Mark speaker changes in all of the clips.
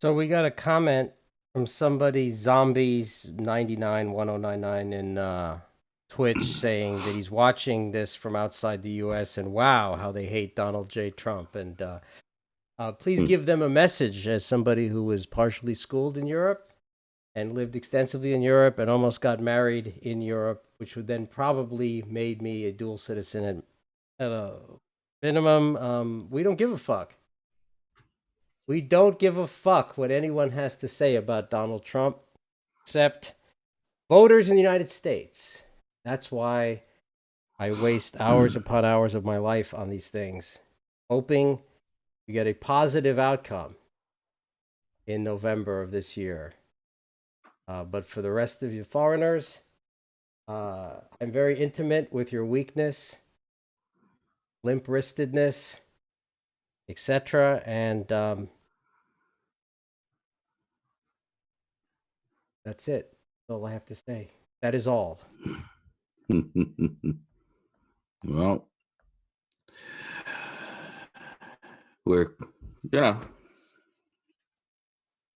Speaker 1: So we got a comment from somebody, Zombies 991099 in Twitch, saying that he's watching this from outside the U.S. and wow, how they hate Donald J. Trump. And please
Speaker 2: Hmm.
Speaker 1: give them a message as somebody who was partially schooled in Europe and lived extensively in Europe and almost got married in Europe, which would then probably made me a dual citizen at a minimum. We don't give a fuck. We don't give a fuck what anyone has to say about Donald Trump, except voters in the United States. That's why I waste hours upon hours of my life on these things, hoping to get a positive outcome in November of this year. But for the rest of you foreigners, I'm very intimate with your weakness, limp wristedness, etc. And that's it. That's all I have to say. That is all.
Speaker 2: Well, we're, you know,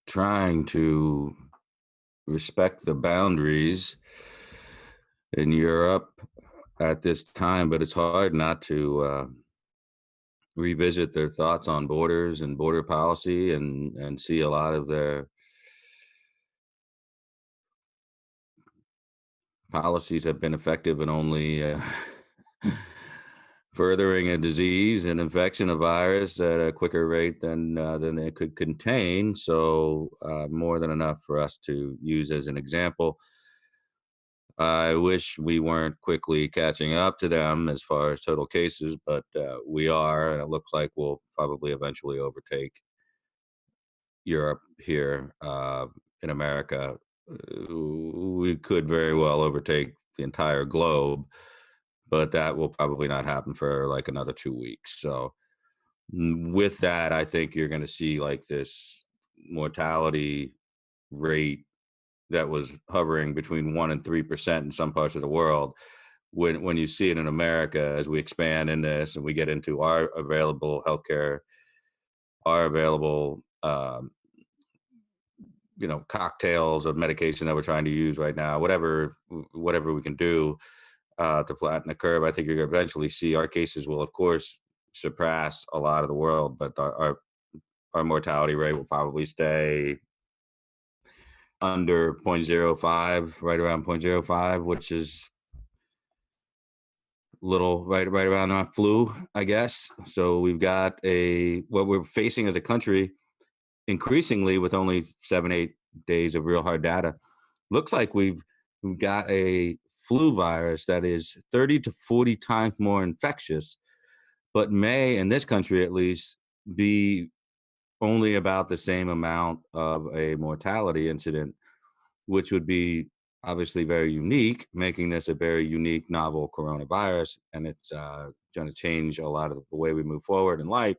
Speaker 2: trying to respect the boundaries in Europe at this time, but it's hard not to revisit their thoughts on borders and border policy and see a lot of their policies have been effective in only furthering a disease and infection, a virus at a quicker rate than they could contain. So more than enough for us to use as an example. I wish we weren't quickly catching up to them as far as total cases, but we are, and it looks like we'll probably eventually overtake Europe here in America. We could very well overtake the entire globe, but that will probably not happen for like another 2 weeks. So, with that, I think you're going to see like this mortality rate that was hovering between 1% and 3% in some parts of the world. When you see it in America, as we expand in this and we get into our available healthcare, our available cocktails of medication that we're trying to use right now, whatever we can do to flatten the curve, I think you're going to eventually see our cases will, of course, surpass a lot of the world, but our mortality rate will probably stay under zero point zero 0.05, right around zero point zero 0.05, which is little right around our flu, I guess. So we've got what we're facing as a country increasingly with only 7-8 days of real hard data. Looks like we've got a flu virus that is 30 to 40 times more infectious, but may, in this country at least, be only about the same amount of a mortality incident, which would be obviously very unique, making this a very unique novel coronavirus. And it's going to change a lot of the way we move forward in life.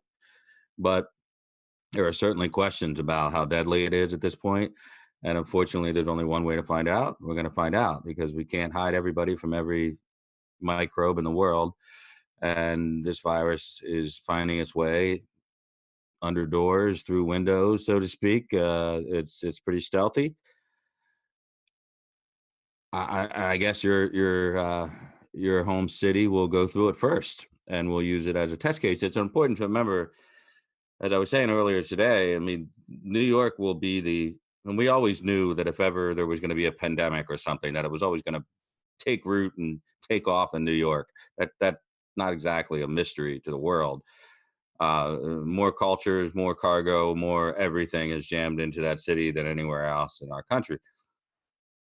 Speaker 2: But there are certainly questions about how deadly it is at this point. And unfortunately, there's only one way to find out. We're going to find out because we can't hide everybody from every microbe in the world. And this virus is finding its way under doors, through windows, so to speak. It's pretty stealthy. I guess your home city will go through it first, and we'll use it as a test case. It's important to remember, as I was saying earlier today. I mean, New York will be and we always knew that if ever there was going to be a pandemic or something, that it was always going to take root and take off in New York. That's not exactly a mystery to the world. More cultures, more cargo, more everything is jammed into that city than anywhere else in our country.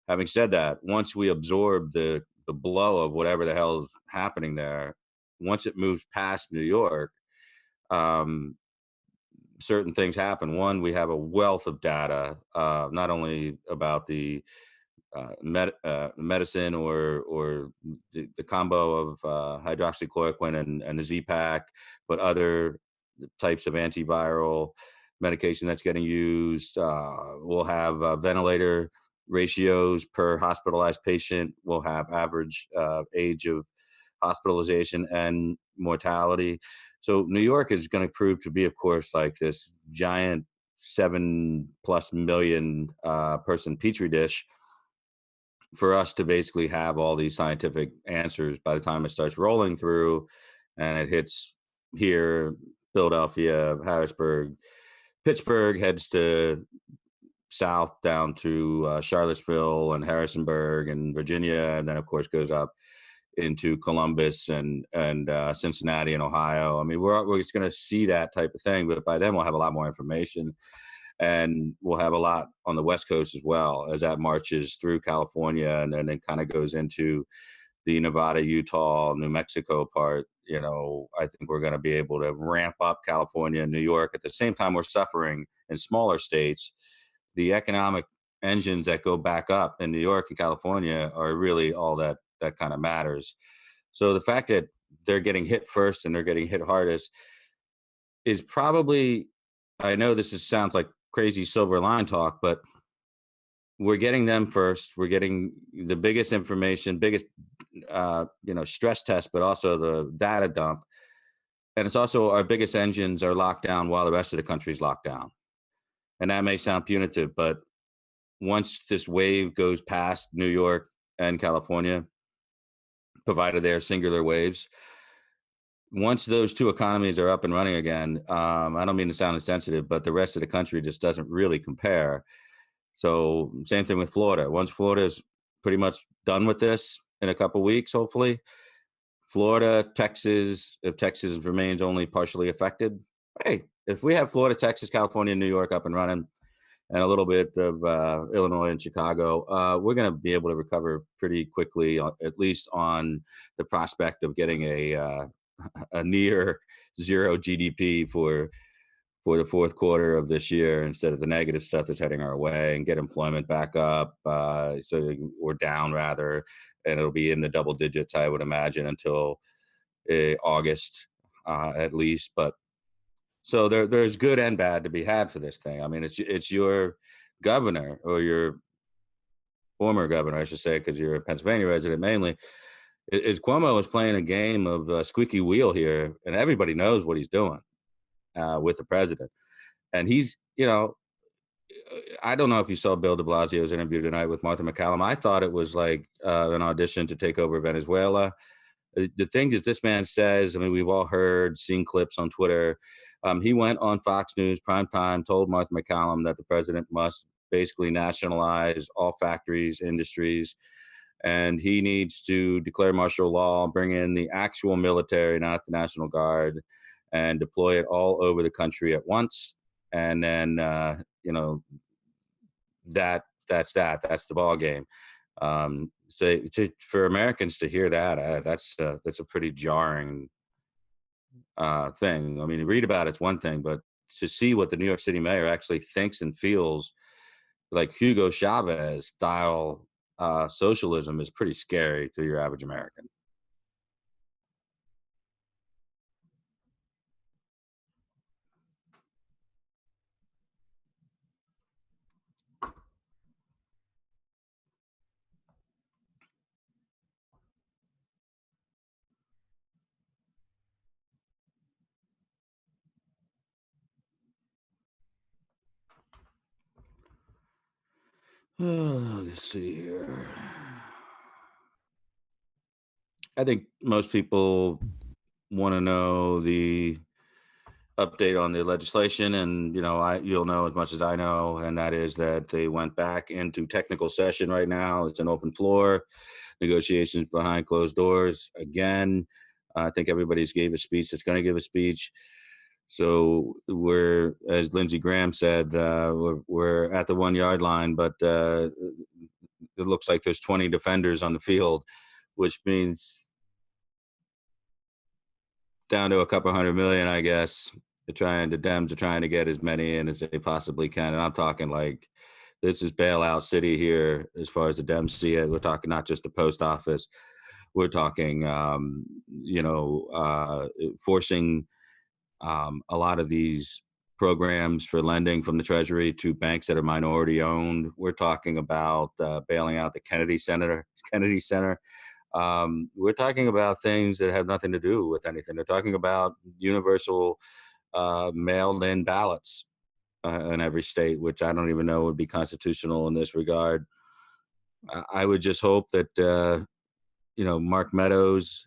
Speaker 2: Having said that, once we absorb the blow of whatever the hell is happening there, once it moves past New York, um, certain things happen. One, we have a wealth of data, not only about the medicine or the combo of hydroxychloroquine and the Z-Pack, but other types of antiviral medication that's getting used. We'll have ventilator ratios per hospitalized patient. We'll have average age of hospitalization and mortality. So New York is going to prove to be, of course, like this giant 7+ million person petri dish for us to basically have all these scientific answers by the time it starts rolling through and it hits here, Philadelphia, Harrisburg, Pittsburgh, heads to south down to Charlottesville and Harrisonburg and Virginia, and then of course goes up into Columbus and Cincinnati and Ohio. I mean, we're just going to see that type of thing, but by then we'll have a lot more information, and we'll have a lot on the West Coast as well as that marches through California and then it kind of goes into the Nevada, Utah, New Mexico part. You know, I think we're going to be able to ramp up California and New York at the same time we're suffering in smaller states. The economic engines that go back up in New York and California are really all that kind of matters. So the fact that they're getting hit first and they're getting hit hardest is probably, I know sounds like crazy silver line talk, but we're getting them first. We're getting the biggest information, biggest stress test, but also the data dump. And it's also our biggest engines are locked down while the rest of the country's locked down. And that may sound punitive, but once this wave goes past New York and California, provided they're singular waves, once those two economies are up and running again, I don't mean to sound insensitive, but the rest of the country just doesn't really compare. So same thing with Florida. Once Florida is pretty much done with this in a couple of weeks, hopefully, Florida, Texas, if Texas remains only partially affected, hey, if we have Florida, Texas, California, and New York up and running, and a little bit of Illinois and Chicago, we're going to be able to recover pretty quickly, at least on the prospect of getting a near zero GDP for the fourth quarter of this year instead of the negative stuff that's heading our way, and get employment back up. Or down rather, and it'll be in the double digits, I would imagine, until August at least. But so there's good and bad to be had for this thing. I mean, it's your governor, or your former governor, I should say, because you're a Pennsylvania resident mainly. Cuomo is playing a game of squeaky wheel here, and everybody knows what he's doing with the president. And he's, I don't know if you saw Bill de Blasio's interview tonight with Martha McCallum. I thought it was like an audition to take over Venezuela. The thing is, this man says, I mean, we've all heard, seen clips on Twitter. He went on Fox News primetime, told Martha McCallum that the president must basically nationalize all factories, industries, and he needs to declare martial law, bring in the actual military, not the National Guard, and deploy it all over the country at once. And then, that's the ball game. So for Americans to hear that, that's a pretty jarring thing. I mean, to read about it's one thing, but to see what the New York City mayor actually thinks and feels like Hugo Chavez style socialism is pretty scary to your average American. Let's see here. I think most people want to know the update on the legislation, and you'll know as much as I know, and that is that they went back into technical session right now. It's an open floor, negotiations behind closed doors again. I think everybody's gave a speech that's going to give a speech. So we're, as Lindsey Graham said, we're at the 1 yard line, but it looks like there's 20 defenders on the field, which means down to a couple hundred million, I guess. The Dems are trying to get as many in as they possibly can. And I'm talking like, this is bailout city here as far as the Dems see it. We're talking not just the post office. We're talking, forcing a lot of these programs for lending from the Treasury to banks that are minority owned. We're talking about bailing out the Kennedy Center. We're talking about things that have nothing to do with anything. They're talking about universal mailed-in ballots in every state, which I don't even know would be constitutional in this regard. I would just hope that Mark Meadows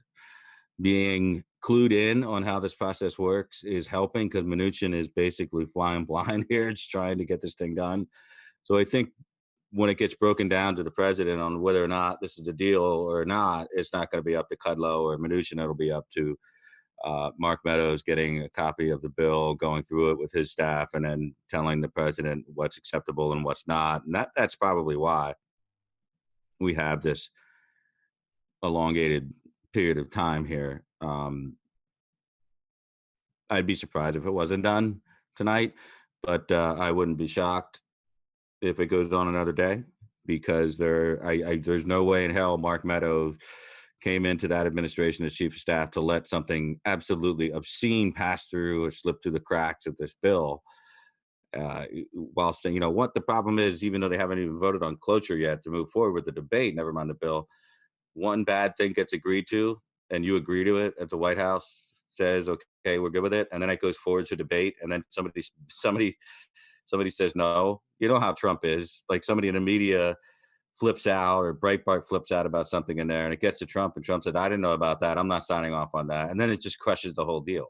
Speaker 2: being clued in on how this process works is helping, because Mnuchin is basically flying blind here. It's trying to get this thing done. So I think when it gets broken down to the president on whether or not this is a deal or not, it's not going to be up to Kudlow or Mnuchin. It'll be up to Mark Meadows getting a copy of the bill, going through it with his staff, and then telling the president what's acceptable and what's not. And that's probably why we have this elongated period of time here. I'd be surprised if it wasn't done tonight, but I wouldn't be shocked if it goes on another day, because there's no way in hell Mark Meadows came into that administration as chief of staff to let something absolutely obscene pass through or slip through the cracks of this bill. While saying, what the problem is, even though they haven't even voted on cloture yet to move forward with the debate, never mind the bill, one bad thing gets agreed to and you agree to it at the White House, says, okay, we're good with it. And then it goes forward to debate. And then somebody says no. You know how Trump is. Like, somebody in the media flips out, or Breitbart flips out about something in there, and it gets to Trump, and Trump said, I didn't know about that. I'm not signing off on that. And then it just crushes the whole deal.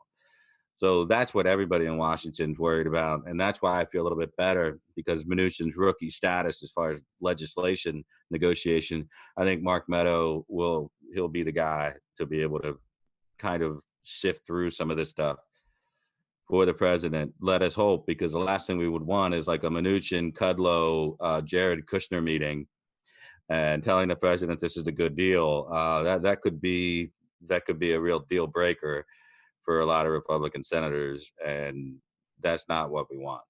Speaker 2: So that's what everybody in Washington's worried about. And that's why I feel a little bit better, because Mnuchin's rookie status as far as legislation negotiation, I think Mark Meadow he'll be the guy to be able to kind of sift through some of this stuff for the president. Let us hope, because the last thing we would want is like a Mnuchin, Kudlow, Jared Kushner meeting, and telling the president this is a good deal. That could be a real deal breaker for a lot of Republican senators, and that's not what we want.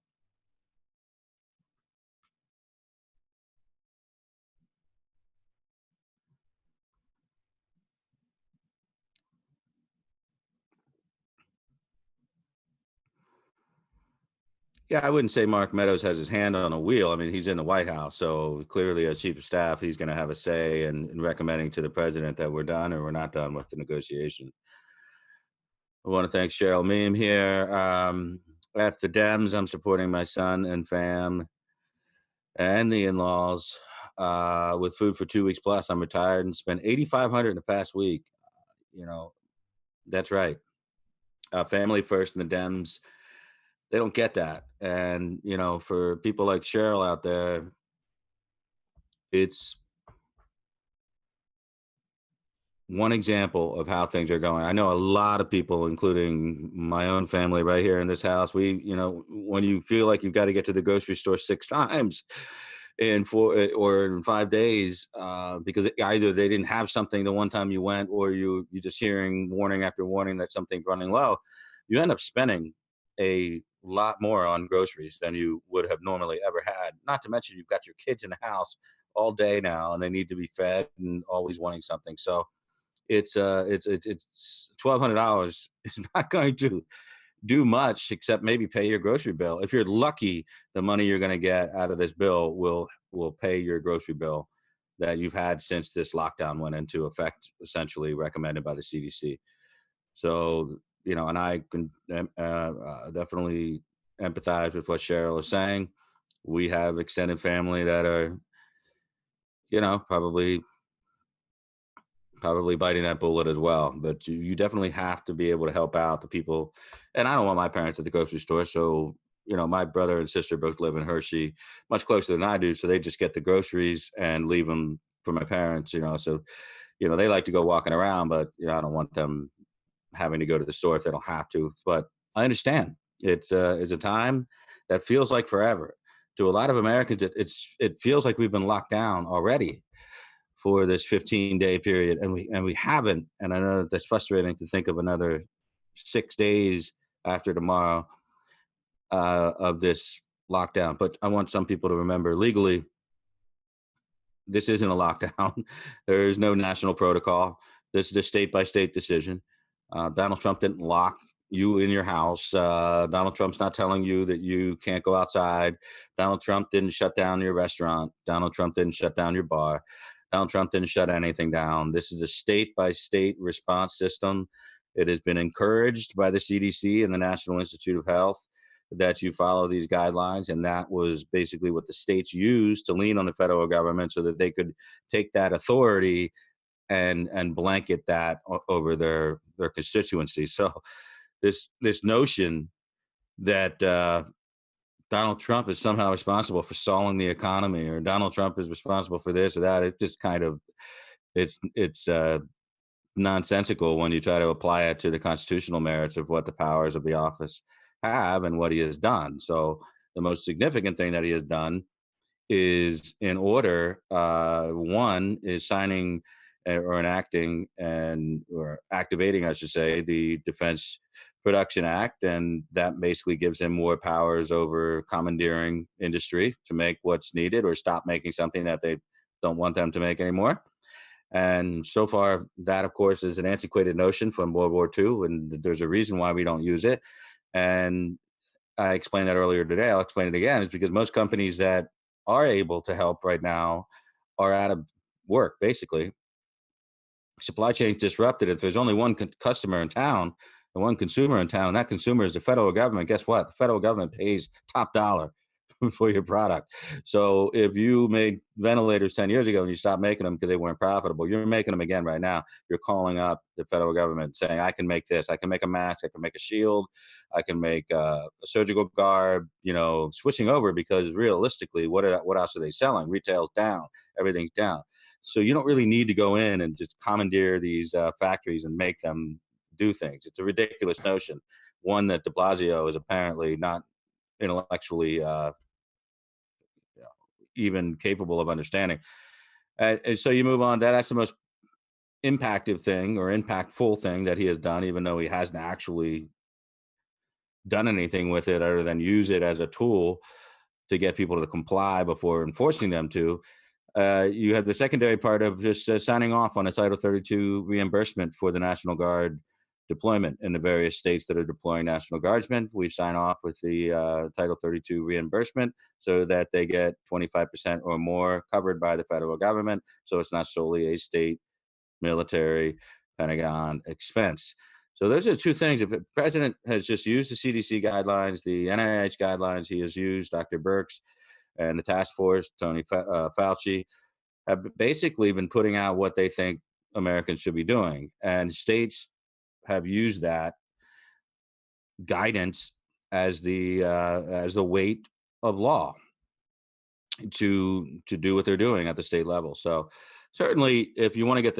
Speaker 2: Yeah, I wouldn't say Mark Meadows has his hand on a wheel. I mean, he's in the White House, so clearly as chief of staff, he's going to have a say in recommending to the president that we're done or we're not done with the negotiation. I want to thank Cheryl Meem here. At the Dems, I'm supporting my son and fam and the in-laws with food for 2 weeks plus. I'm retired and spent $8,500 in the past week. That's right. Family first, and the Dems, they don't get that. And, for people like Cheryl out there, it's one example of how things are going. I know a lot of people, including my own family right here in this house, when you feel like you've got to get to the grocery store 6 times in 4 or in 5 days, because either they didn't have something the one time you went, or you're just hearing warning after warning that something's running low, you end up spending a lot more on groceries than you would have normally ever had. Not to mention, you've got your kids in the house all day now, and they need to be fed and always wanting something. So it's $1,200 is not going to do much except maybe pay your grocery bill. If you're lucky, the money you're going to get out of this bill will pay your grocery bill that you've had since this lockdown went into effect, essentially recommended by the CDC. So, and I can definitely empathize with what Cheryl is saying. We have extended family that are, probably biting that bullet as well. But you definitely have to be able to help out the people. And I don't want my parents at the grocery store. So, my brother and sister both live in Hershey, much closer than I do. So they just get the groceries and leave them for my parents, So, they like to go walking around, but, I don't want them having to go to the store if they don't have to. But I understand it's a time that feels like forever. To a lot of Americans, it feels like we've been locked down already for this 15-day period, and we haven't. And I know that that's frustrating to think of another 6 days after tomorrow of this lockdown. But I want some people to remember, legally, this isn't a lockdown. There is no national protocol. This is a state-by-state decision. Donald Trump didn't lock you in your house. Donald Trump's not telling you that you can't go outside. Donald Trump didn't shut down your restaurant. Donald Trump didn't shut down your bar. Donald Trump didn't shut anything down. This is a state-by-state response system. It has been encouraged by the CDC and the National Institute of Health that you follow these guidelines. And that was basically what the states used to lean on the federal government so that they could take that authority and blanket that over their constituency. So this notion that Donald Trump is somehow responsible for stalling the economy, or Donald Trump is responsible for this or that, it just kind of it's nonsensical when you try to apply it to the constitutional merits of what the powers of the office have and what he has done. So the most significant thing that he has done is in order. One is signing or enacting and or activating, I should say, the Defense Production Act, and that basically gives him more powers over commandeering industry to make what's needed or stop making something that they don't want them to make anymore. And so far, that of course is an antiquated notion from World War II, and there's a reason why we don't use it. And I explained that earlier today. I'll explain it again. Is because most companies that are able to help right now are out of work. Basically, supply chains disrupted. If there's only one customer in town and one consumer in town, and that consumer is the federal government, guess what? The federal government pays top dollar for your product. So if you made ventilators 10 years ago and you stopped making them because they weren't profitable, you're making them again right now. You're calling up the federal government saying, I can make this, I can make a mask, I can make a shield, I can make a surgical garb, switching over, because realistically, what else are they selling? Retail's down, everything's down. So you don't really need to go in and just commandeer these factories and make them do things. It's a ridiculous notion, one that de Blasio is apparently not intellectually even capable of understanding. And so you move on. That's the most impactful thing that he has done, even though he hasn't actually done anything with it other than use it as a tool to get people to comply before enforcing them to. You have the secondary part of just signing off on a Title 32 reimbursement for the National Guard deployment in the various states that are deploying National Guardsmen. We sign off with the Title 32 reimbursement so that they get 25% or more covered by the federal government. So it's not solely a state, military, Pentagon expense. So those are two things. The president has just used the CDC guidelines, the NIH guidelines. He has used Dr. Birx and the task force, Tony Fauci, have basically been putting out what they think Americans should be doing. And states have used that guidance as the weight of law to do what they're doing at the state level. So certainly, if you want to get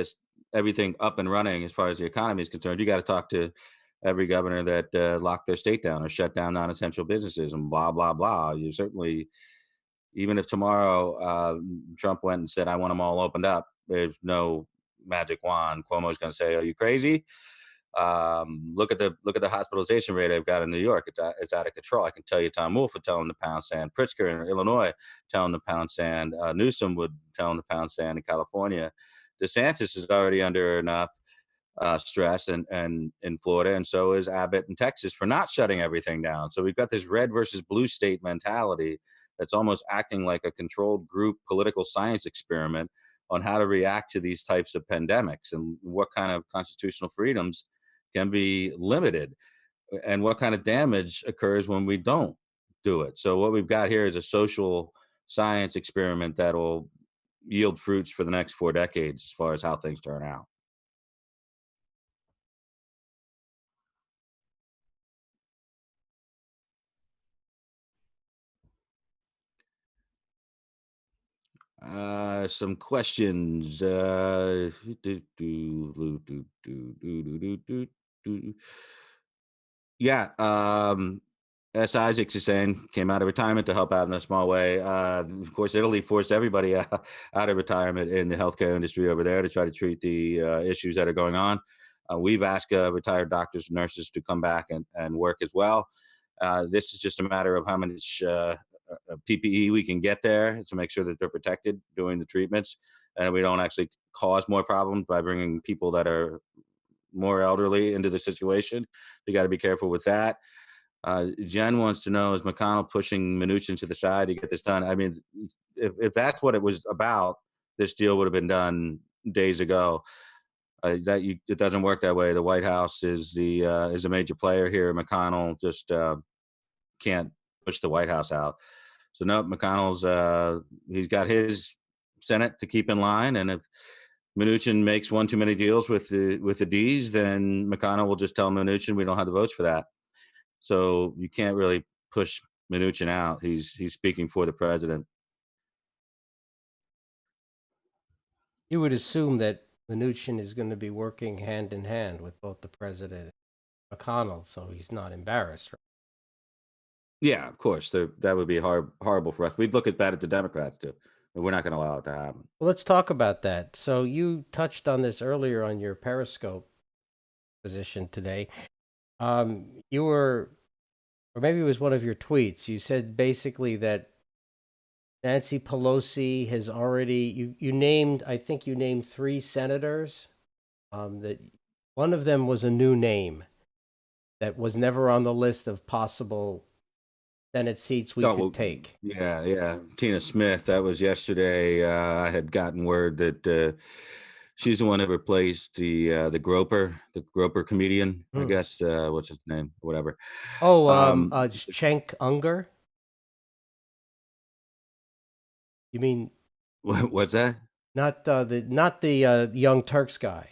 Speaker 2: everything up and running as far as the economy is concerned, you got to talk to every governor that locked their state down or shut down non-essential businesses and blah blah blah. You certainly, even if tomorrow Trump went and said, I want them all opened up, there's no magic wand. Cuomo's going to say, are you crazy? Look at the hospitalization rate I've got in New York. It's out of control. I can tell you Tom Wolf would tell him to pound sand. Pritzker in Illinois tell him to pound sand. Newsom would tell him to pound sand in California. DeSantis is already under enough stress and in Florida, and so is Abbott in Texas for not shutting everything down. So we've got this red versus blue state mentality that's almost acting like a controlled group political science experiment on how to react to these types of pandemics and what kind of constitutional freedoms can be limited and what kind of damage occurs when we don't do it. So what we've got here is a social science experiment that will yield fruits for the next 4 decades as far as how things turn out. Some questions. Yeah. S. Isaacs is saying came out of retirement to help out in a small way. Of course, Italy forced everybody out of retirement in the healthcare industry over there to try to treat the issues that are going on. We've asked retired doctors and nurses to come back and work as well. This is just a matter of how much PPE we can get there to make sure that they're protected during the treatments, and we don't actually cause more problems by bringing people that are more elderly into the situation. You got to be careful with that. Jen wants to know, is McConnell pushing Mnuchin to the side to get this done? I mean, if that's what it was about, this deal would have been done days ago. It doesn't work that way. The White House is a major player here. McConnell just can't push the White House out. So no, McConnell's he's got his Senate to keep in line, and if Mnuchin makes one too many deals with the D's, then McConnell will just tell Mnuchin we don't have the votes for that. So you can't really push Mnuchin out. He's speaking for the president.
Speaker 1: You would assume that Mnuchin is going to be working hand in hand with both the president and McConnell, so he's not embarrassed. Right?
Speaker 2: Yeah, of course. That would be horrible for us. We'd look as bad at the Democrats too. And we're not going to allow it to happen.
Speaker 1: Well, let's talk about that. So you touched on this earlier on your Periscope position today. You were, or maybe it was one of your tweets. You said basically that Nancy Pelosi has already you named, I think you named 3 senators. That one of them was a new name that was never on the list of possible Senate seats we could take.
Speaker 2: Yeah. Tina Smith, that was yesterday. I had gotten word that she's the one that replaced the Groper comedian, I guess. What's his name? Whatever.
Speaker 1: Cenk Unger. You mean
Speaker 2: what's that?
Speaker 1: not the Young Turks guy?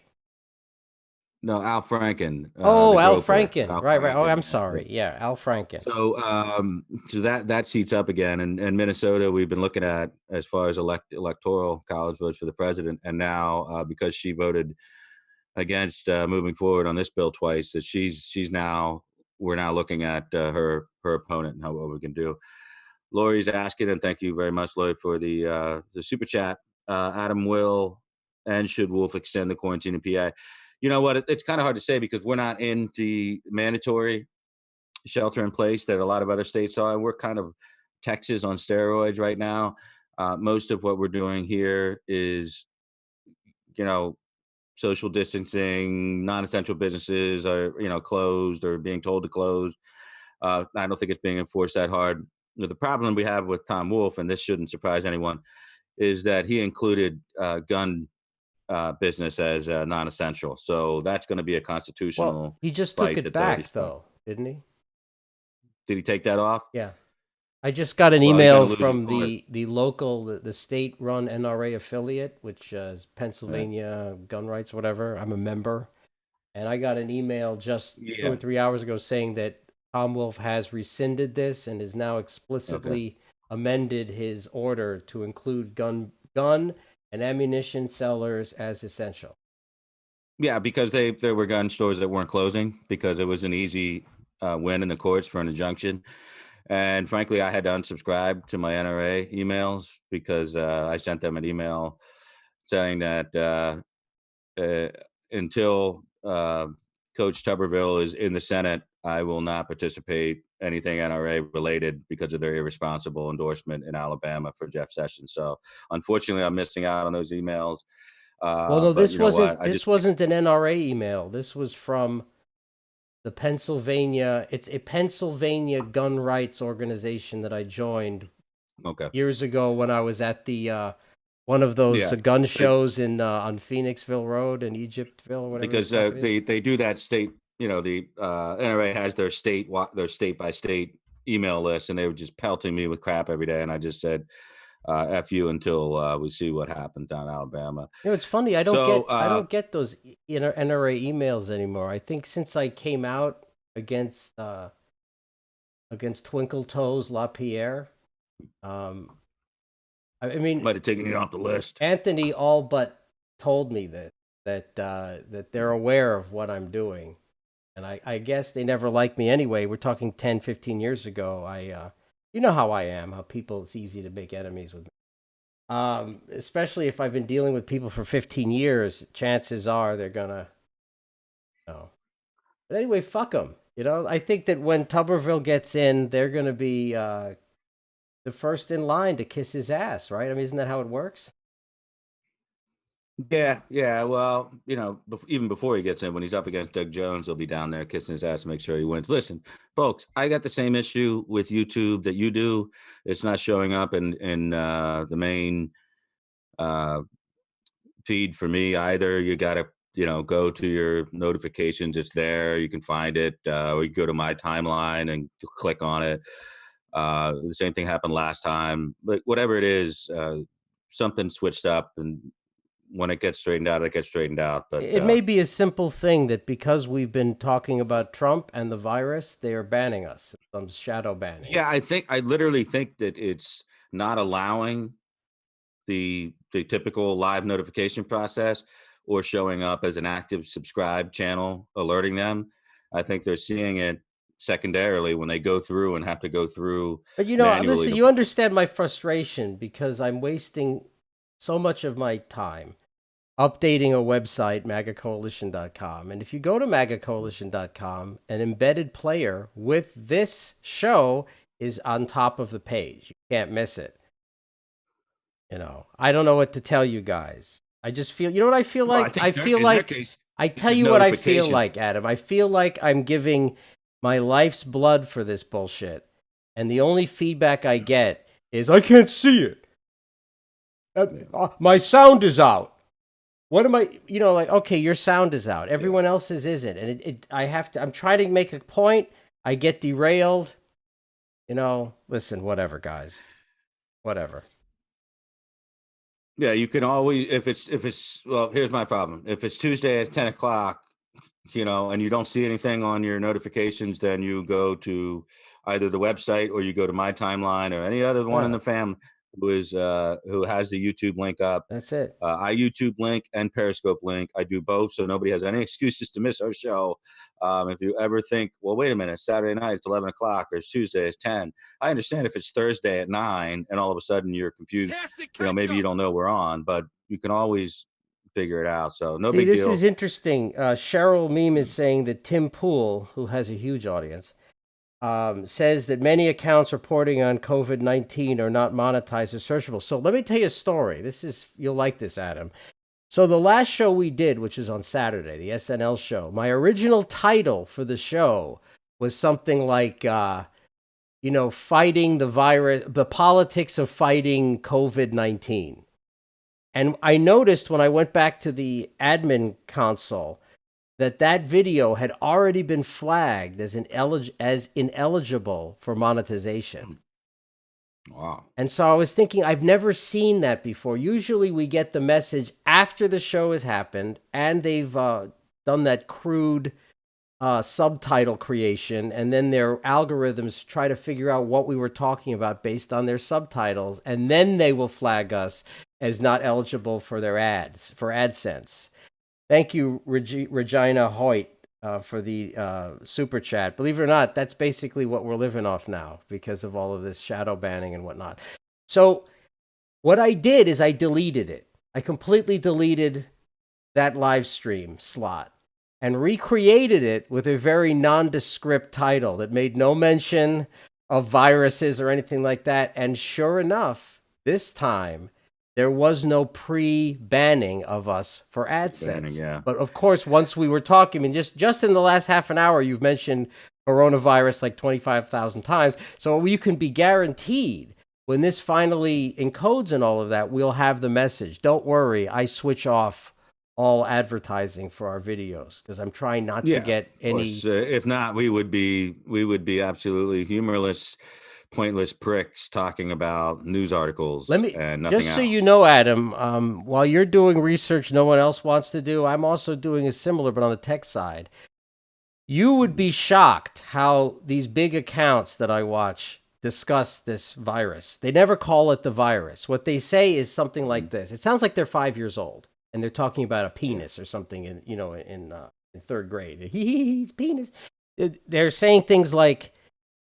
Speaker 2: No, Al Franken.
Speaker 1: Al Franken. Right. Oh, I'm sorry. Yeah, Al Franken.
Speaker 2: So that seats up again, and Minnesota we've been looking at as far as electoral college votes for the president, and now because she voted against moving forward on this bill twice, that we're now looking at her opponent and what we can do. Lori's asking, and thank you very much, Lori, for the super chat. Adam will and should Wolf extend the quarantine in PA? You know what? It's kind of hard to say because we're not in the mandatory shelter in place that a lot of other states are. We're kind of Texas on steroids right now. Most of what we're doing here is, social distancing. Non-essential businesses are, closed or being told to close. I don't think it's being enforced that hard. The problem we have with Tom Wolf, and this shouldn't surprise anyone, is that he included gun business as non-essential. So that's going to be a constitutional.
Speaker 1: Well, he just took it back, though, didn't he?
Speaker 2: Did he take that off?
Speaker 1: Yeah. I just got an email from the local, the state-run NRA affiliate, which is Pennsylvania Gun Rights, whatever. I'm a member. And I got an email just 2 or 3 hours ago saying that Tom Wolf has rescinded this and has now explicitly amended his order to include gun and ammunition sellers as essential.
Speaker 2: Yeah, because there were gun stores that weren't closing because it was an easy win in the courts for an injunction. And frankly, I had to unsubscribe to my NRA emails because I sent them an email saying that until Coach Tuberville is in the Senate, I will not participate anything NRA related because of their irresponsible endorsement in Alabama for Jeff Sessions. So unfortunately, I'm missing out on those emails.
Speaker 1: Well, no, this wasn't an NRA email. This was from the Pennsylvania. It's a Pennsylvania gun rights organization that I joined years ago when I was at the one of those gun shows in on Phoenixville Road in Egyptville, whatever.
Speaker 2: Because they do that state. The NRA has their state by state email list, and they were just pelting me with crap every day. And I just said, "F you" until we see what happens down in Alabama.
Speaker 1: It's funny. I don't get those NRA emails anymore. I think since I came out against Twinkle Toes LaPierre, I mean,
Speaker 2: might have taken you off the list.
Speaker 1: Anthony all but told me that they're aware of what I'm doing. And I guess they never liked me anyway. We're talking 10, 15 years ago. You know how I am, how it's easy to make enemies with me. Especially if I've been dealing with people for 15 years, chances are they're going to, But anyway, fuck them. I think that when Tuberville gets in, they're going to be the first in line to kiss his ass, right? I mean, isn't that how it works?
Speaker 2: Yeah. Well, even before he gets in, when he's up against Doug Jones, he'll be down there kissing his ass to make sure he wins. Listen, folks, I got the same issue with YouTube that you do. It's not showing up in the main feed for me either. You got to go to your notifications. It's there. You can find it. Or you go to my timeline and click on it. The same thing happened last time. But whatever it is, something switched up, and when it gets straightened out, it gets straightened out. But
Speaker 1: It may be a simple thing that because we've been talking about Trump and the virus, they are banning us. Some shadow banning.
Speaker 2: yeah, I literally think that it's not allowing the typical live notification process or showing up as an active subscribe channel alerting them. I think they're seeing it secondarily when they go through and have to go through
Speaker 1: But
Speaker 2: manually
Speaker 1: listen,
Speaker 2: to
Speaker 1: you understand my frustration because I'm wasting so much of my time updating a website, magacoalition.com. And if you go to magacoalition.com, an embedded player with this show is on top of the page. You can't miss it. I don't know what to tell you guys. I just feel, you know what I feel
Speaker 2: Well, I
Speaker 1: like?
Speaker 2: think
Speaker 1: I
Speaker 2: there-
Speaker 1: feel
Speaker 2: in their
Speaker 1: like,
Speaker 2: case,
Speaker 1: I tell
Speaker 2: the
Speaker 1: you what I feel
Speaker 2: notification-
Speaker 1: like, Adam. I feel like I'm giving my life's blood for this bullshit. And the only feedback I get is, I can't see it. My sound is out. What am I, okay, your sound is out. Everyone else's isn't. And I'm trying to make a point. I get derailed. Listen, whatever, guys. Whatever.
Speaker 2: Yeah, you can always, if it's well, here's my problem. If it's Tuesday at 10 o'clock, and you don't see anything on your notifications, then you go to either the website or you go to my timeline or any other one in the family who has the YouTube link up.
Speaker 1: That's it.
Speaker 2: I YouTube link and Periscope link. I do both, so nobody has any excuses to miss our show. If you ever think, well, wait a minute, Saturday night it's 11 o'clock or it's Tuesday it's 10. I understand if it's Thursday at 9 and all of a sudden you're confused. Maybe you don't know we're on, but you can always figure it out. So no big deal.
Speaker 1: This is interesting. Cheryl Meme is saying that Tim Poole, who has a huge audience, says that many accounts reporting on COVID-19 are not monetized or searchable. So let me tell you a story. You'll like this, Adam. So the last show we did, which is on Saturday, the SNL show, my original title for the show was something like, fighting the virus, the politics of fighting COVID-19. And I noticed when I went back to the admin console that video had already been flagged as ineligible for monetization.
Speaker 2: Wow.
Speaker 1: And so I was thinking, I've never seen that before. Usually we get the message after the show has happened and they've done that crude subtitle creation, and then their algorithms try to figure out what we were talking about based on their subtitles, and then they will flag us as not eligible for their ads, for AdSense. Thank you, Regina Hoyt, for the super chat. Believe it or not, that's basically what we're living off now because of all of this shadow banning and whatnot. So what I did is I deleted it. I completely deleted that live stream slot and recreated it with a very nondescript title that made no mention of viruses or anything like that. And sure enough, this time, there was no pre-banning of us for AdSense.
Speaker 2: Yeah.
Speaker 1: But of course, once we were talking, I mean, just in the last half an hour, you've mentioned coronavirus like 25,000 times. So you can be guaranteed when this finally encodes and all of that, we'll have the message. Don't worry, I switch off all advertising for our videos because I'm trying not to get any.
Speaker 2: If not, we would be absolutely humorless, pointless pricks talking about news articles and nothing
Speaker 1: just
Speaker 2: else.
Speaker 1: So you know, Adam, while you're doing research no one else wants to do, I'm also doing a similar, but on the tech side. You would be shocked how these big accounts that I watch discuss this virus. They never call it the virus. What they say is something like this. It sounds like they're 5 years old and they're talking about a penis or something in third grade. He's penis. They're saying things like,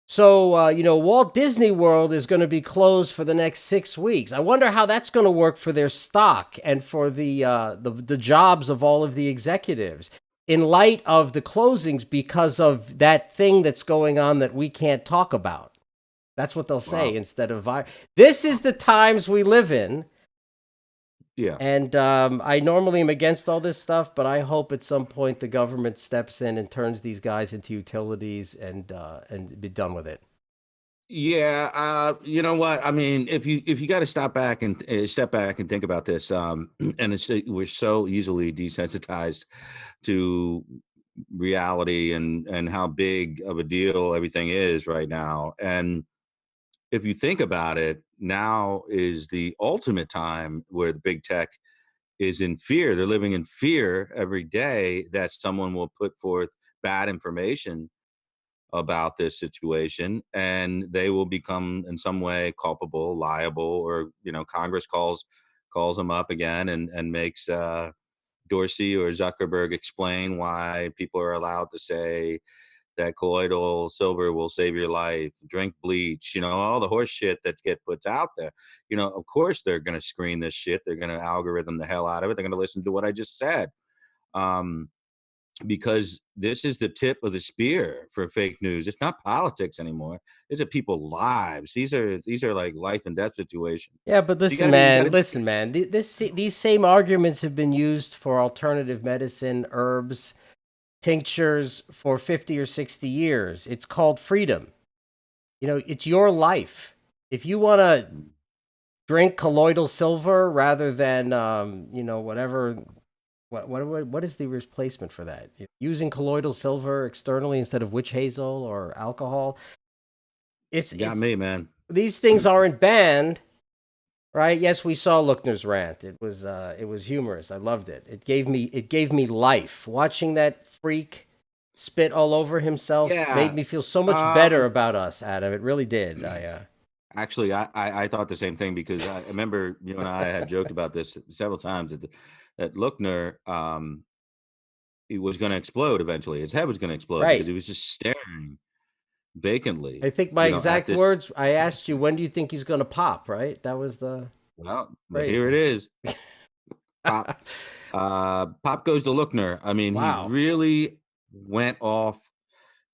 Speaker 1: so, Walt Disney World is going to be closed for the next 6 weeks. I wonder how that's going to work for their stock and for the jobs of all of the executives in light of the closings because of that thing that's going on that we can't talk about. That's what they'll say instead of virus. This is the times we live in.
Speaker 2: Yeah.
Speaker 1: And I normally am against all this stuff, but I hope at some point the government steps in and turns these guys into utilities and be done with it.
Speaker 2: Yeah, you know what? I mean, if you got to step back and think about this, and we're so easily desensitized to reality and how big of a deal everything is right now. And if you think about it, now is the ultimate time where the big tech is in fear. They're living in fear every day that someone will put forth bad information about this situation, and they will become in some way culpable, liable, or Congress calls them up again and makes Dorsey or Zuckerberg explain why people are allowed to say that colloidal silver will save your life, drink bleach, all the horse shit that get puts out there. Of course they're going to screen this shit. They're going to algorithm the hell out of it. They're going to listen to what I just said. Um, because this is the tip of the spear for fake news. It's not politics anymore. These are people's lives. These are like life and death situations.
Speaker 1: Yeah, but
Speaker 2: So you gotta be.
Speaker 1: listen, man. These same arguments have been used for alternative medicine, herbs, tinctures for 50 or 60 years. It's called freedom. It's your life. If you want to drink colloidal silver rather than, whatever, what is the replacement for that? Using colloidal silver externally instead of witch hazel or alcohol.
Speaker 2: Got me, man.
Speaker 1: These things aren't banned. Right? Yes, we saw Lookner's rant. It was humorous. I loved it. It gave me life. Watching that freak spit all over himself made
Speaker 2: Yeah.
Speaker 1: me feel so much better about us, Adam. It really did.
Speaker 2: Actually, I thought the same thing, because I remember you and I had joked about this several times, that Lookner, he was going to explode eventually. His head was going to explode because
Speaker 1: Right.
Speaker 2: he was just staring vacantly,
Speaker 1: I think my
Speaker 2: at
Speaker 1: exact
Speaker 2: this.
Speaker 1: words. I asked you, when do you think he's going to pop? Right. That was the
Speaker 2: Well,
Speaker 1: phrase.
Speaker 2: here it is. Pop. Pop goes to Lookner. I mean, he
Speaker 1: Wow.
Speaker 2: really went off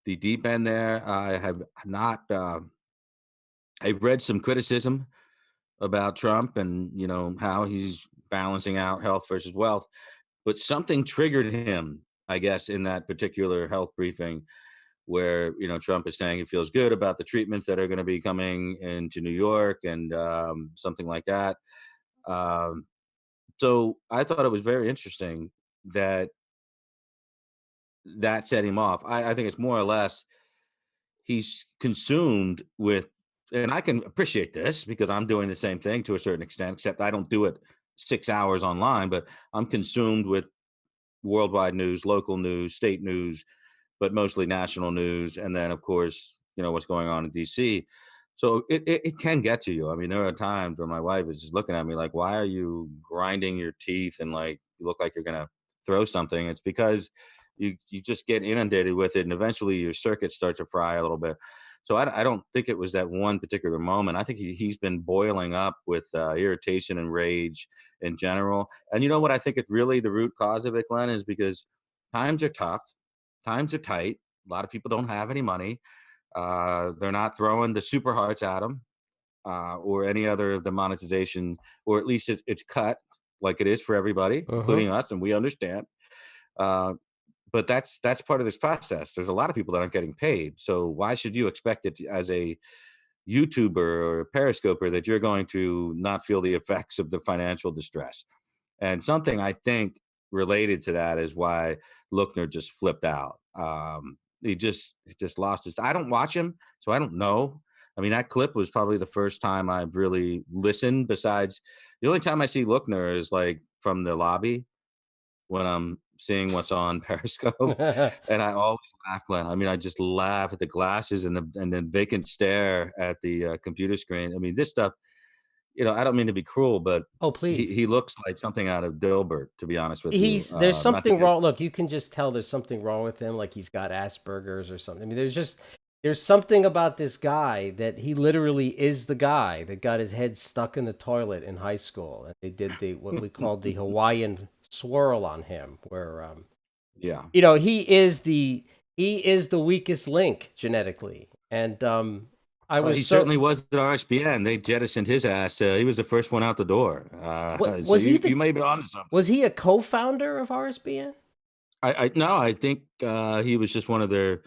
Speaker 2: the deep end there. I have not. I've read some criticism about Trump and how he's balancing out health versus wealth, but something triggered him, I guess, in that particular health briefing, where Trump is saying he feels good about the treatments that are going to be coming into New York, and something like that. Um, so I thought it was very interesting that that set him off. I think it's more or less he's consumed with, and I can appreciate this because I'm doing the same thing to a certain extent, except I don't do it 6 hours online, but I'm consumed with worldwide news, local news, state news, but mostly national news. And then, of course, what's going on in DC. So it can get to you. I mean, there are times where my wife is just looking at me like, why are you grinding your teeth and like you look like you're going to throw something? It's because you just get inundated with it, and eventually your circuits start to fry a little bit. So I don't think it was that one particular moment. I think he's been boiling up with irritation and rage in general. And you know what? I think it's really the root cause of it, Glenn, is because times are tough, times are tight. A lot of people don't have any money. They're not throwing the super hearts at them, or any other of the monetization, or at least it's cut like it is for everybody,
Speaker 1: Uh-huh.
Speaker 2: including us, and we understand. Uh, but that's part of this process. There's a lot of people that aren't getting paid. So why should you expect it as a YouTuber or a Periscoper that you're going to not feel the effects of the financial distress? And something I think related to that is why Lookner just flipped out. He just lost his. I don't watch him, so I don't know. I mean, that clip was probably the first time I've really listened. Besides, the only time I see Lookner is like from the lobby when I'm seeing what's on Periscope, and I always laugh, Glenn. I mean, I just laugh at the glasses and the vacant stare at the computer screen. I mean, this stuff. I don't mean to be cruel, but
Speaker 1: Oh,
Speaker 2: he
Speaker 1: please.
Speaker 2: he looks like something out of Dilbert, to be honest with you.
Speaker 1: There's
Speaker 2: Not to
Speaker 1: something
Speaker 2: get.
Speaker 1: wrong. Look, you can just tell there's something wrong with him, like he's got Asperger's or something. I mean, there's something about this guy that he literally is the guy that got his head stuck in the toilet in high school, and they did the what we called the Hawaiian swirl on him, where
Speaker 2: Yeah.
Speaker 1: he is the weakest link genetically, and I
Speaker 2: Well,
Speaker 1: was
Speaker 2: he
Speaker 1: so
Speaker 2: certainly was at RSBN. They jettisoned his ass. He was the first one out the door.
Speaker 1: what
Speaker 2: So
Speaker 1: was he
Speaker 2: you
Speaker 1: the
Speaker 2: may be onto something.
Speaker 1: was he a co-founder of RSBN?
Speaker 2: No, I think he was just one of their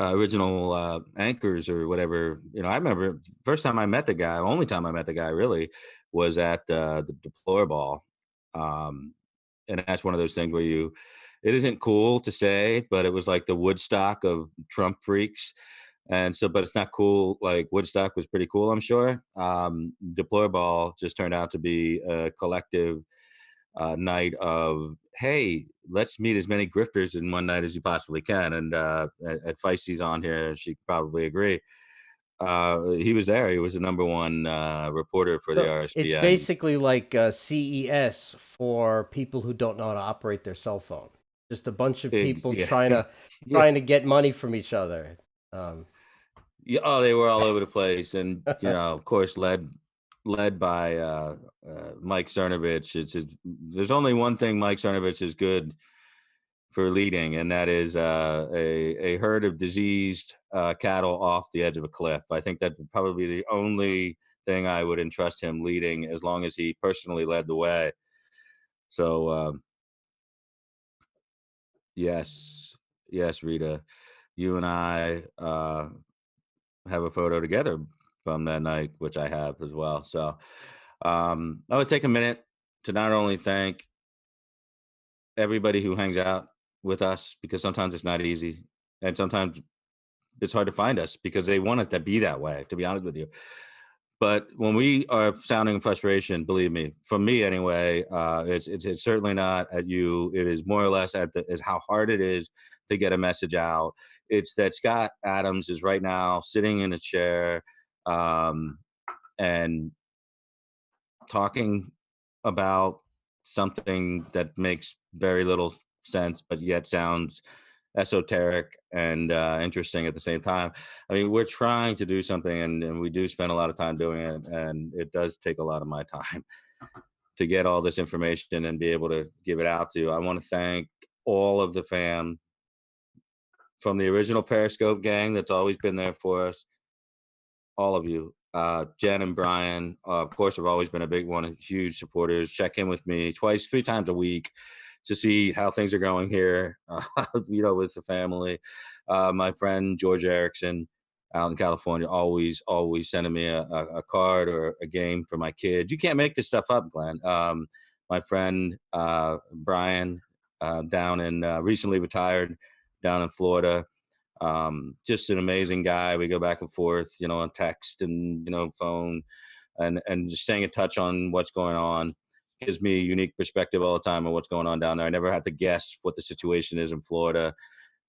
Speaker 2: original anchors or whatever. I remember first time I met the guy, only time I met the guy really, was at the Deplore Ball. And that's one of those things where it isn't cool to say, but it was like the Woodstock of Trump freaks. And so, but it's not cool. Like Woodstock was pretty cool, I'm sure. Deplore Ball just turned out to be a collective night of, hey, let's meet as many grifters in one night as you possibly can. And at Feisty's on here, she could probably agree. He was there. He was the number one reporter for the
Speaker 1: So it's
Speaker 2: RSBN.
Speaker 1: basically like CES for people who don't know how to operate their cell phone. Just a bunch of people
Speaker 2: Yeah, yeah,
Speaker 1: trying to get money from each other. Um,
Speaker 2: yeah. Oh, they were all over the place, and of course, led by Mike Tsarevich. There's only one thing Mike Tsarevich is good for leading, and that is a herd of diseased cattle off the edge of a cliff. I think that would probably be the only thing I would entrust him leading, as long as he personally led the way. So yes, yes, Rita, you and I have a photo together from that night, which I have as well. So I would take a minute to not only thank everybody who hangs out with us, because sometimes it's not easy, and sometimes it's hard to find us because they want it to be that way, to be honest with you. But when we are sounding frustration, believe me, from me anyway, it's certainly not at you. It is more or less is how hard it is to get a message out. It's that Scott Adams is right now sitting in a chair um, and talking about something that makes very little sense, but yet sounds esoteric and interesting at the same time. I mean, we're trying to do something, and we do spend a lot of time doing it, and it does take a lot of my time to get all this information and be able to give it out to you. I want to thank all of the fam from the original Periscope gang that's always been there for us, all of you. Jen and Brian, of course, have always been a big one, huge supporters. Check in with me twice, 3 times a week to see how things are going here, with the family. My friend George Erickson out in California, always sending me a card or a game for my kids. You can't make this stuff up, Glenn. My friend Brian, down in recently retired down in Florida. Just an amazing guy. We go back and forth, on text and, phone, and just staying in touch on what's going on gives me a unique perspective all the time on what's going on down there. I never had to guess what the situation is in Florida.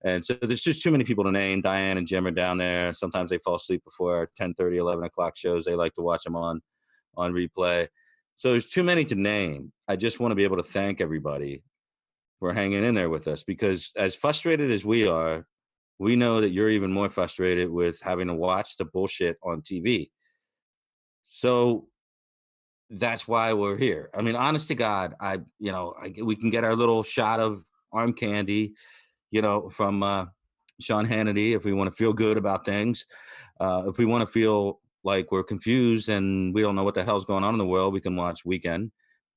Speaker 2: And so there's just too many people to name. Diane and Jim are down there. Sometimes they fall asleep before our 10:30, 11 o'clock shows. They like to watch them on replay. So there's too many to name. I just want to be able to thank everybody for hanging in there with us, because as frustrated as we are, we know that you're even more frustrated with having to watch the bullshit on TV. So that's why we're here. I mean, honest to God, we can get our little shot of arm candy, from Sean Hannity if we want to feel good about things. If we want to feel like we're confused and we don't know what the hell's going on in the world, we can watch Weekend,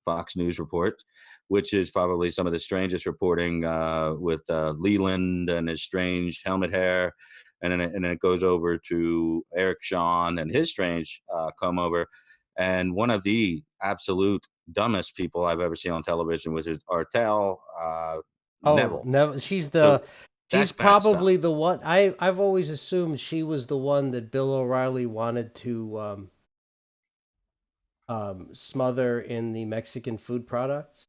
Speaker 2: Fox News Report, which is probably some of the strangest reporting with Leland and his strange helmet hair. And then it goes over to Eric Shawn and his strange come over. And one of the absolute dumbest people I've ever seen on television was Artel
Speaker 1: oh,
Speaker 2: Neville.
Speaker 1: no,
Speaker 2: So
Speaker 1: she's
Speaker 2: that's bad stuff.
Speaker 1: probably the one. I've always assumed she was the one that Bill O'Reilly wanted to smother in the Mexican food products.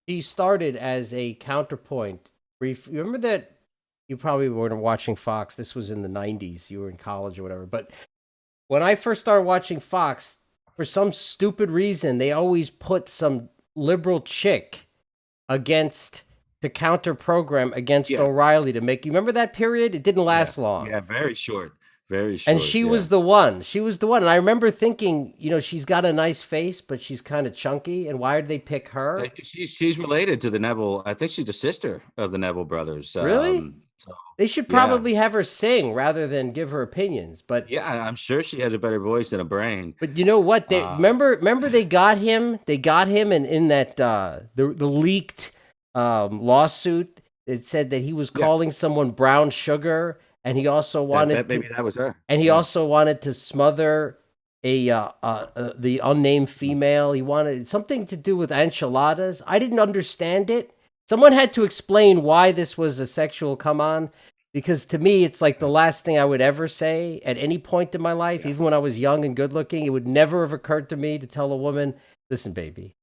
Speaker 1: She started as a counterpoint. You remember that? You probably weren't watching Fox. This was in the 90s. You were in college or whatever. But when I first started watching Fox, for some stupid reason, they always put some liberal chick against the counter program against
Speaker 2: Yeah,
Speaker 1: O'Reilly to make you remember that period. It didn't
Speaker 2: yeah,
Speaker 1: last long.
Speaker 2: yeah. Very short, very
Speaker 1: And
Speaker 2: short.
Speaker 1: she
Speaker 2: Yeah.
Speaker 1: was the one. She was the one. And I remember thinking, she's got a nice face, but she's kind of chunky. And why did they pick her?
Speaker 2: She's related to the Neville. I think she's a sister of the Neville brothers.
Speaker 1: Really?
Speaker 2: So
Speaker 1: They should
Speaker 2: yeah,
Speaker 1: probably have her sing rather than give her opinions. But
Speaker 2: yeah. I'm sure she has a better voice than a brain.
Speaker 1: you know what? They
Speaker 2: Uh,
Speaker 1: remember they got him. They got him, and in that the leaked lawsuit, It said that he was
Speaker 2: Yeah,
Speaker 1: calling someone brown sugar, and he also wanted
Speaker 2: that
Speaker 1: to,
Speaker 2: maybe that was her.
Speaker 1: and he
Speaker 2: Yeah.
Speaker 1: also wanted to smother the unnamed female. He wanted something to do with enchiladas. I didn't understand it. Someone had to explain why this was a sexual come on, because to me it's like the last thing I would ever say at any point in my life.
Speaker 2: Yeah.
Speaker 1: Even when I was young and good looking, it would never have occurred to me to tell a woman, "Listen, baby,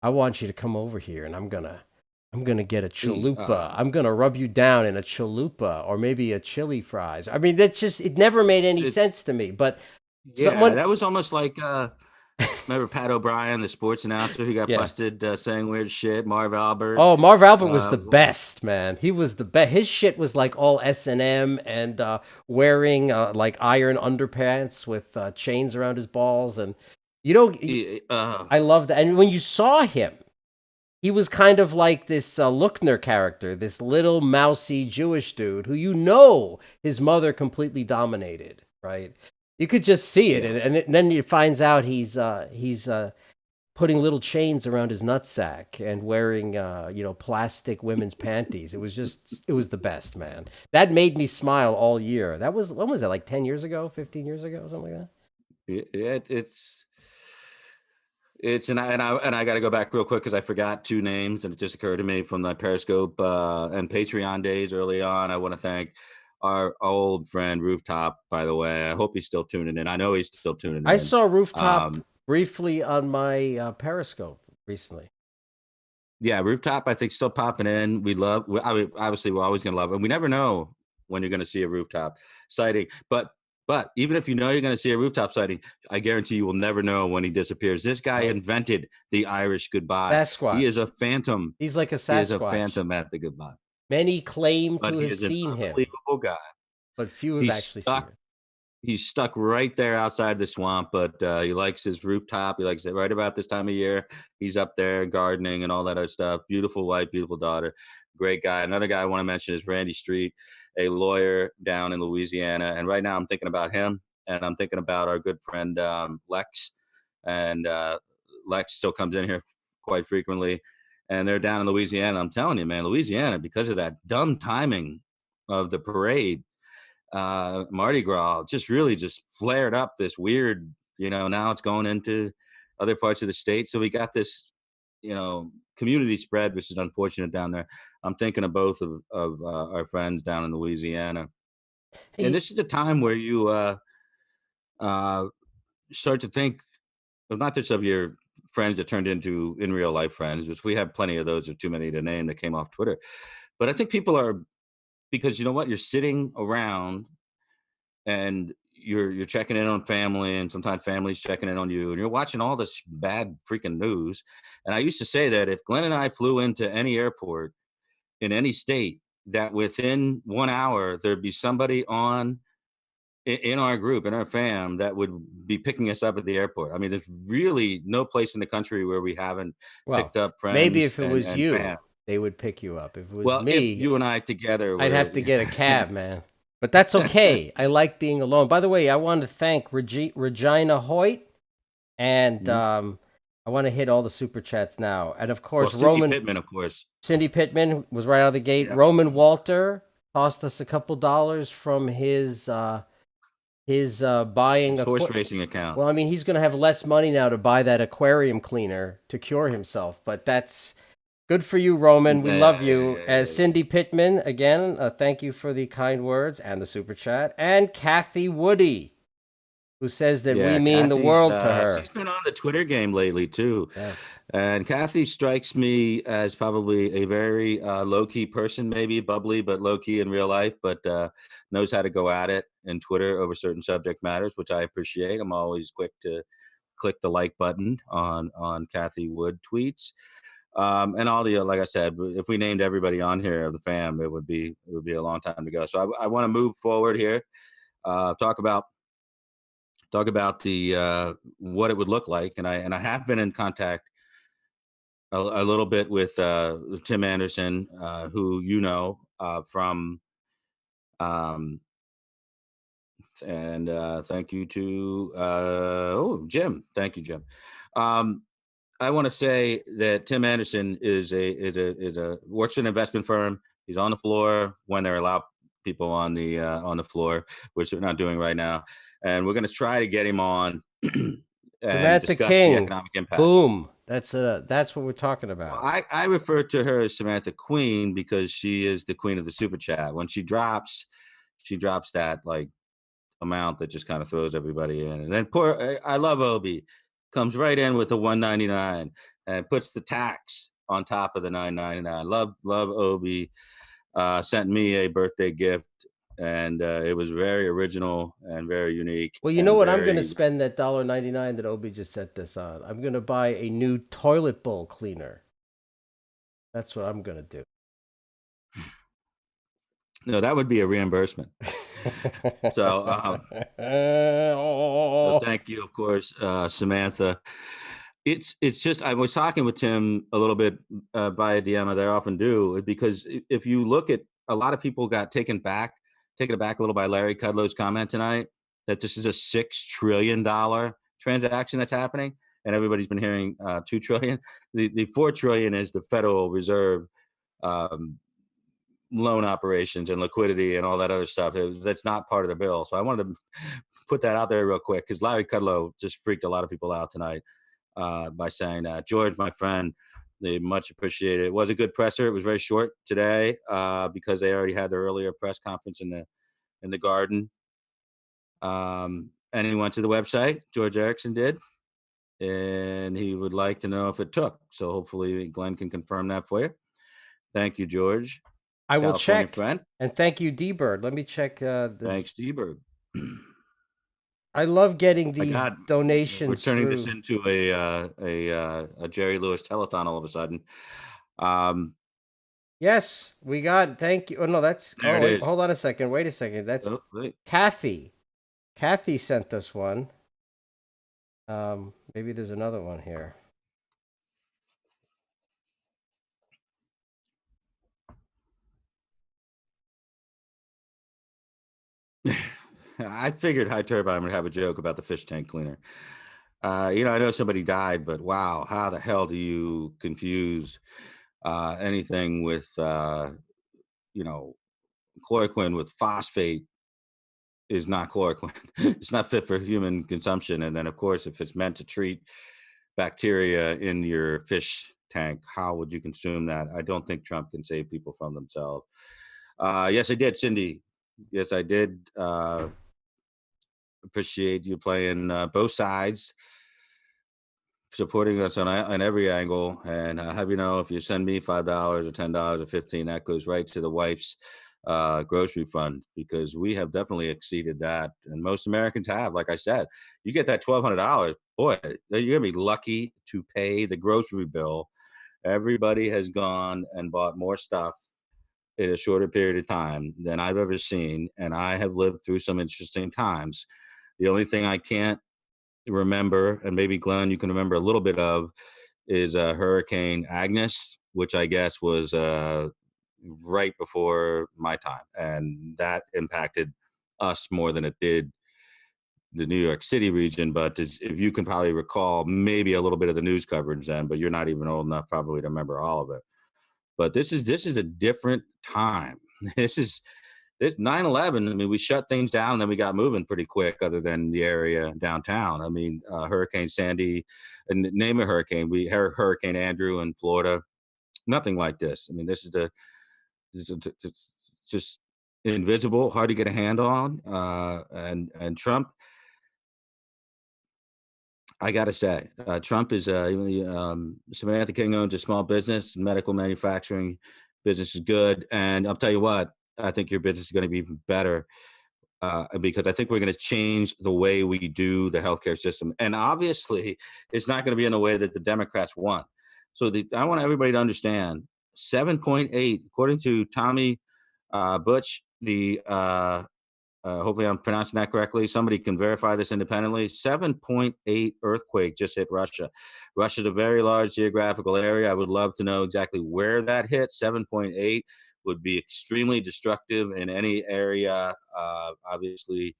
Speaker 1: I want you to come over here, and I'm gonna get a
Speaker 2: Hey,
Speaker 1: chalupa. I'm gonna rub you down in a chalupa or maybe a chili fries." I mean, that's just it never made any
Speaker 2: it's
Speaker 1: sense to me. But
Speaker 2: yeah,
Speaker 1: someone,
Speaker 2: that was almost like remember Pat O'Brien, the sports announcer who got
Speaker 1: yeah.
Speaker 2: busted saying weird shit. Marv Albert.
Speaker 1: Oh, Marv Albert was the
Speaker 2: What was
Speaker 1: best, man. He was the best. His shit was like all S&M and wearing like iron underpants with chains around his balls, and you know, I loved that. And when you saw him, he was kind of like this Lookner character, this little mousy Jewish dude who his mother completely dominated, right? You could just see it,
Speaker 2: yeah.
Speaker 1: and then you finds out he's putting little chains around his nutsack and wearing plastic women's panties. It was the best, man. That made me smile all year. That was when was that, like 10 years ago, 15 years ago, something like that?
Speaker 2: Yeah, it's and I got to go back real quick because I forgot two names and it just occurred to me from the Periscope and Patreon days early on. I want to thank our old friend Rooftop, by the way. I hope he's still tuning in. I know he's still tuning
Speaker 1: I
Speaker 2: in.
Speaker 1: saw Rooftop
Speaker 2: Um,
Speaker 1: briefly on my Periscope recently.
Speaker 2: yeah, Rooftop, I think still popping in. I mean, obviously we're always gonna love it. We never know when you're gonna see a rooftop sighting, but even if you know you're gonna see a rooftop sighting, I guarantee you will never know when he disappears. This guy
Speaker 1: Right.
Speaker 2: invented the Irish goodbye. He is
Speaker 1: Sasquatch.
Speaker 2: a phantom.
Speaker 1: He's like a
Speaker 2: He is a
Speaker 1: Sasquatch.
Speaker 2: phantom at the goodbye.
Speaker 1: Many claim
Speaker 2: But
Speaker 1: to
Speaker 2: he
Speaker 1: have
Speaker 2: is an
Speaker 1: seen him,
Speaker 2: unbelievable guy.
Speaker 1: but few have
Speaker 2: He's
Speaker 1: actually seen
Speaker 2: stuck
Speaker 1: him.
Speaker 2: He's stuck right there outside the swamp, but he likes his rooftop. He likes it right about this time of year. He's up there gardening and all that other stuff. Beautiful wife, beautiful daughter. Great guy. Another guy I want to mention is Randy Street, a lawyer down in Louisiana. And right now I'm thinking about him and I'm thinking about our good friend Lex. And Lex still comes in here quite frequently. And they're down in Louisiana. I'm telling you, man, Louisiana, because of that dumb timing of the parade, Mardi Gras just really just flared up this weird, now it's going into other parts of the state. So we got this, community spread, which is unfortunate down there. I'm thinking of both of our friends down in Louisiana. And
Speaker 1: Hey,
Speaker 2: this is the time where you uh, start to think of not just of your friends that turned into in real life friends, which we have plenty of those, or too many to name, that came off Twitter. But I think people are, because you know what, you're sitting around and you're checking in on family, and sometimes family's checking in on you, and you're watching all this bad freaking news. And I used to say that if Glenn and I flew into any airport in any state, that within 1 hour there'd be somebody in our group, in our fam, that would be picking us up at the airport. I mean, there's really no place in the country where we haven't
Speaker 1: well,
Speaker 2: picked up
Speaker 1: maybe
Speaker 2: friends
Speaker 1: if it
Speaker 2: and
Speaker 1: was
Speaker 2: and fam.
Speaker 1: you, they would pick you up. If it was
Speaker 2: Well, if
Speaker 1: me,
Speaker 2: you and I together
Speaker 1: I'd
Speaker 2: were
Speaker 1: have to get a cab, man. But that's okay. I like being alone. By the way, I want to thank Regina Hoyt, and
Speaker 2: Mhm.
Speaker 1: I want to hit all the super chats now. And of
Speaker 2: Well,
Speaker 1: course,
Speaker 2: Cindy Pittman, of course.
Speaker 1: Cindy Pittman was right out of the gate.
Speaker 2: Yeah.
Speaker 1: Roman Walter tossed us a couple dollars from his buying
Speaker 2: His
Speaker 1: a.
Speaker 2: horse racing account.
Speaker 1: Well, I mean, he's going to have less money now to buy that aquarium cleaner to cure himself, but that's good for you, Roman. We
Speaker 2: Yeah,
Speaker 1: love
Speaker 2: yeah,
Speaker 1: you.
Speaker 2: yeah,
Speaker 1: As
Speaker 2: yeah, yeah.
Speaker 1: Cindy Pittman, again, thank you for the kind words and the super chat. And Kathy Woody, who says that we
Speaker 2: Yeah,
Speaker 1: mean the world to
Speaker 2: she's
Speaker 1: her.
Speaker 2: been on the Twitter game lately too.
Speaker 1: Yes.
Speaker 2: And Kathy strikes me as probably a very low key person, maybe bubbly, but low key in real life, but knows how to go at it in Twitter over certain subject matters, which I appreciate. I'm always quick to click the like button on Kathy Wood tweets. And all the, like I said, if we named everybody on here of the fam, it would be a long time to go. So I want to move forward here, talk about the what it would look like, and I have been in contact a little bit with Tim Anderson, who from, um, and thank you to Jim. Thank you, Jim. Um, I want to say that Tim Anderson is a works for an investment firm, He's on the floor when they're allowed people on the floor, which we're not doing right now. And we're going to try to get him on and
Speaker 1: Samantha
Speaker 2: discuss the
Speaker 1: King.
Speaker 2: economic impacts.
Speaker 1: Boom. That's what we're talking
Speaker 2: Well,
Speaker 1: about.
Speaker 2: I refer to her as Samantha Queen because she is the queen of the super chat. When she drops that like amount that just kind of throws everybody in. And then I love Obi, comes right in with the 199 and puts the tax on top of the 999. Love Obi. Sent me a birthday gift, and it was very original and very unique
Speaker 1: Well, you know
Speaker 2: and
Speaker 1: what I'm going to
Speaker 2: very.
Speaker 1: spend that $1.99 that Obi just set this on? I'm going to buy a new toilet bowl cleaner. That's what I'm going to do.
Speaker 2: No, that would be a reimbursement. So, so thank you, of course, Samantha. It's just I was talking with Tim a little bit via DM, as I often do, because if you look at a lot of people got taken aback a little by Larry Kudlow's comment tonight that this is a $6 trillion transaction that's happening, and everybody's been hearing 2 trillion. The 4 trillion is the Federal Reserve um, loan operations and liquidity and all that other stuff. That's not part of the bill. So I wanted to put that out there real quick because Larry Kudlow just freaked a lot of people out tonight by saying that. George, my friend, they much appreciate it. It was a good presser. It was very short today because they already had their earlier press conference in the garden. And he went to the website. George Erickson did, and he would like to know if it took. So hopefully Glenn can confirm that for you. Thank you, George.
Speaker 1: I will
Speaker 2: California
Speaker 1: check.
Speaker 2: friend.
Speaker 1: And thank you, D-Bird. Let me check
Speaker 2: Thanks, D-Bird.
Speaker 1: I love getting
Speaker 2: My
Speaker 1: these
Speaker 2: God, we're
Speaker 1: donations
Speaker 2: turning this
Speaker 1: through.
Speaker 2: into a Jerry Lewis telethon all of a sudden. Um,
Speaker 1: Yes, we got. Thank you. Oh no, that's.
Speaker 2: there
Speaker 1: Oh
Speaker 2: it
Speaker 1: wait,
Speaker 2: is.
Speaker 1: hold on a second. Wait a second. That's
Speaker 2: Oh, wait.
Speaker 1: Kathy. Kathy sent us one. Maybe there's another one here.
Speaker 2: I figured High Turbine would have a joke about the fish tank cleaner. I know somebody died, but wow, how the hell do you confuse anything with, you know, chloroquine with phosphate is not chloroquine. It's not fit for human consumption. And then, of course, if it's meant to treat bacteria in your fish tank, how would you consume that? I don't think Trump can save people from themselves. Yes, I did, Cindy. Yes, I did. Appreciate you playing both sides, supporting us on every angle. And have you know, if you send me $5 or $10 or 15, that goes right to the wife's grocery fund because we have definitely exceeded that, and most Americans have. Like I said, you get that $1,200, boy, you're gonna be lucky to pay the grocery bill. Everybody has gone and bought more stuff in a shorter period of time than I've ever seen, and I have lived through some interesting times. The only thing I can't remember, and maybe Glenn, you can remember a little bit of, is Hurricane Agnes, which I guess was right before my time, and that impacted us more than it did the New York City region. But if you can probably recall, maybe a little bit of the news coverage then, but you're not even old enough probably to remember all of it. But this is a different time. This is this 9/11. I mean, we shut things down and then we got moving pretty quick, other than the area downtown. I mean, Hurricane Sandy, and name a hurricane. Hurricane Andrew in Florida. Nothing like this. I mean, it's just invisible, hard to get a handle on. And Trump, I got to say, Trump is Samantha King owns a small business, medical manufacturing business is good, and I'll tell you what, I think your business is going to be even better because I think we're going to change the way we do the healthcare system, and obviously, it's not going to be in the way that the Democrats want. So I want everybody to understand 7.8, according to Tommy Butch, the hopefully I'm pronouncing that correctly. Somebody can verify this independently. 7.8 earthquake just hit Russia. Russia's a very large geographical area. I would love to know exactly where that hit. 7.8 would be extremely destructive in any area, obviously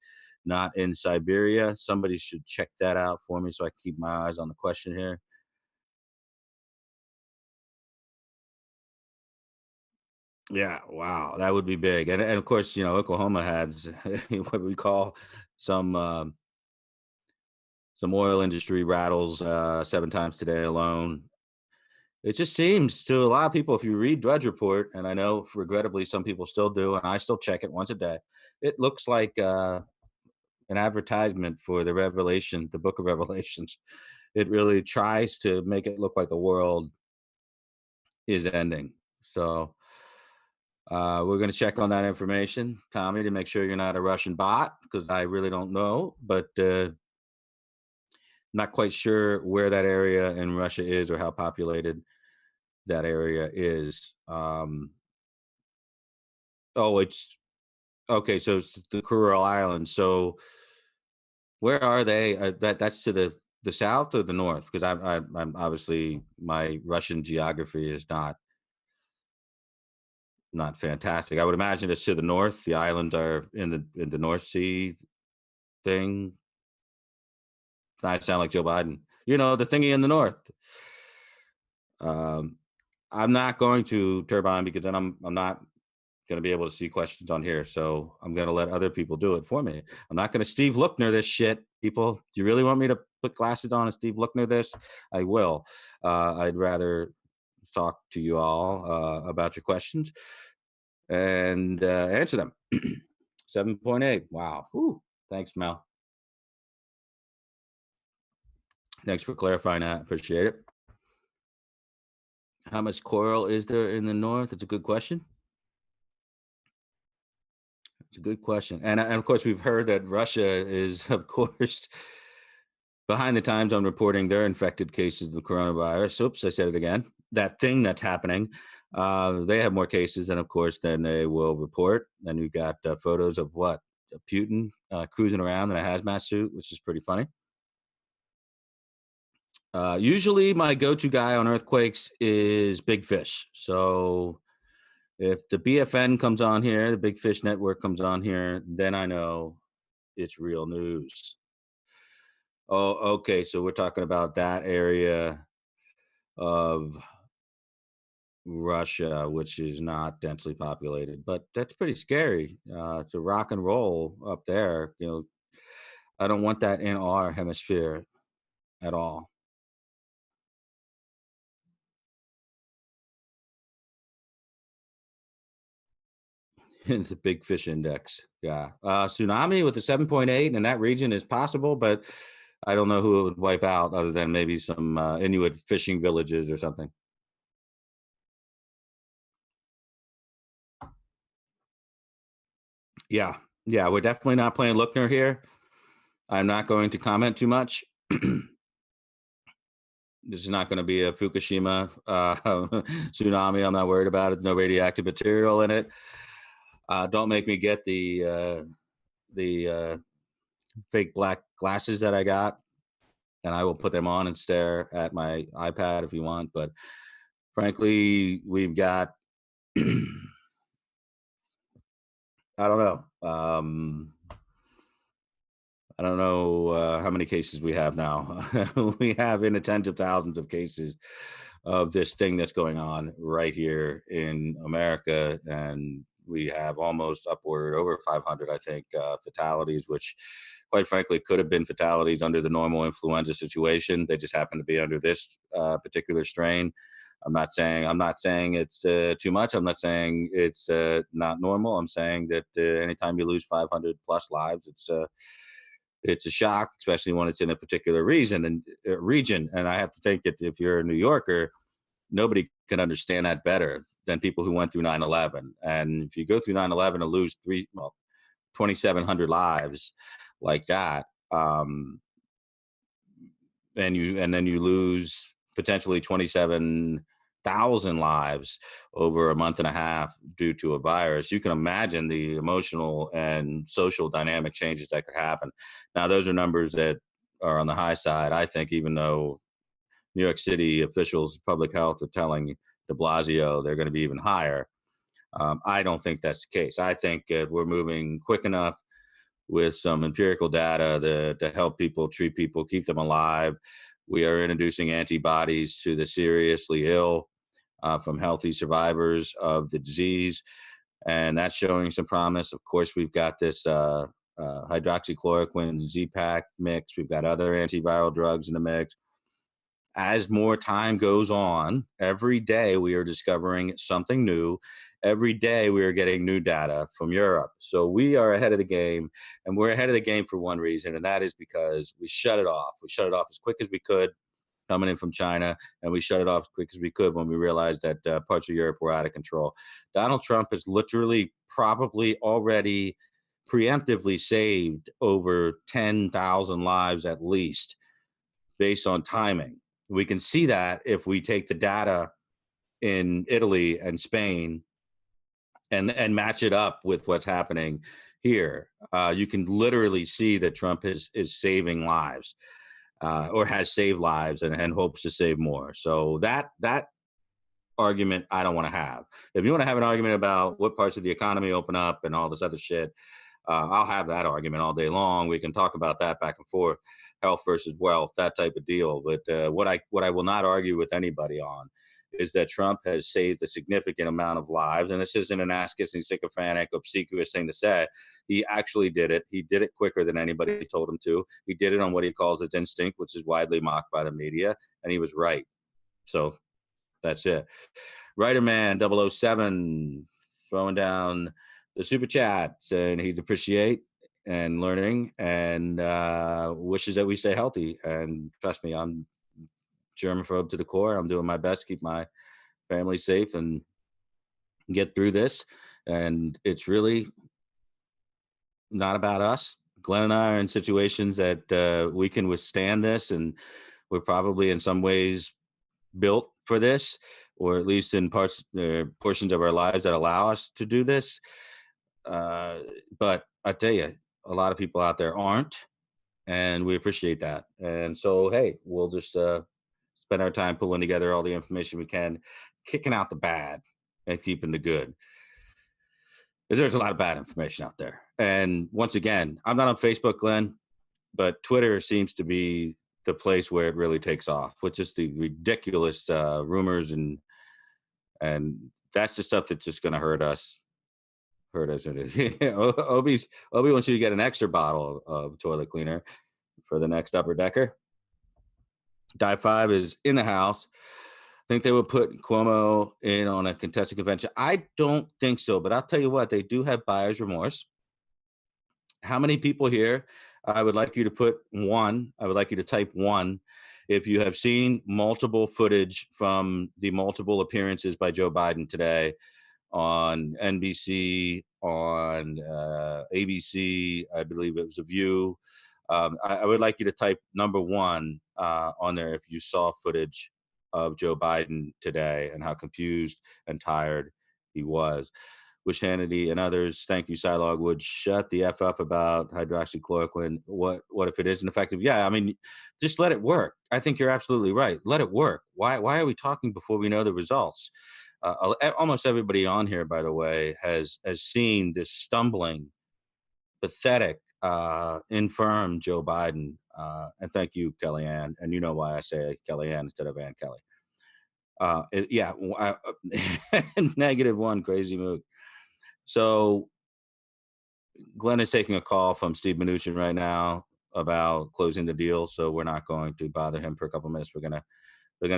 Speaker 2: not in Siberia. Somebody should check that out for me so I can keep my eyes on the question here. Yeah, wow, that would be big. And of course, Oklahoma has what we call some some oil industry rattles 7 times today alone. It just seems to a lot of people, if you read Drudge Report, and I know regrettably some people still do, and I still check it once a day, it looks like an advertisement for the book of Revelations. It really tries to make it look like the world is ending. So we're going to check on that information, Tommy, to make sure you're not a Russian bot, because I really don't know, but not quite sure where that area in Russia is or how populated that area is. Oh, it's okay. So it's the Kuril Islands. So where are they? That's to the south or the north? Because I'm obviously my Russian geography is not fantastic. I would imagine it's to the north. The islands are in the North Sea thing. I sound like Joe Biden. The thingy in the north. Um, I'm not going to turbine because then I'm not going to be able to see questions on here. So I'm going to let other people do it for me. I'm not going to Steve Lookner this shit, people. Do you really want me to put glasses on and Steve Lookner this? I will. I'd rather talk to you all about your questions and answer them. 7.8. Wow. Whew. Thanks, Mel. Thanks for clarifying that. Appreciate it. How much coral is there in the north? It's a good question. It's a good question. And of course, we've heard that Russia is, of course, behind the times on reporting their infected cases of coronavirus. Oops, I said it again. That thing that's happening. They have more cases, and of course, then they will report. And we've got photos of what? Putin cruising around in a hazmat suit, which is pretty funny. Usually, my go-to guy on earthquakes is Big Fish. So if the BFN comes on here, the Big Fish Network comes on here, then I know it's real news. Oh, okay. So we're talking about that area of Russia, which is not densely populated, but that's pretty scary. To rock and roll up there. I don't want that in our hemisphere at all. It's a big fish index. Yeah. Tsunami with a 7.8 in that region is possible, but I don't know who it would wipe out other than maybe some Inuit fishing villages or something. Yeah. Yeah. We're definitely not playing Lookner here. I'm not going to comment too much. This is not going to be a Fukushima tsunami. I'm not worried about it. There's no radioactive material in it. Don't make me get the fake black glasses that I got, and I will put them on and stare at my iPad if you want. But frankly, we've got I don't know. I don't know how many cases we have now. We have in the tens of thousands of cases of this thing that's going on right here in America. And we have almost upward over 500, I think, fatalities, which quite frankly could have been fatalities under the normal influenza situation. They just happen to be under this particular strain. I'm not saying it's too much. I'm not saying it's not normal. I'm saying that anytime you lose 500 plus lives, it's a shock, especially when it's in a particular region. And I have to think that if you're a New Yorker, nobody can understand that better than people who went through 9/11. And if you go through 9/11 and lose 2,700 lives like that, and then you lose potentially 27,000 lives over a month and a half due to a virus, you can imagine the emotional and social dynamic changes that could happen. Now, those are numbers that are on the high side, I think, even though New York City officials, public health, are telling de Blasio they're going to be even higher. I don't think that's the case. I think we're moving quick enough with some empirical data to help people, treat people, keep them alive. We are introducing antibodies to the seriously ill. from healthy survivors of the disease, and that's showing some promise. Of course, we've got this hydroxychloroquine Z-Pack mix. We've got other antiviral drugs in the mix. As more time goes on, every day we are discovering something new. Every day we are getting new data from Europe. So we are ahead of the game, and we're ahead of the game for one reason, and that is because we shut it off. We shut it off as quick as we could coming in from China, and we shut it off as quick as we could when we realized that parts of Europe were out of control. Donald Trump has literally probably already preemptively saved over 10,000 lives at least based on timing. We can see that if we take the data in Italy and Spain and match it up with what's happening here. You can literally see that Trump is saving lives, or has saved lives, and hopes to save more. So that argument I don't want to have. If you want to have an argument about what parts of the economy open up and all this other shit, I'll have that argument all day long. We can talk about that back and forth, health versus wealth, that type of deal. But what I will not argue with anybody on is that Trump has saved a significant amount of lives. And this isn't an ass-kissing, sycophantic, obsequious thing to say. He actually did it. He did it quicker than anybody told him to. He did it on what he calls his instinct, which is widely mocked by the media. And he was right. So that's it. Writer Man 007 throwing down the super chat saying he'd appreciate and learning and wishes that we stay healthy. And trust me, I'm germaphobe to the core. I'm doing my best to keep my family safe and get through this. And it's really not about us. Glenn and I are in situations that we can withstand this, and we're probably in some ways built for this, or at least in portions of our lives that allow us to do this. But I tell you, a lot of people out there aren't, and we appreciate that. And so, hey, we'll just spend our time pulling together all the information we can, kicking out the bad and keeping the good. There's a lot of bad information out there. And once again, I'm not on Facebook, Glenn, but Twitter seems to be the place where it really takes off, with just the ridiculous rumors, and that's the stuff that's just going to hurt us. Obi wants you to get an extra bottle of toilet cleaner for the next upper decker. Die 5 is in the house. I think they would put Cuomo in on a contested convention. I don't think so, but I'll tell you what, they do have buyer's remorse. How many people here? I would like you to put 1. I would like you to type 1 if you have seen multiple footage from the multiple appearances by Joe Biden today on NBC, on ABC, I believe it was A View. I would like you to type number 1 on there if you saw footage of Joe Biden today and how confused and tired he was. Wish Hannity and others, thank you, Silog, would shut the F up about hydroxychloroquine. What if it isn't effective? Yeah, I mean, just let it work. I think you're absolutely right. Let it work. Why are we talking before we know the results? Almost everybody on here, by the way, has seen this stumbling, pathetic, infirm Joe Biden. And thank you, Kellyanne. And you know why I say Kellyanne instead of Ann Kelly. -1, crazy move. So Glenn is taking a call from Steve Mnuchin right now about closing the deal. So we're not going to bother him for a couple minutes. We're gonna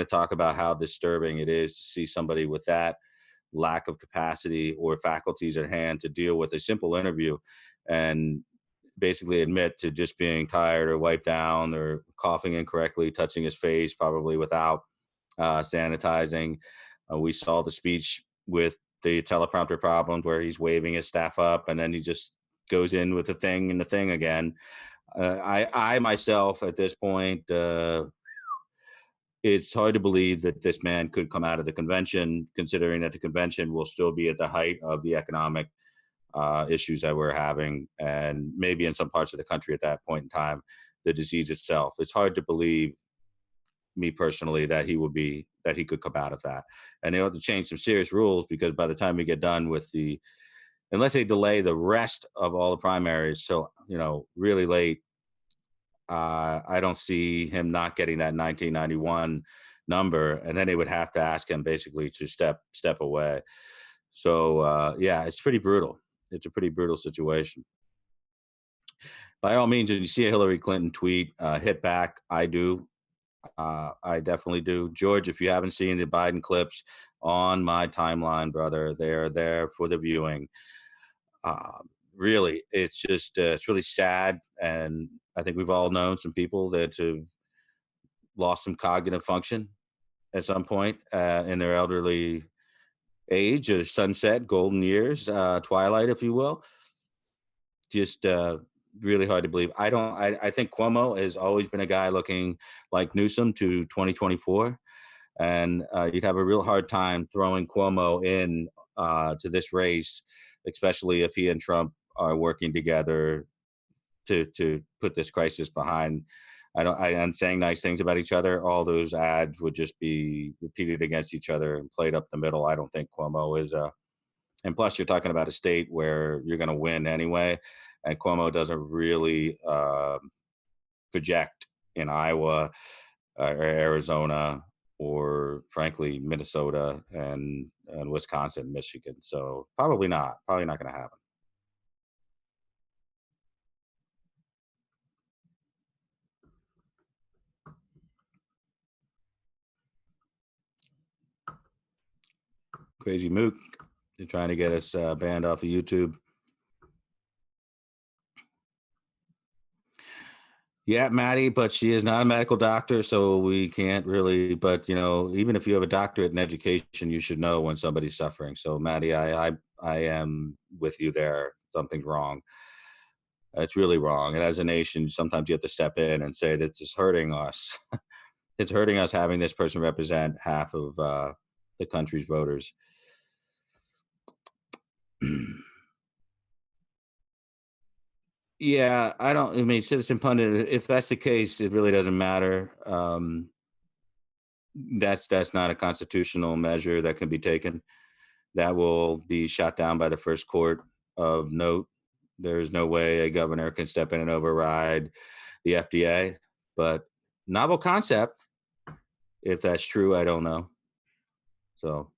Speaker 2: talk about how disturbing it is to see somebody with that lack of capacity or faculties at hand to deal with a simple interview and basically admit to just being tired or wiped down or coughing incorrectly, touching his face, probably without sanitizing. We saw the speech with the teleprompter problems where he's waving his staff up and then he just goes in with the thing and the thing again. I myself at this point, it's hard to believe that this man could come out of the convention, considering that the convention will still be at the height of the economic issues that we're having, and maybe in some parts of the country at that point in time, the disease itself. It's hard to believe, me personally, that he could come out of that. And they have to change some serious rules, because by the time we get done with unless they delay the rest of all the primaries till really late, I don't see him not getting that 1991 number, and then they would have to ask him basically to step away. So yeah, it's pretty brutal. It's a pretty brutal situation. By all means, if you see a Hillary Clinton tweet, hit back. I do. I definitely do. George, if you haven't seen the Biden clips on my timeline, brother, they're there for the viewing. Uh, really, it's just it's really sad, and I think we've all known some people that have lost some cognitive function at some point in their elderly age or sunset, golden years, twilight, if you will. Just really hard to believe. I think Cuomo has always been a guy looking like Newsom to 2024. And you'd have a real hard time throwing Cuomo in to this race, especially if he and Trump are working together to put this crisis behind. I'm saying nice things about each other. All those ads would just be repeated against each other and played up the middle. I don't think Cuomo is and plus you're talking about a state where you're going to win anyway, and Cuomo doesn't really project in Iowa or Arizona or frankly Minnesota and Wisconsin, Michigan. So probably not going to happen. Crazy Mook, they're trying to get us banned off of YouTube. Yeah, Maddie, but she is not a medical doctor, so we can't really. But even if you have a doctorate in education, you should know when somebody's suffering. So, Maddie, I am with you there. Something's wrong. It's really wrong. And as a nation, sometimes you have to step in and say that it's hurting us. It's hurting us having this person represent half of the country's voters. Yeah, I mean, citizen pundit, if that's the case, it really doesn't matter. That's not a constitutional measure that can be taken. That will be shot down by the first court of note. There's no way a governor can step in and override the FDA. But novel concept. If that's true, I don't know. So.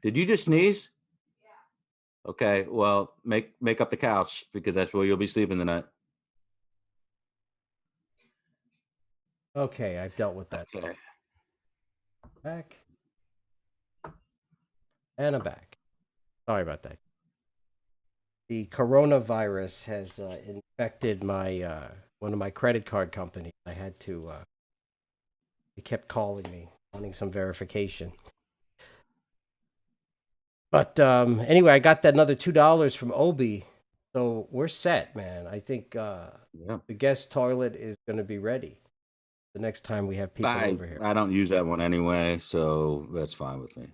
Speaker 2: Did you just sneeze? Yeah. Okay, well, make up the couch because that's where you'll be sleeping tonight.
Speaker 1: Okay, I've dealt with that.
Speaker 2: Okay.
Speaker 1: Back. And I'm back. Sorry about that. The coronavirus has infected my one of my credit card companies. I had to. They kept calling me, wanting some verification. But anyway, I got that another $2 from Obi, so we're set, man. I think the guest toilet is going to be ready the next time we have people over here.
Speaker 2: I don't use that one anyway, so that's fine with me.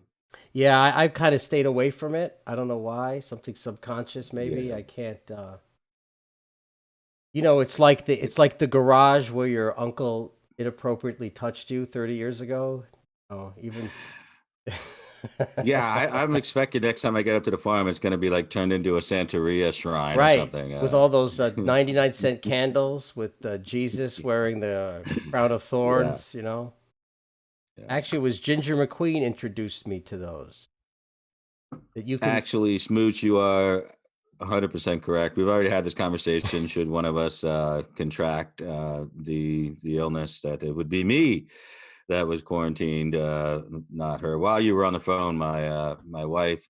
Speaker 1: Yeah, I've kind of stayed away from it. I don't know why. Something subconscious, maybe.
Speaker 2: Yeah.
Speaker 1: I can't. It's like the garage where your uncle inappropriately touched you 30 years ago. Oh, even.
Speaker 2: Yeah, I'm expecting next time I get up to the farm, it's going to be like turned into a Santeria shrine or something.
Speaker 1: With all those 99-cent candles with Jesus wearing the crown of thorns, Yeah. Actually, it was Ginger McQueen introduced me to those. That you can
Speaker 2: Actually, Smooch, you are 100% correct. We've already had this conversation. Should one of us contract the illness, that it would be me that was quarantined, not her. While you were on the phone, my wife.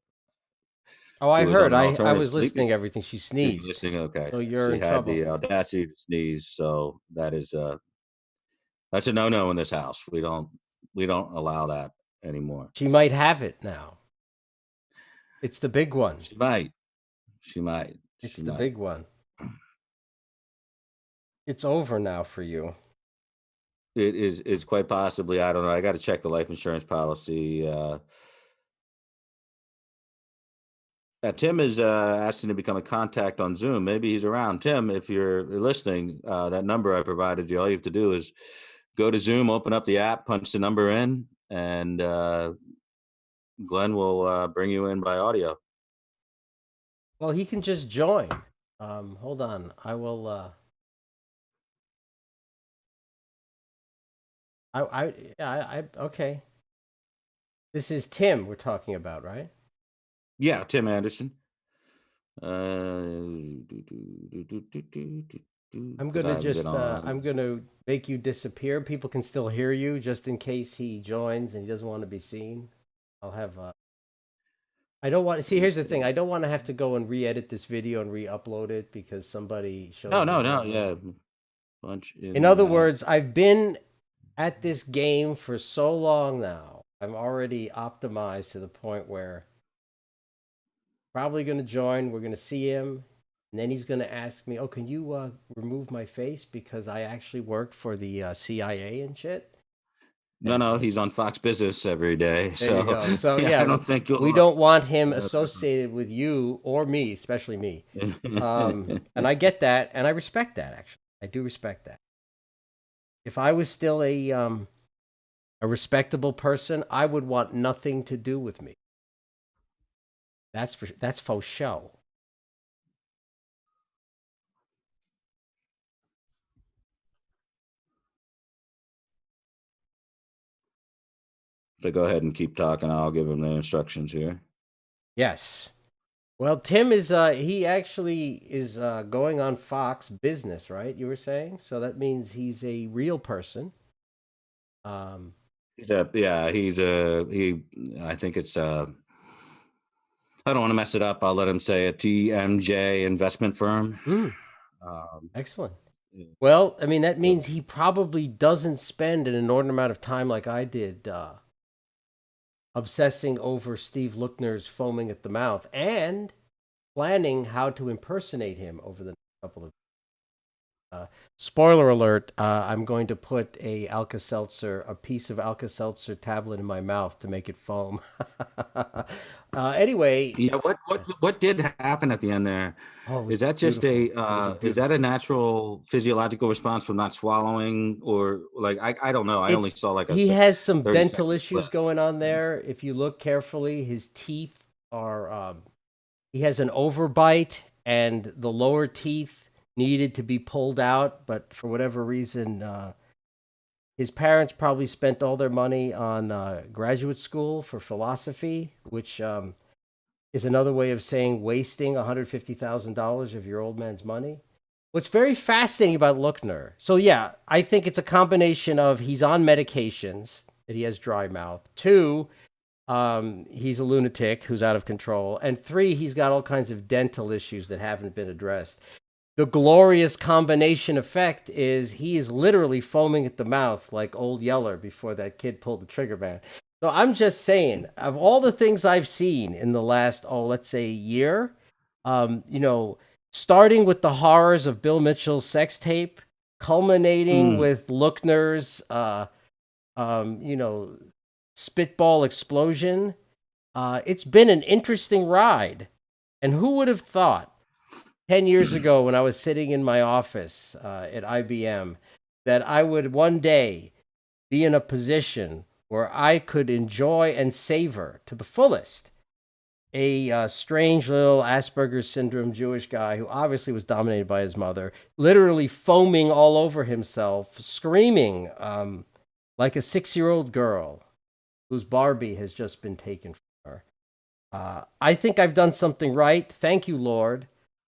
Speaker 1: Oh, I heard. I was listening to everything. She sneezed.
Speaker 2: Listening, okay.
Speaker 1: So you're in trouble.
Speaker 2: She had the audacity to sneeze. So that's a no-no in this house. We don't allow that anymore.
Speaker 1: She might have it now. It's the big one.
Speaker 2: She might.
Speaker 1: It's the big one. It's over now for you.
Speaker 2: It is. It's quite possibly. I don't know. I got to check the life insurance policy. Tim is asking to become a contact on Zoom. Maybe he's around. Tim, if you're listening, that number I provided you, all you have to do is go to Zoom, open up the app, punch the number in, and Glenn will bring you in by audio.
Speaker 1: Well, he can just join. Hold on. I will. Okay. This is Tim we're talking about, right?
Speaker 2: Yeah, Tim Anderson.
Speaker 1: I'm
Speaker 2: Because I
Speaker 1: gonna
Speaker 2: haven't been
Speaker 1: just.
Speaker 2: on.
Speaker 1: I'm gonna make you disappear. People can still hear you, just in case he joins and he doesn't want to be seen. I'll have. I don't want. See, here's the thing. I don't want to have to go and re-edit this video and re-upload it because somebody
Speaker 2: No,
Speaker 1: shows
Speaker 2: no,
Speaker 1: his
Speaker 2: no.
Speaker 1: name.
Speaker 2: Yeah, punch
Speaker 1: In
Speaker 2: in
Speaker 1: other
Speaker 2: that.
Speaker 1: words, I've been at this game for so long now. I'm already optimized to the point where probably going to join. We're going to see him. And then he's going to ask me, "Oh, can you remove my face because I actually work for the CIA and shit?"
Speaker 2: No, no,
Speaker 1: And
Speaker 2: he's on Fox Business every day.
Speaker 1: there you
Speaker 2: So
Speaker 1: go. So
Speaker 2: yeah,
Speaker 1: yeah,
Speaker 2: I don't think
Speaker 1: we
Speaker 2: you'll.
Speaker 1: don't want him associated with you or me, especially me. And I get that, and I respect that. Actually, I do respect that. If I was still a respectable person, I would want nothing to do with me. That's faux show.
Speaker 2: So go ahead and keep talking. I'll give him the instructions here.
Speaker 1: Yes. Well, Tim is he actually is going on Fox Business, right? You were saying, so that means he's a real person. Um,
Speaker 2: Yeah, he. I think it's I don't want to mess it up. I'll let him say a TMJ investment firm.
Speaker 1: mm,
Speaker 2: Um,
Speaker 1: excellent.
Speaker 2: yeah,
Speaker 1: Well, I mean that
Speaker 2: so
Speaker 1: means he probably doesn't spend an inordinate amount of time like I did, obsessing over Steve Lookner's foaming at the mouth and planning how to impersonate him over the next couple of. Uh, Spoiler alert! I'm going to put a piece of Alka-Seltzer tablet in my mouth to make it foam. Anyway,
Speaker 2: yeah, what did happen at the end there?
Speaker 1: oh, it was
Speaker 2: Is that just
Speaker 1: beautiful. It was a
Speaker 2: is that a
Speaker 1: beautiful.
Speaker 2: natural physiological response from not swallowing, or like I don't know. I only
Speaker 1: It's
Speaker 2: saw like a
Speaker 1: he has some
Speaker 2: 30-second
Speaker 1: dental
Speaker 2: clip.
Speaker 1: issues going on there. If you look carefully, his teeth are. He has an overbite, and the lower teeth needed to be pulled out, but for whatever reason, his parents probably spent all their money on graduate school for philosophy, which is another way of saying wasting $150,000 of your old man's money. What's very fascinating about Lookner, so yeah, I think it's a combination of he's on medications, that he has dry mouth. Two, he's a lunatic who's out of control. And three, he's got all kinds of dental issues that haven't been addressed. The glorious combination effect is he is literally foaming at the mouth like old Yeller before that kid pulled the trigger, man. So I'm just saying, of all the things I've seen in the last, let's say year, you know, starting with the horrors of Bill Mitchell's sex tape, culminating
Speaker 2: Mm.
Speaker 1: with Lookner's, you know, spitball explosion. It's been an interesting ride. And who would have thought 10 years ago when I was sitting in my office at IBM that I would one day be in a position where I could enjoy and savor to the fullest a strange little Asperger's syndrome Jewish guy who obviously was dominated by his mother, literally foaming all over himself, screaming like a 6-year-old girl whose Barbie has just been taken from her. I think I've done something right. Thank you, Lord.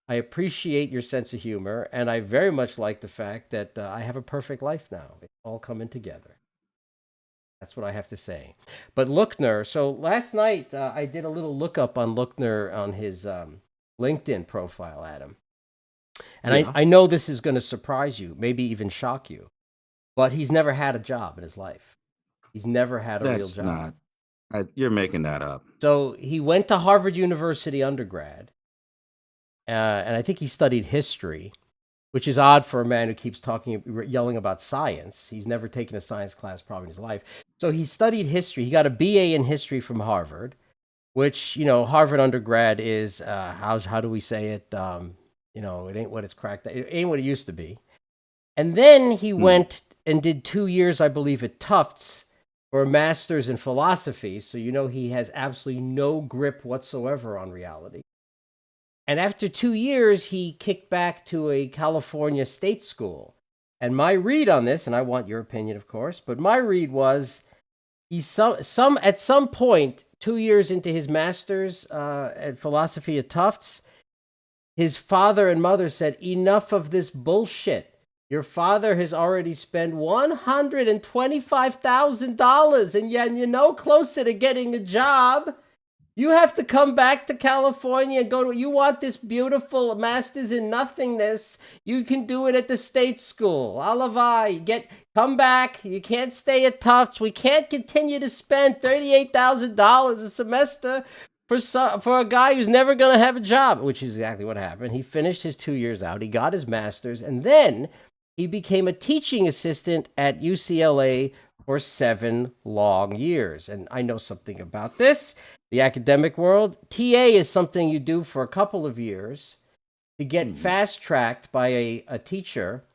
Speaker 1: I appreciate your sense of humor, and I very much like the fact that I have a perfect life now. It's all coming together. That's what I have to say. But Lookner, so last night I did a little lookup on Lookner on his LinkedIn profile, Adam. And I,
Speaker 2: Yeah,
Speaker 1: I know this is going to surprise you, maybe even shock you, but he's never had a job in his life. He's never had a real
Speaker 2: that's
Speaker 1: job.
Speaker 2: not. You're making that up.
Speaker 1: So he went to Harvard University undergrad, and I think he studied history, which is odd for a man who keeps yelling about science. He's never taken a science class probably in his life. So he studied history. He got a BA in history from Harvard, which Harvard undergrad is how do we say it? It ain't what it's cracked. It ain't what it used to be. And then he
Speaker 2: Hmm.
Speaker 1: went and did 2 years, I believe, at Tufts for a master's in philosophy. So he has absolutely no grip whatsoever on reality. And after 2 years, he kicked back to a California state school. And my read on this, and I want your opinion, of course, but my read was he at some point, 2 years into his master's at philosophy at Tufts, his father and mother said, "Enough of this bullshit. Your father has already spent $125,000, and you're closer to getting a job. You have to come back to California and you want this beautiful master's in nothingness. You can do it at the state school. Alavai, come back. You can't stay at Tufts. We can't continue to spend $38,000 a semester for a guy who's never going to have a job," which is exactly what happened. He finished his 2 years out. He got his master's, and then he became a teaching assistant at UCLA for 7 long years. And I know something about this. The academic world, TA is something you do for a couple of years to get fast-tracked by a teacher.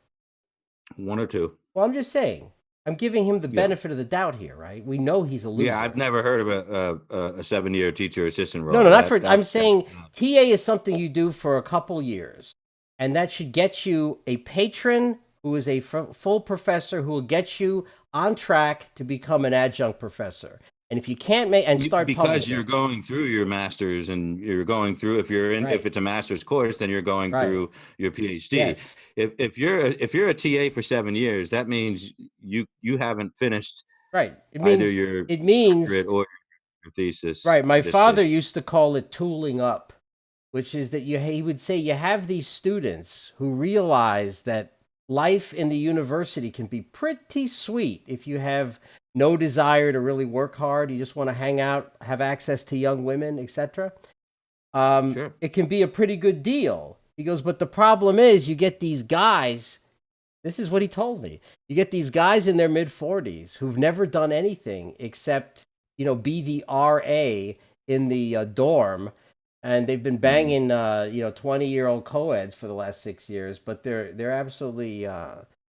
Speaker 2: 1 or 2.
Speaker 1: Well, I'm just saying. I'm giving him the benefit of the doubt here, right? We know he's a loser.
Speaker 2: Yeah, I've never heard of a 7-year teacher assistant role.
Speaker 1: No, not for. I'm saying TA is something you do for a couple years, and that should get you a patron who is a full professor who will get you on track to become an adjunct professor. And if you can't make and start
Speaker 2: because you're going through your master's, and you're going through, if it's a master's course, then you're going through your PhD.
Speaker 1: Yes.
Speaker 2: If you're a TA for 7 years, that means you haven't finished
Speaker 1: right.
Speaker 2: It means or your thesis.
Speaker 1: Right. My father used to call it tooling up, which is that he would say you have these students who realize that life in the university can be pretty sweet if you have no desire to really work hard. You just want to hang out, have access to young women, etc.
Speaker 2: Sure.
Speaker 1: It can be a pretty good deal. He goes, but the problem is you get these guys. This is what he told me. You get these guys in their mid-40s who've never done anything except, be the RA in the dorm. And they've been banging, 20-year-old co-eds for the last 6 years, but they're absolutely,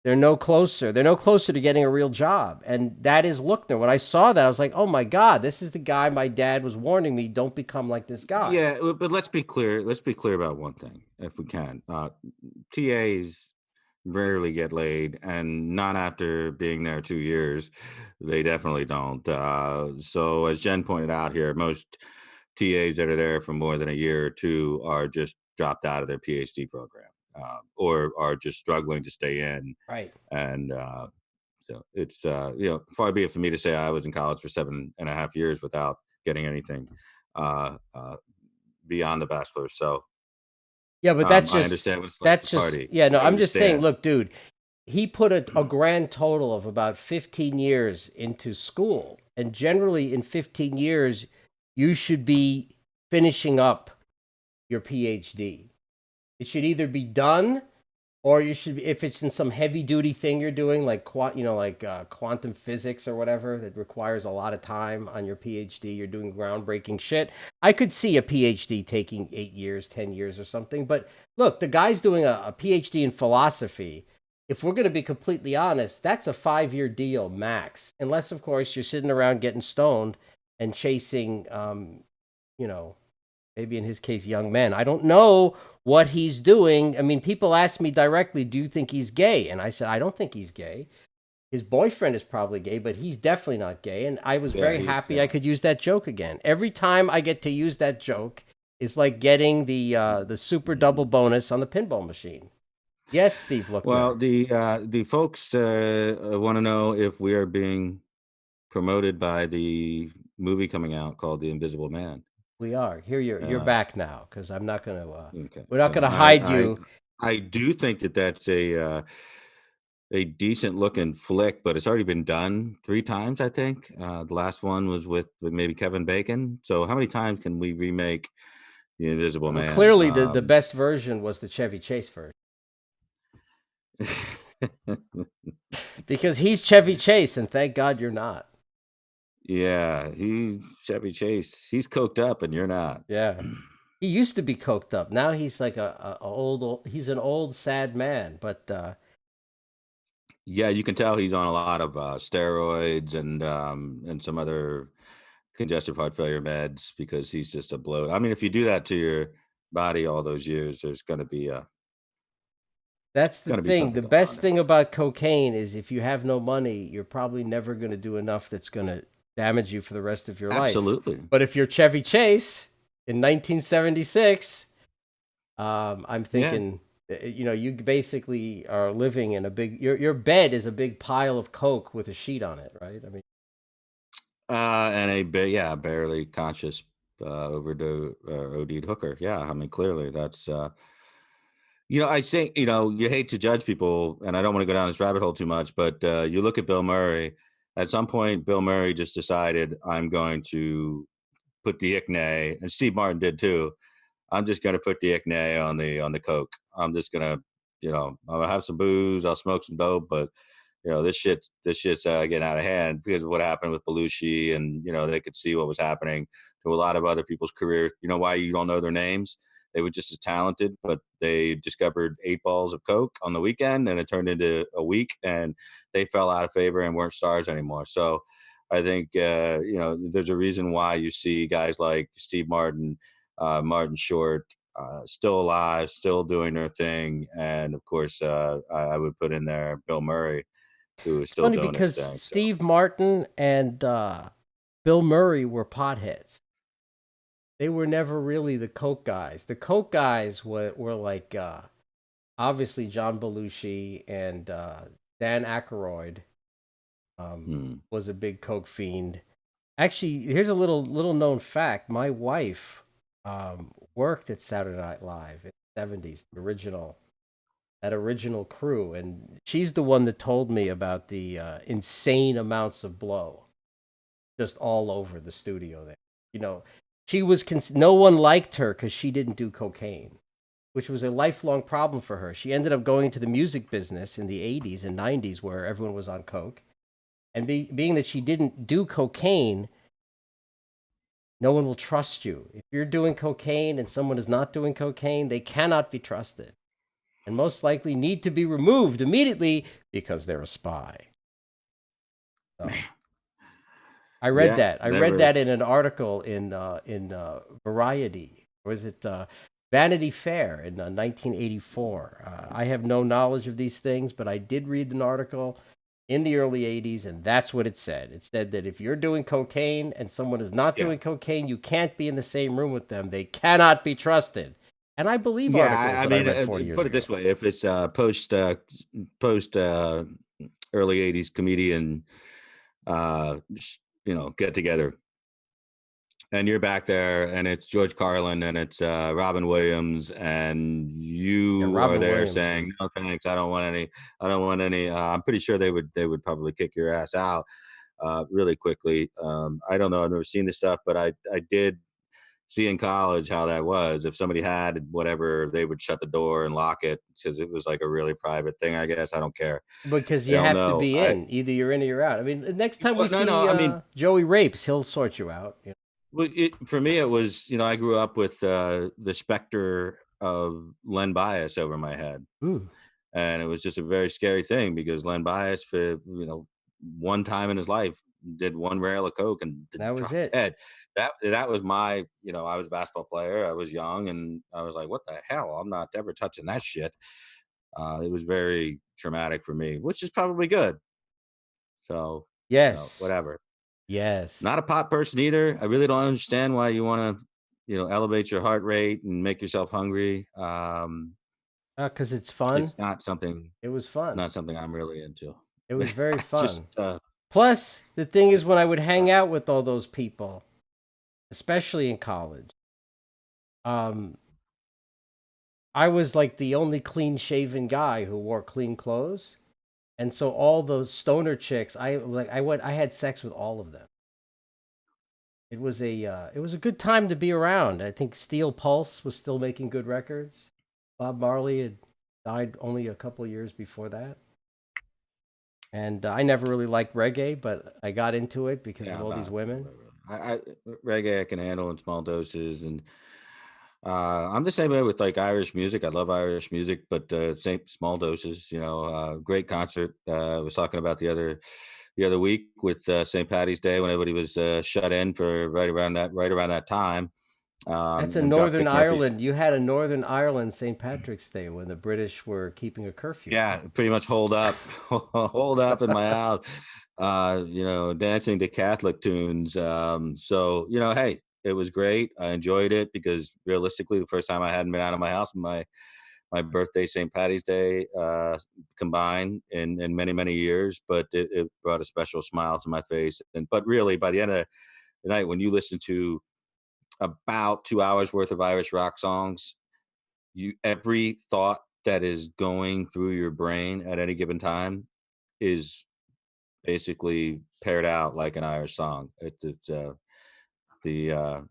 Speaker 1: they're no closer. They're no closer to getting a real job. And that is Lookner. When I saw that, I was like, oh my God, this is the guy my dad was warning me, don't become like this guy.
Speaker 2: Yeah, but let's be clear. Let's be clear about one thing, if we can. TAs rarely get laid, and not after being there 2 years. They definitely don't. So as Jen pointed out here, most TAs that are there for more than a year or two are just dropped out of their PhD program, or are just struggling to stay in.
Speaker 1: Right.
Speaker 2: And so it's, far be it for me to say I was in college for 7.5 years without getting anything beyond the bachelor. So
Speaker 1: yeah, but that's just,
Speaker 2: I understand what it's like to party.
Speaker 1: Yeah, no, I'm just saying, look, dude, he put a grand total of about 15 years into school. And generally in 15 years, you should be finishing up your PhD. It should either be done, or you should be, if it's in some heavy duty thing you're doing, like quantum physics or whatever that requires a lot of time on your PhD. You're doing groundbreaking shit. I could see a PhD taking 8 years, 10 years, or something. But look, the guy's doing a PhD in philosophy. If we're going to be completely honest, that's a 5-year deal max, unless of course you're sitting around getting stoned and chasing, maybe in his case, young men. I don't know what he's doing. I mean, people ask me directly, do you think he's gay? And I said, I don't think he's gay. His boyfriend is probably gay, but he's definitely not gay. And I was very happy I could use that joke again. Every time I get to use that joke, it's like getting the super double bonus on the pinball machine. Yes, Steve, look.
Speaker 2: Well, the folks want to know if we are being promoted by the movie coming out called The Invisible Man.
Speaker 1: We are. Here you're back now, because I'm not going to we're not going to hide you.
Speaker 2: I do think that's a decent looking flick, but it's already been done 3 times, I think. The last one was with maybe Kevin Bacon. So how many times can we remake The Invisible Man?
Speaker 1: Clearly the best version was the Chevy Chase version. Because he's Chevy Chase, and thank God you're not.
Speaker 2: Yeah, he's Chevy Chase. He's coked up, and you're not.
Speaker 1: Yeah, he used to be coked up. Now he's like he's an old sad man. But
Speaker 2: yeah, you can tell he's on a lot of steroids and some other congestive heart failure meds, because he's just a bloat. I mean, if you do that to body all those years, there's
Speaker 1: That's the
Speaker 2: gonna be
Speaker 1: thing.
Speaker 2: something
Speaker 1: The
Speaker 2: going on
Speaker 1: best
Speaker 2: there.
Speaker 1: thing about cocaine is if you have no money, you're probably never going to do enough that's going to damage you for the rest of your life.
Speaker 2: Absolutely.
Speaker 1: But if you're Chevy Chase in 1976, I'm
Speaker 2: Yeah.
Speaker 1: thinking, you basically are living in a big. Your bed is a big pile of coke with a sheet on it, right? I mean,
Speaker 2: And yeah, barely conscious overdose OD'd hooker. Yeah, I mean, clearly that's I think you hate to judge people, and I don't want to go down this rabbit hole too much, but you look at Bill Murray. At some point, Bill Murray just decided, I'm going to put the ICNA, and Steve Martin did too. I'm just gonna put the ICNA on the coke. I'm just gonna, I'll have some booze, I'll smoke some dope, but this shit's getting out of hand because of what happened with Belushi, and they could see what was happening to a lot of other people's career. You know why you don't know their names? They were just as talented, but they discovered 8 balls of coke on the weekend, and it turned into a week, and they fell out of favor and weren't stars anymore. So I think there's a reason why you see guys like Steve Martin, Martin Short, still alive, still doing their thing, and of course, I would put in there Bill Murray, who is
Speaker 1: it's
Speaker 2: still
Speaker 1: funny
Speaker 2: doing his
Speaker 1: because
Speaker 2: thing. So
Speaker 1: Steve Martin and Bill Murray were potheads. They were never really the coke guys. The coke guys were like obviously John Belushi and Dan Aykroyd
Speaker 2: hmm.
Speaker 1: was a big coke fiend. Actually, here's a little known fact. My wife worked at Saturday Night Live in the '70s, that original crew, and she's the one that told me about the insane amounts of blow just all over the studio there. You know, she was no one liked her because she didn't do cocaine, which was a lifelong problem for her. She ended up going into the music business in the '80s and '90s where everyone was on coke, and being that she didn't do cocaine, no one will trust you. If you're doing cocaine and someone is not doing cocaine, they cannot be trusted and most likely need to be removed immediately because they're a spy. So I read
Speaker 2: Yeah,
Speaker 1: that. I read
Speaker 2: never.
Speaker 1: that in an article in Variety. Or was it Vanity Fair in 1984? I have no knowledge of these things, but I did read an article in the early '80s, and that's what it said. It said that if you're doing cocaine and someone is not
Speaker 2: Yeah,
Speaker 1: doing cocaine, you can't be in the same room with them. They cannot be trusted. And I believe
Speaker 2: yeah.
Speaker 1: articles
Speaker 2: I
Speaker 1: that I
Speaker 2: mean,
Speaker 1: read 40 years
Speaker 2: put it
Speaker 1: ago.
Speaker 2: this way: if it's post early '80s comedian, get together, and you're back there, and it's George Carlin, and it's Robin Williams, and
Speaker 1: Yeah,
Speaker 2: you are
Speaker 1: Robin
Speaker 2: there
Speaker 1: Williams
Speaker 2: saying,
Speaker 1: was.
Speaker 2: "No thanks, I don't want any. I don't want any." I'm pretty sure they would probably kick your ass out really quickly. I don't know. I've never seen this stuff, but I did see in college how that was. If somebody had whatever, they would shut the door and lock it because it was like a really private thing. I guess I don't care.
Speaker 1: Because
Speaker 2: I
Speaker 1: you
Speaker 2: don't
Speaker 1: have to
Speaker 2: know.
Speaker 1: be in. Either you're in or you're out. I mean, the next time we
Speaker 2: Well, no.
Speaker 1: see
Speaker 2: I mean,
Speaker 1: Joey Rapes, he'll sort you out.
Speaker 2: well, for me, it was, I grew up with the specter of Len Bias over my head.
Speaker 1: Mm,
Speaker 2: And it was just a very scary thing because Len Bias, for, one time in his life, did one rail of coke and
Speaker 1: that was
Speaker 2: dropped
Speaker 1: it.
Speaker 2: dead. That was my, I was a basketball player. I was young, and I was like, what the hell? I'm not ever touching that shit. It was very traumatic for me, which is probably good. So,
Speaker 1: Yes.
Speaker 2: whatever.
Speaker 1: Yes.
Speaker 2: Not a pot person either. I really don't understand why you want to, elevate your heart rate and make yourself hungry.
Speaker 1: Because it's fun.
Speaker 2: It's not something,
Speaker 1: It was fun.
Speaker 2: not something I'm really into.
Speaker 1: It was very
Speaker 2: Just
Speaker 1: fun. Plus, the thing is,
Speaker 2: just
Speaker 1: when I would hang out with all those people, especially in college, um, I was like the only clean shaven guy who wore clean clothes. And so all those stoner chicks, I had sex with all of them. It was a good time to be around. I think Steel Pulse was still making good records. Bob Marley had died only a couple years before that. And I never really liked reggae, but I got into it because of
Speaker 2: yeah,
Speaker 1: all these women.
Speaker 2: I reggae I can handle in small doses, and I'm the same way with like Irish music. I love Irish music, but same small doses. Great concert. I was talking about the other week with St. Patty's Day when everybody was shut in for right around that time.
Speaker 1: That's a
Speaker 2: and Doc
Speaker 1: Northern
Speaker 2: McMurphy's.
Speaker 1: Ireland. You had a Northern Ireland St. Patrick's Day when the British were keeping a curfew.
Speaker 2: Yeah, pretty much hold up, hold up in my house, dancing to Catholic tunes. So, hey, it was great. I enjoyed it because realistically, the first time I hadn't been out of my house, my birthday, St. Patty's Day, combined in many, many years, but it brought a special smile to my face. But really, by the end of the night, when you listen to about 2 hours worth of Irish rock songs, every thought that is going through your brain at any given time is basically paired out like an Irish song. The uh,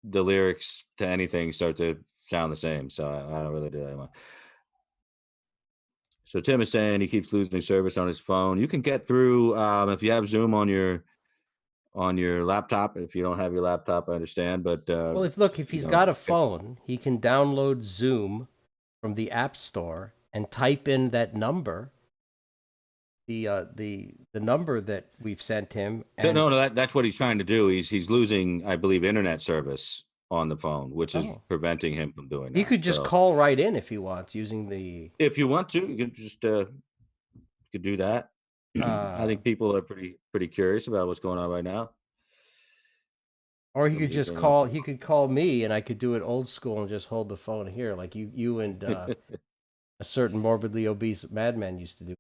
Speaker 2: the lyrics to anything start to sound the same. So I don't really do that much. So Tim is saying he keeps losing service on his phone. You can get through if you have Zoom on your laptop. If you don't have your laptop, I understand. But
Speaker 1: Well, if he's got a phone, he can download Zoom from the App Store and type in that number, the number that we've sent him. And
Speaker 2: no, that's what he's trying to do. He's losing, I believe, internet service on the phone, which is preventing him from doing that.
Speaker 1: He could just call right in if he wants using the.
Speaker 2: If you want to, you can just could do that. I think people are pretty curious about what's going on right now.
Speaker 1: Or he could just call. He could call me, and I could do it old school and just hold the phone here, like you and a certain morbidly obese madman used to do.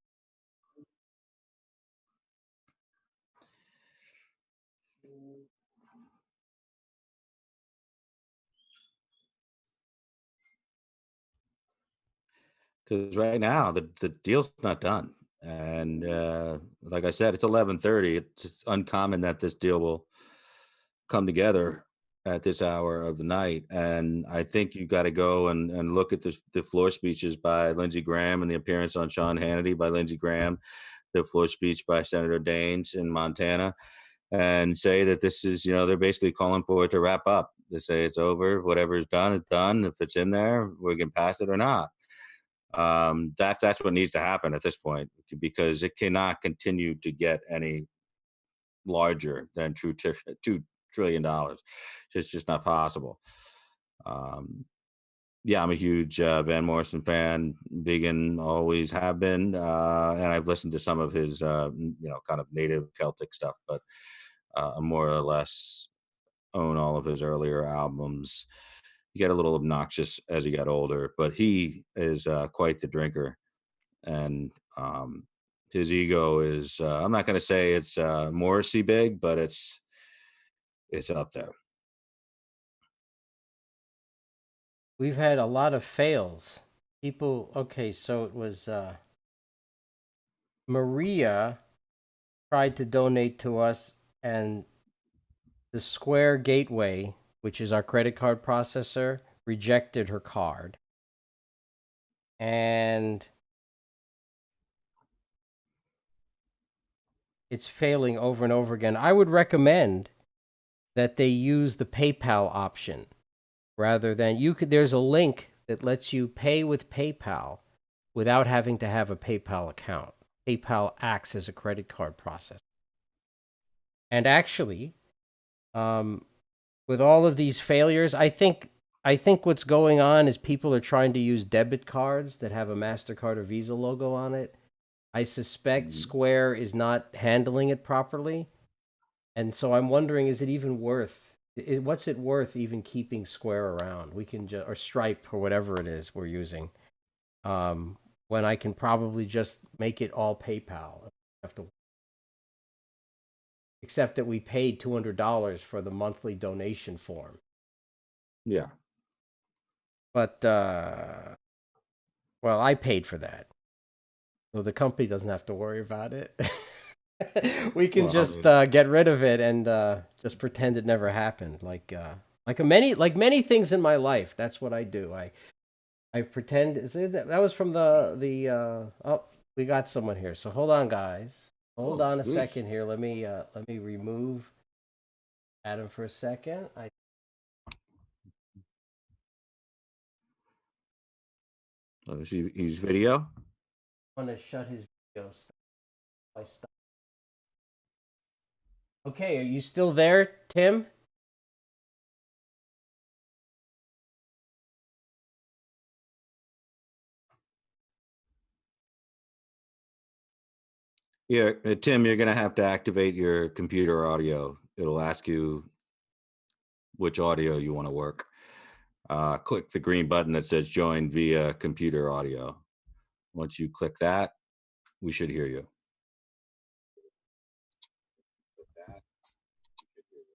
Speaker 2: Because right now the deal's not done, and like I said, it's 11:30. It's uncommon that this deal will come together at this hour of the night, and I think you've got to go and look at the floor speeches by Lindsey Graham and the appearance on Sean Hannity by Lindsey Graham, the floor speech by Senator Daines in Montana, and say that this is, they're basically calling for it to wrap up. They say it's over. Whatever is done is done. If it's in there, we can pass it or not. That's what needs to happen at this point, because it cannot continue to get any larger than $2 trillion. It's just not possible. Yeah, I'm a huge Van Morrison fan. Vegan, always have been, and I've listened to some of his, kind of native Celtic stuff, but I more or less own all of his earlier albums. He got a little obnoxious as he got older, but he is quite the drinker, and his ego is. I'm not going to say it's Morrissey big, but it's up there.
Speaker 1: We've had a lot of fails. People. Okay, so it was Maria tried to donate to us, and the Square Gateway, which is our credit card processor, rejected her card. And it's failing over and over again. I would recommend that they use the PayPal option rather than there's a link that lets you pay with PayPal without having to have a PayPal account. PayPal acts as a credit card processor. And actually, with all of these failures, I think what's going on is people are trying to use debit cards that have a MasterCard or Visa logo on it. I suspect Square is not handling it properly. And so I'm wondering, is it even worth what's it worth even keeping Square around? We can or Stripe or whatever it is we're using. When I can probably just make it all PayPal. Except that we paid $200 for the monthly donation form.
Speaker 2: Yeah.
Speaker 1: But well, I paid for that. So the company doesn't have to worry about it. We can just get rid of it and just pretend it never happened. Like many things in my life, that's what I do. I pretend. That was from the oh, we got someone here. So hold on, guys. Hold on a second here. Let me remove Adam for a second.
Speaker 2: He's video.
Speaker 1: I want to shut his video. Okay, are you still there, Tim?
Speaker 2: Yeah, Tim, you're going to have to activate your computer audio. It'll ask you which audio you want to work. Click the green button that says join via computer audio. Once you click that, we should hear you.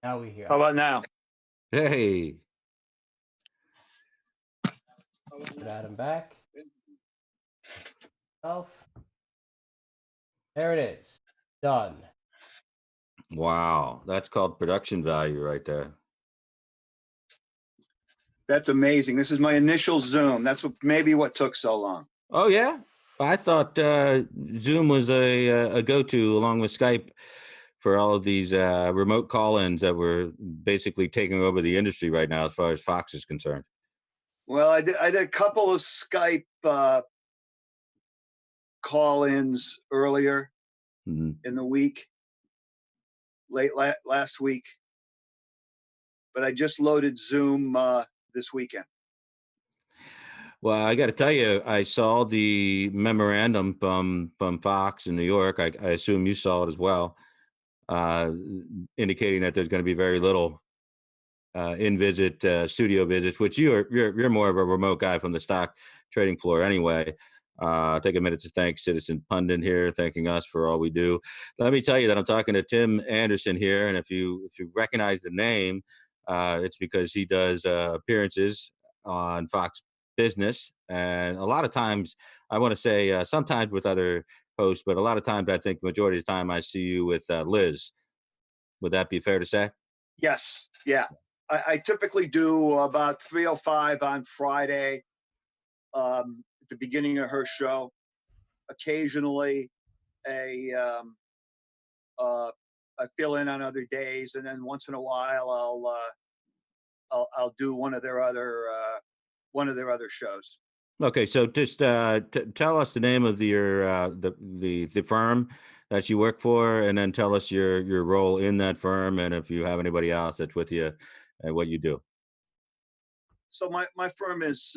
Speaker 1: Now we hear.
Speaker 3: How about now?
Speaker 2: Hey,
Speaker 1: Put Adam back. Self. There it is. Done.
Speaker 2: wow, that's called production value right there.
Speaker 3: That's amazing. This is my initial Zoom. That's what took so long.
Speaker 2: Oh yeah, I thought Zoom was a go-to along with Skype for all of these remote call-ins that were basically taking over the industry right now, as far as Fox is concerned.
Speaker 3: Well, I did a couple of Skype call-ins earlier in the week, last week, but I just loaded Zoom this weekend.
Speaker 2: Well, I got to tell you, I saw the memorandum from Fox in New York. I assume you saw it as well, indicating that there's going to be very little in-visit studio visits. Which you're more of a remote guy from the stock trading floor, anyway. Take a minute to thank Citizen Pundit here, thanking us for all we do. Let me tell you that I'm talking to Tim Anderson here, and if you recognize the name, it's because he does appearances on Fox Business, and a lot of times, I want to say sometimes with other hosts, but a lot of times I think majority of the time I see you with Liz. Would that be fair to say?
Speaker 3: Yes, yeah. I typically do about 3:05 on Friday at the beginning of her show. Occasionally, I fill in on other days, and then once in a while I'll do one of their other shows.
Speaker 2: Okay, so just tell us the name of the firm that you work for, and then tell us your role in that firm, and if you have anybody else that's with you, and what you do.
Speaker 3: So my firm is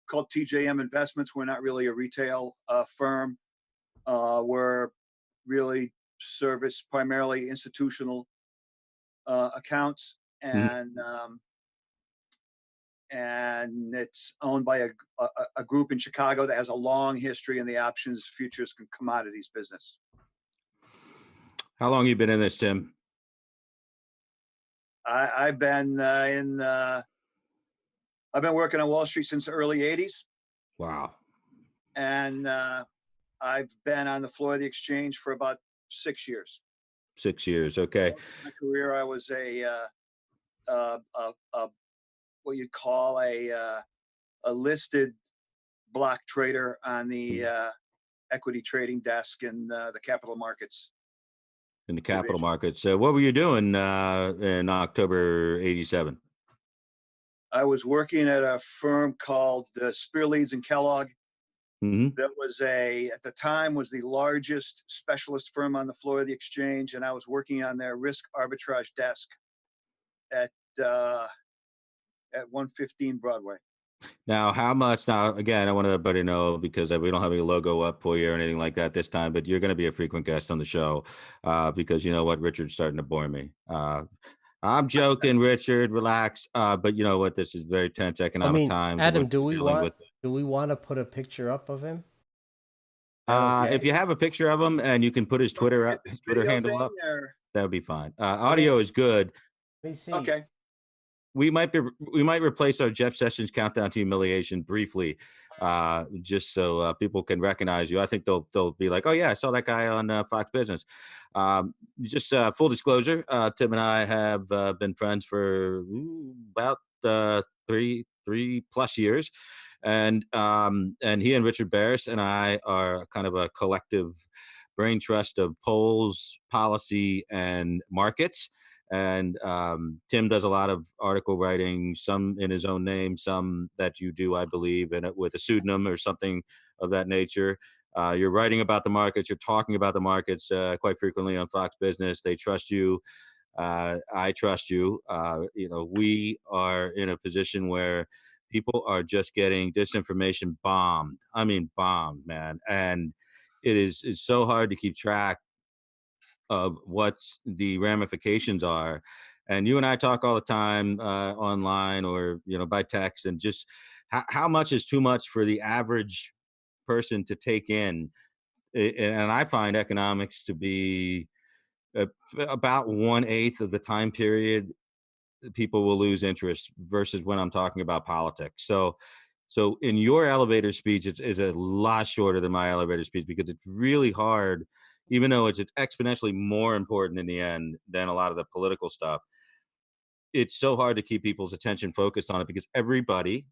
Speaker 3: called TJM Investments. We're not really a retail firm. We're really service primarily institutional accounts,
Speaker 2: Mhm.
Speaker 3: and it's owned by a group in Chicago that has a long history in the options, futures, and commodities business.
Speaker 2: How long you been in this, Tim?
Speaker 3: I've been I've been working on Wall Street since the early '80s,
Speaker 2: Wow,
Speaker 3: and I've been on the floor of the exchange for about 6 years.
Speaker 2: 6 years. Okay.
Speaker 3: Most of my career, I was what you'd call a listed block trader on the equity trading desk in the capital markets
Speaker 2: In the capital
Speaker 3: division.
Speaker 2: markets. So what were you doing in October '87?
Speaker 3: I was working at a firm called Spear Leeds and Kellogg.
Speaker 2: Mm-hmm.
Speaker 3: That was at the time was the largest specialist firm on the floor of the exchange, and I was working on their risk arbitrage desk at 115 Broadway.
Speaker 2: Now, how much? Now, again, I want everybody to know, because we don't have any logo up for you or anything like that this time, but you're going to be a frequent guest on the show because you know what? Richard's starting to bore me. I'm joking, Richard. Relax. But you know what? This is very tense economic times.
Speaker 1: Adam,
Speaker 2: We're dealing with.
Speaker 1: do we want to put a picture up of him? Okay.
Speaker 2: If you have a picture of him and you can put his Twitter handle up, that would be fine. Audio is good.
Speaker 1: Let me see.
Speaker 3: Okay.
Speaker 2: We might replace our Jeff Sessions countdown to humiliation briefly, just so people can recognize you. I think they'll be like, oh yeah, I saw that guy on Fox Business. Just full disclosure, Tim and I have been friends for about 3+ years, and he and Richard Barris and I are kind of a collective brain trust of polls, policy, and markets. And Tim does a lot of article writing, some in his own name, some that you do, I believe, and with a pseudonym or something of that nature. You're writing about the markets. You're talking about the markets quite frequently on Fox Business. They trust you. I trust you. We are in a position where people are just getting disinformation bombed. I mean, bombed, man. And it's so hard to keep track of what's the ramifications are. And you and I talk all the time online or by text, and just how much is too much for the average person to take in. And I find economics to be uh, about 1/8 of the time period people will lose interest versus when I'm talking about politics. So in your elevator speech, it's a lot shorter than my elevator speech because it's really hard, even though it's exponentially more important in the end than a lot of the political stuff. It's so hard to keep people's attention focused on it because everybody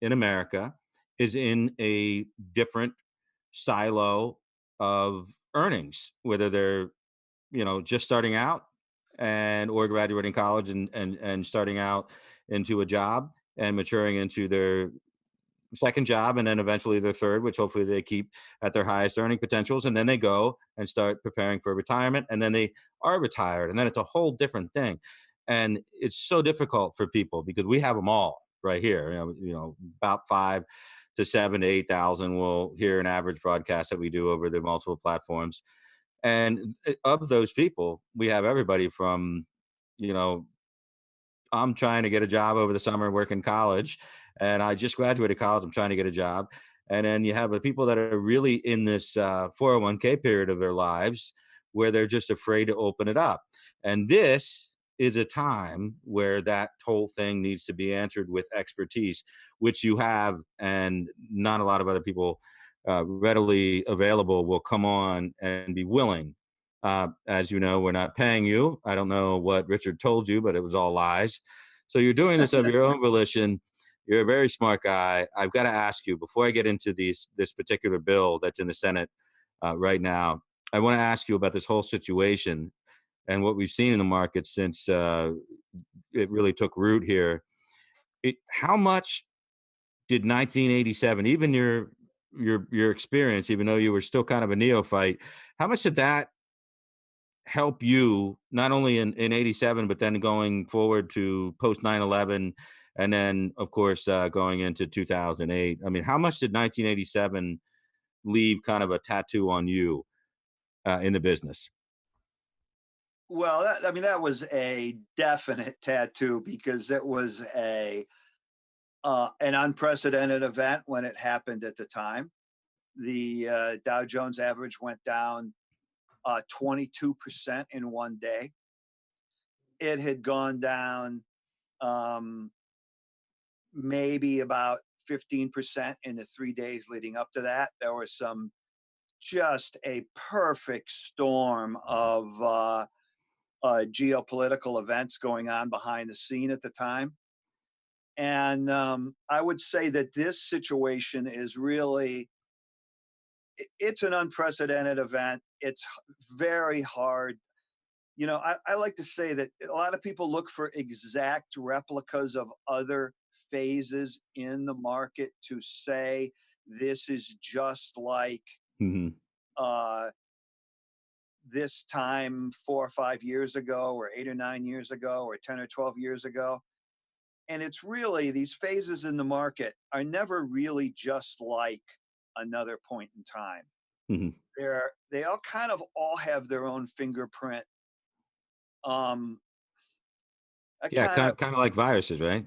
Speaker 2: in America is in a different silo of earnings, whether they're just starting out and or graduating college and starting out into a job and maturing into their second job and then eventually their third, which hopefully they keep at their highest earning potentials, and then they go and start preparing for retirement, and then they are retired, and then it's a whole different thing. And it's so difficult for people because we have them all right here. About 5 to 7 to 8,000 will hear an average broadcast that we do over the multiple platforms. And of those people, we have everybody from, you know, I'm trying to get a job over the summer, work in college, and I just graduated college. I'm trying to get a job. And then you have the people that are really in this 401k period of their lives where they're just afraid to open it up. And this is a time where that whole thing needs to be answered with expertise, which you have, and not a lot of other people readily available will come on and be willing. As you know, we're not paying you. I don't know what Richard told you, but it was all lies. So you're doing this of your own volition. You're a very smart guy. I've got to ask you before I get into this particular bill that's in the Senate right now. I want to ask you about this whole situation and what we've seen in the market since it really took root here. How much did 1987, even your experience, even though you were still kind of a neophyte, how much did that help you not only in 87 but then going forward to post 9/11 and then of course going into 2008? I mean, how much did 1987 leave kind of a tattoo on you in the business?
Speaker 3: Well, that was a definite tattoo because it was an unprecedented event when it happened at the time. The Dow Jones average went down 22% in one day. It had gone down maybe about 15% in the 3 days leading up to that. There was just a perfect storm of geopolitical events going on behind the scene at the time. And I would say that this situation is really, it's an unprecedented event. It's very hard. I like to say that a lot of people look for exact replicas of other phases in the market to say this is just like
Speaker 2: Mm-hmm.
Speaker 3: uh, this time 4 or 5 years ago, or 8 or 9 years ago, or 10 or 12 years ago. And it's really, these phases in the market are never really just like another point in time.
Speaker 2: Mm-hmm.
Speaker 3: They all kind of all have their own fingerprint. Um, I
Speaker 2: Yeah,
Speaker 3: kind of,
Speaker 2: kind of like viruses, right?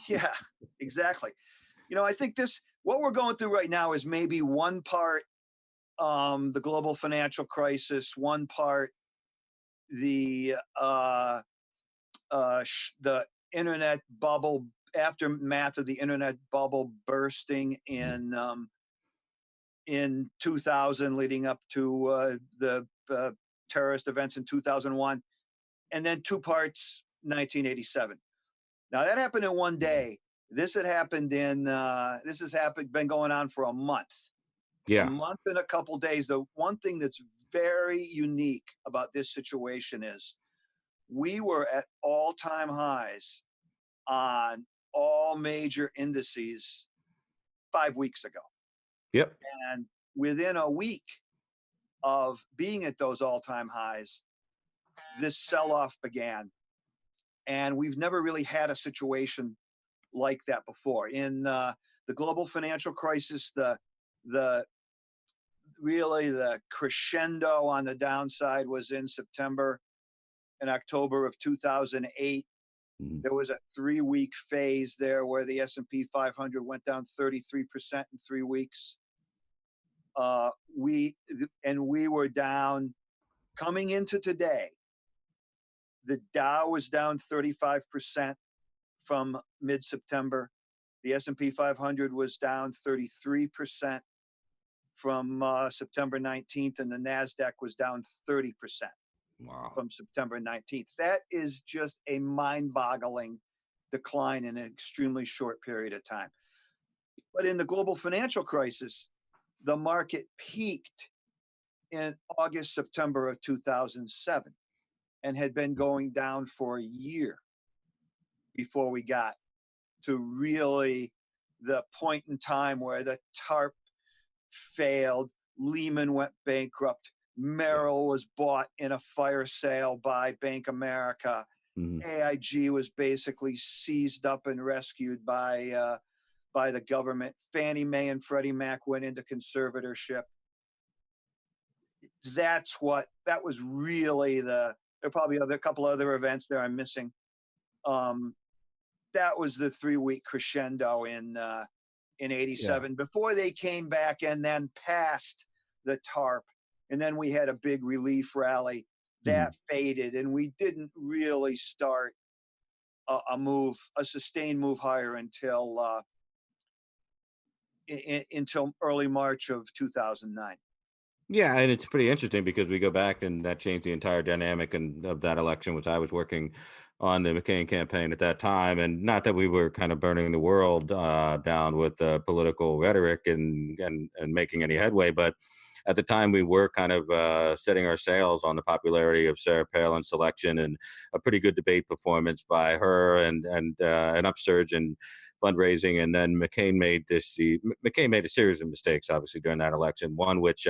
Speaker 3: yeah, exactly. I think what we're going through right now is maybe one part the global financial crisis, one part the the internet bubble, aftermath of the internet bubble bursting in 2000, leading up to the terrorist events in 2001, and then two parts 1987. Now that happened in one day. This had happened been going on for a month. A
Speaker 2: Yeah.
Speaker 3: month and a couple days. The one thing that's very unique about this situation is we were at all-time highs on all major indices 5 weeks ago.
Speaker 2: Yep.
Speaker 3: And within a week of being at those all-time highs, this sell-off began. And we've never really had a situation like that before. In the global financial crisis, the really the crescendo on the downside was in September and October of 2008.
Speaker 2: Mhm.
Speaker 3: There was a 3-week phase there where the S&P 500 went down 33% in 3 weeks. We were down coming into today. The Dow was down 35% from mid-September. The S&P 500 was down 33% from September 19th, and the NASDAQ was down 30%
Speaker 2: Wow.
Speaker 3: from September 19th. That is just a mind-boggling decline in an extremely short period of time. But in the global financial crisis, the market peaked in August, September of 2007 and had been going down for a year before we got to really the point in time where the TARP failed, Lehman went bankrupt, Merrill was bought in a fire sale by Bank America,
Speaker 2: Mhm.
Speaker 3: AIG was basically seized up and rescued by the government. Fannie Mae and Freddie Mac went into conservatorship. That was really there are probably a couple other events there I'm missing. That was the 3-week crescendo in
Speaker 2: Yeah.
Speaker 3: '87 before they came back and then passed the TARP. And then we had a big relief rally that faded, and we didn't really start a sustained move higher until early March of 2009.
Speaker 2: Yeah, and it's pretty interesting because we go back and that changed the entire dynamic of that election, which I was working on the McCain campaign at that time. And not that we were kind of burning the world down with political rhetoric and making any headway, but at the time we were kind of setting our sails on the popularity of Sarah Palin's selection and a pretty good debate performance by her and an upsurge in fundraising. And then McCain made a series of mistakes, obviously, during that election. One which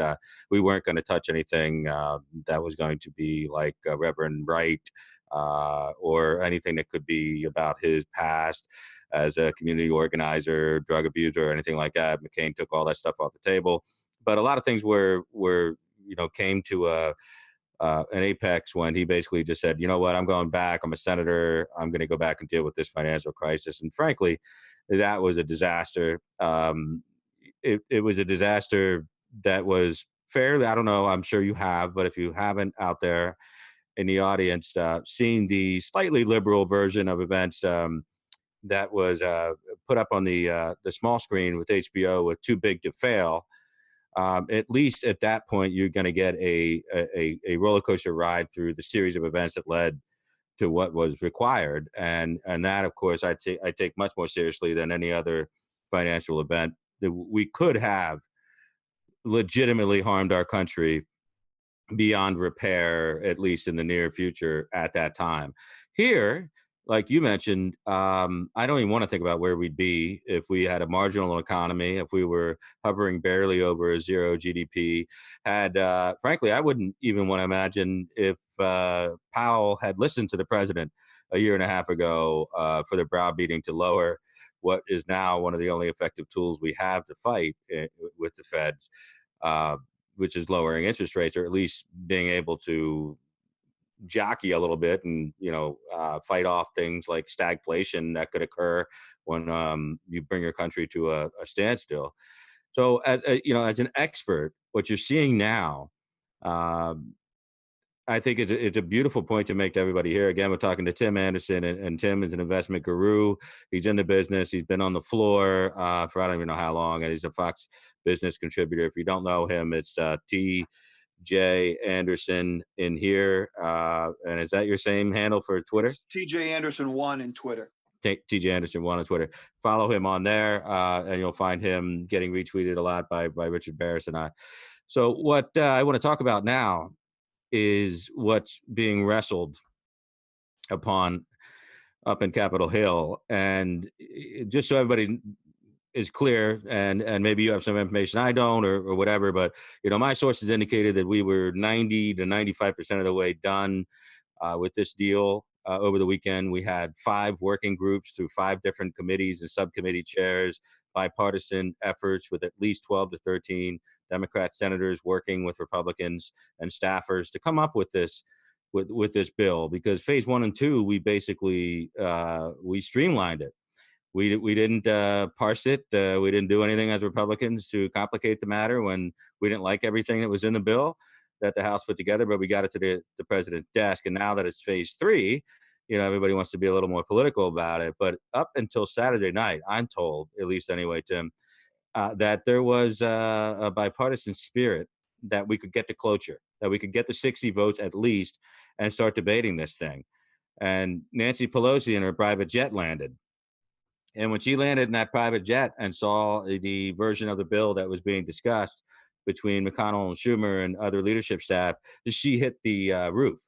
Speaker 2: we weren't going to touch anything that was going to be like Reverend Wright or anything that could be about his past as a community organizer, drug abuser, or anything like that. McCain took all that stuff off the table. But a lot of things came to an apex when he basically just said, you know what, I'm going back. I'm a senator. I'm going to go back and deal with this financial crisis. And frankly, that was a disaster. It was a disaster that was fairly, I don't know, I'm sure you have, but if you haven't out there in the audience, seen the slightly liberal version of events that was put up on the small screen with HBO with Too Big to Fail, at least at that point, you're going to get a roller coaster ride through the series of events that led to what was required. And that, of course, I take much more seriously than any other financial event that we could have legitimately harmed our country beyond repair, at least in the near future at that time. Here, like you mentioned, I don't even want to think about where we'd be if we had a marginal economy, if we were hovering barely over a zero GDP. Frankly, I wouldn't even want to imagine if Powell had listened to the president a year and a half ago for the browbeating to lower what is now one of the only effective tools we have to fight with the feds. Which is lowering interest rates, or at least being able to jockey a little bit and fight off things like stagflation that could occur when you bring your country to a standstill. So, as an expert, what you're seeing now, I think it's a beautiful point to make to everybody here. Again, we're talking to Tim Anderson, and Tim is an investment guru. He's in the business. He's been on the floor for I don't even know how long, and he's a Fox Business contributor. If you don't know him, it's TJ Anderson in here. And is that your same handle for Twitter?
Speaker 3: TJ Anderson 1 in Twitter.
Speaker 2: TJ Anderson 1 on Twitter. Follow him on there, and you'll find him getting retweeted a lot by Richard Barris and I. So what I want to talk about now is what's being wrestled upon up in Capitol Hill. And just so everybody is clear, and maybe you have some information I don't or whatever, but my sources indicated that we were 90 to 95% of the way done with this deal. over the weekend. We had 5 working groups through 5 different committees and subcommittee chairs, bipartisan efforts with at least 12 to 13 Democrat senators working with Republicans and staffers to come up with this with this bill, because phase 1 and 2, we basically we streamlined it. We didn't parse it. We didn't do anything as Republicans to complicate the matter when we didn't like everything that was in the bill that the House put together. But we got it to the president's desk, and now that it's phase 3, everybody wants to be a little more political about it. But up until Saturday night, I'm told, at least anyway, Tim, that there was a bipartisan spirit that we could get to cloture, that we could get the 60 votes at least, and start debating this thing. And Nancy Pelosi in her private jet landed. And when she landed in that private jet and saw the version of the bill that was being discussed between McConnell and Schumer and other leadership staff, she hit the roof,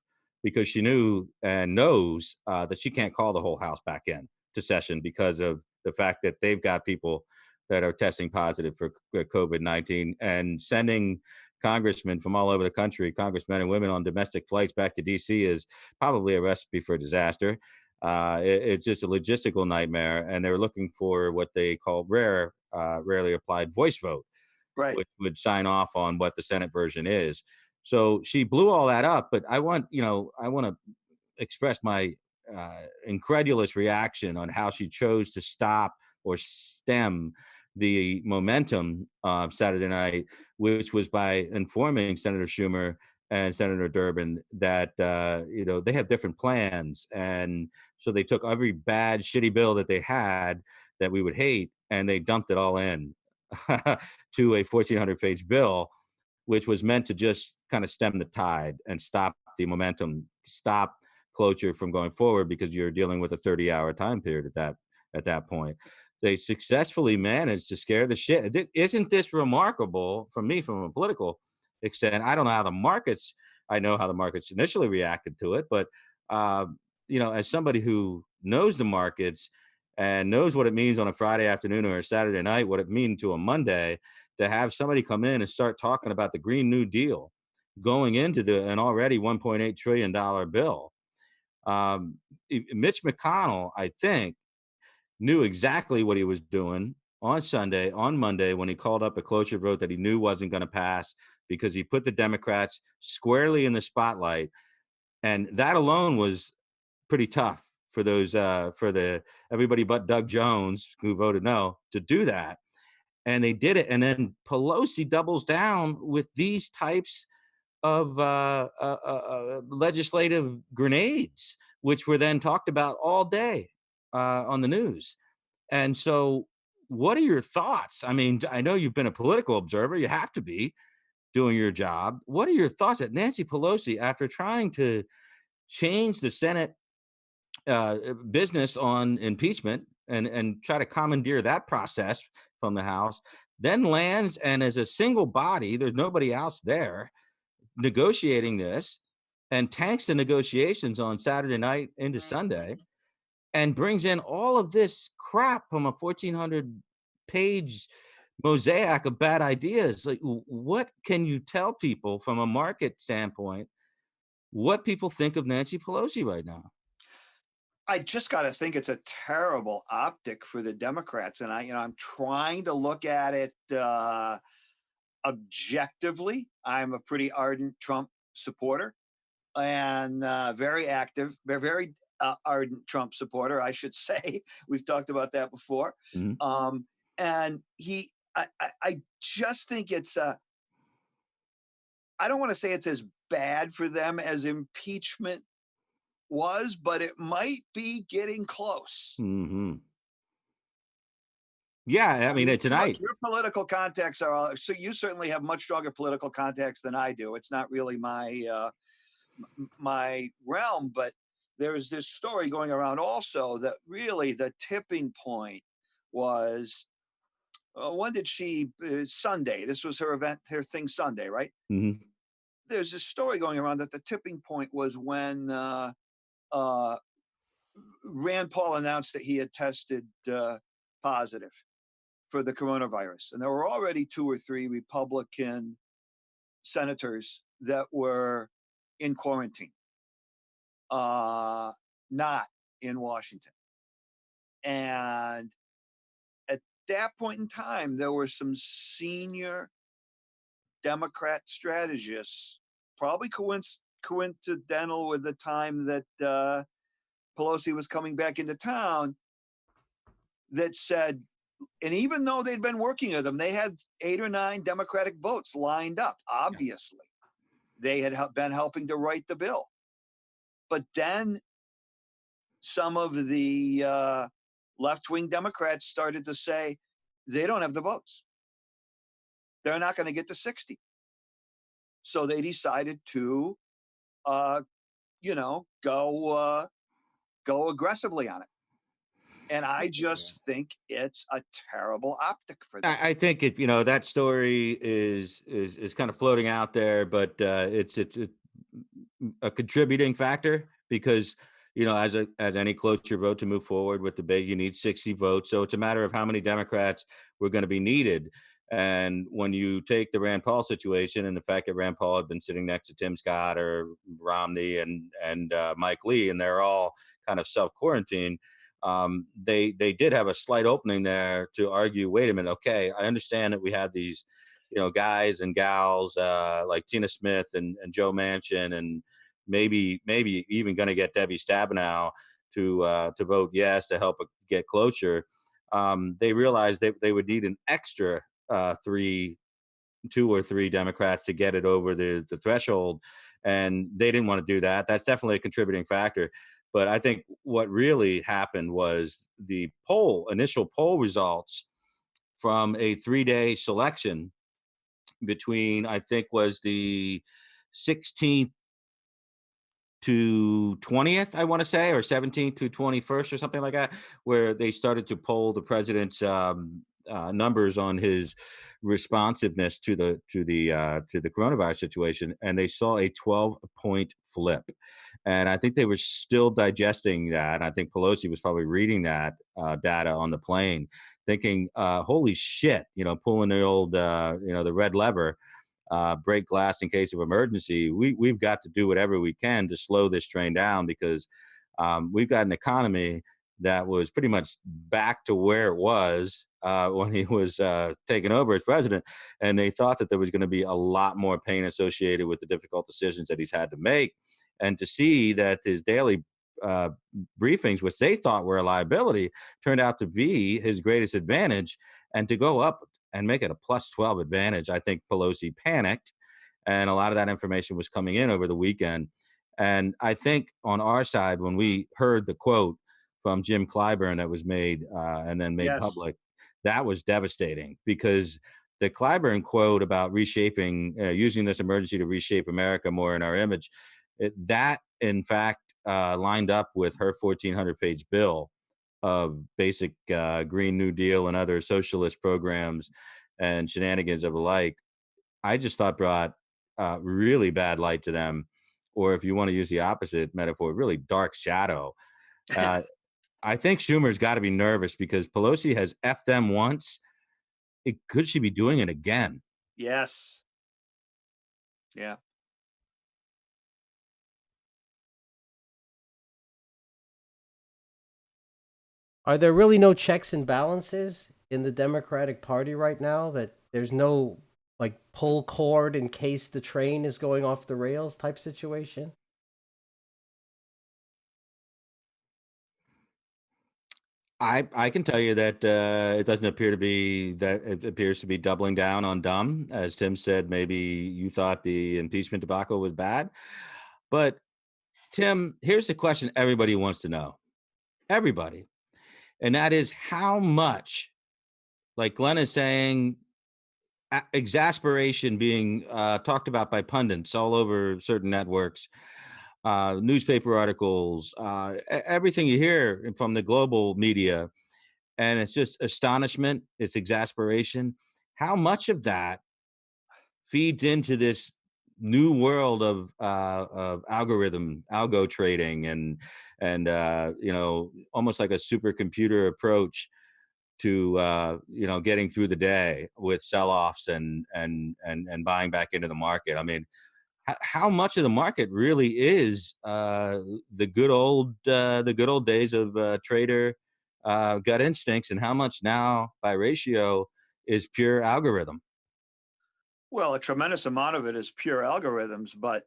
Speaker 2: because she knew and knows that she can't call the whole House back in to session because of the fact that they've got people that are testing positive for COVID-19, and sending congressmen from all over the country, congressmen and women, on domestic flights back to D.C. is probably a recipe for disaster. It's just a logistical nightmare, and they're looking for what they call rarely applied voice vote,
Speaker 3: Right.
Speaker 2: which would sign off on what the Senate version is. So she blew all that up. But I want to express my incredulous reaction on how she chose to stop or stem the momentum Saturday night, which was by informing Senator Schumer and Senator Durbin that they have different plans, and so they took every bad, shitty bill that they had that we would hate, and they dumped it all in to a 1,400-page bill, which was meant to just kind of stem the tide and stop the momentum, stop cloture from going forward, because you're dealing with a 30-hour time period at that point. They successfully managed to scare the shit. Isn't this remarkable for me from a political extent? I don't know how the markets. I know how the markets initially reacted to it, but as somebody who knows the markets and knows what it means on a Friday afternoon or a Saturday night, what it means to a Monday, to have somebody come in and start talking about the Green New Deal going into an already $1.8 trillion bill. Mitch McConnell, I think, knew exactly what he was doing on Monday, when he called up a cloture vote that he knew wasn't going to pass, because he put the Democrats squarely in the spotlight. And that alone was pretty tough for everybody but Doug Jones, who voted no, to do that. And they did it. And then Pelosi doubles down with these types of legislative grenades, which were then talked about all day on the news. And so, what are your thoughts? I mean, I know you've been a political observer. You have to be doing your job. What are your thoughts that Nancy Pelosi, after trying to change the Senate business on impeachment and try to commandeer that process from the House, then lands and as a single body, there's nobody else there negotiating this, and tanks the negotiations on Saturday night into Sunday, and brings in all of this crap from a 1,400-page mosaic of bad ideas? Like, what can you tell people from a market standpoint, what people think of Nancy Pelosi right now?
Speaker 3: I just got to think it's a terrible optic for the Democrats, and I'm trying to look at it objectively. I'm a pretty ardent Trump supporter, and very active, very ardent Trump supporter, I should say. We've talked about that before.
Speaker 2: Mm-hmm.
Speaker 3: And I just think it's I don't want to say it's as bad for them as impeachment was, but it might be getting close.
Speaker 2: Mm-hmm. Yeah, I mean, tonight.
Speaker 3: Your political contacts are all, so you certainly have much stronger political contacts than I do. It's not really my realm, but there's this story going around also that really the tipping point was, when did she, Sunday, this was her event, her thing Sunday, right?
Speaker 2: Mm-hmm.
Speaker 3: There's this story going around that the tipping point was when Rand Paul announced that he had tested positive for the coronavirus. And there were already 2 or 3 Republican senators that were in quarantine. not in Washington. And at that point in time, there were some senior Democrat strategists, probably coincidental with the time that Pelosi was coming back into town, that said, and even though they'd been working with them, they had 8 or 9 Democratic votes lined up. Obviously, they had been helping to write the bill. But then some of the left-wing Democrats started to say they don't have the votes. They're not going to get to 60. So they decided to, go aggressively on it. And I just think it's a terrible optic for them.
Speaker 2: I think it, that story is kind of floating out there, but it's a contributing factor because, as any cloture vote to move forward with the debate, you need 60 votes. So it's a matter of how many Democrats were going to be needed. And when you take the Rand Paul situation and the fact that Rand Paul had been sitting next to Tim Scott or Romney and Mike Lee, and they're all kind of self-quarantined, they did have a slight opening there to argue, wait a minute, okay, I understand that we have these, guys and gals like Tina Smith and Joe Manchin and maybe even going to get Debbie Stabenow to vote yes to help get cloture. They realized they would need an extra 2 or 3 Democrats to get it over the threshold, and they didn't want to do that. That's definitely a contributing factor. But I think what really happened was the initial poll results from a 3-day selection between, I think, was the 16th to 20th, I want to say, or 17th to 21st or something like that, where they started to poll the president's numbers on his responsiveness to the coronavirus situation, and they saw a 12-point flip. And I think they were still digesting that. I think Pelosi was probably reading that data on the plane, thinking, "Holy shit!" Pulling the old, the red lever. Break glass in case of emergency. We've got to do whatever we can to slow this train down because we've got an economy that was pretty much back to where it was when he was taking over as president. And they thought that there was going to be a lot more pain associated with the difficult decisions that he's had to make. And to see that his daily briefings, which they thought were a liability, turned out to be his greatest advantage. And to go up and make it a plus 12 advantage, I think Pelosi panicked. And a lot of that information was coming in over the weekend. And I think on our side, when we heard the quote from Jim Clyburn that was made and then made public, that was devastating because the Clyburn quote about reshaping, using this emergency to reshape America more in our image, that in fact lined up with her 1,400-page bill of basic Green New Deal and other socialist programs and shenanigans of the like. I just thought brought really bad light to them, or if you want to use the opposite metaphor, really dark shadow. I think Schumer's got to be nervous because Pelosi has effed them once. Could she be doing it again?
Speaker 3: Yes. Yeah.
Speaker 1: Are there really no checks and balances in the Democratic Party right now? That there's no pull cord in case the train is going off the rails type situation?
Speaker 2: I can tell you that it doesn't appear to be that. It appears to be doubling down on dumb. As Tim said, maybe you thought the impeachment debacle was bad. But Tim, here's the question everybody wants to know. Everybody. And that is how much, like Glenn is saying, exasperation being talked about by pundits all over certain networks, newspaper articles, everything you hear from the global media. And it's just astonishment, it's exasperation. How much of that feeds into this new world of algo trading and almost like a supercomputer approach to getting through the day with sell-offs and buying back into the market? I mean, how much of the market really is the good old days of trader gut instincts, and how much now by ratio is pure algorithm?
Speaker 3: Well, a tremendous amount of it is pure algorithms, but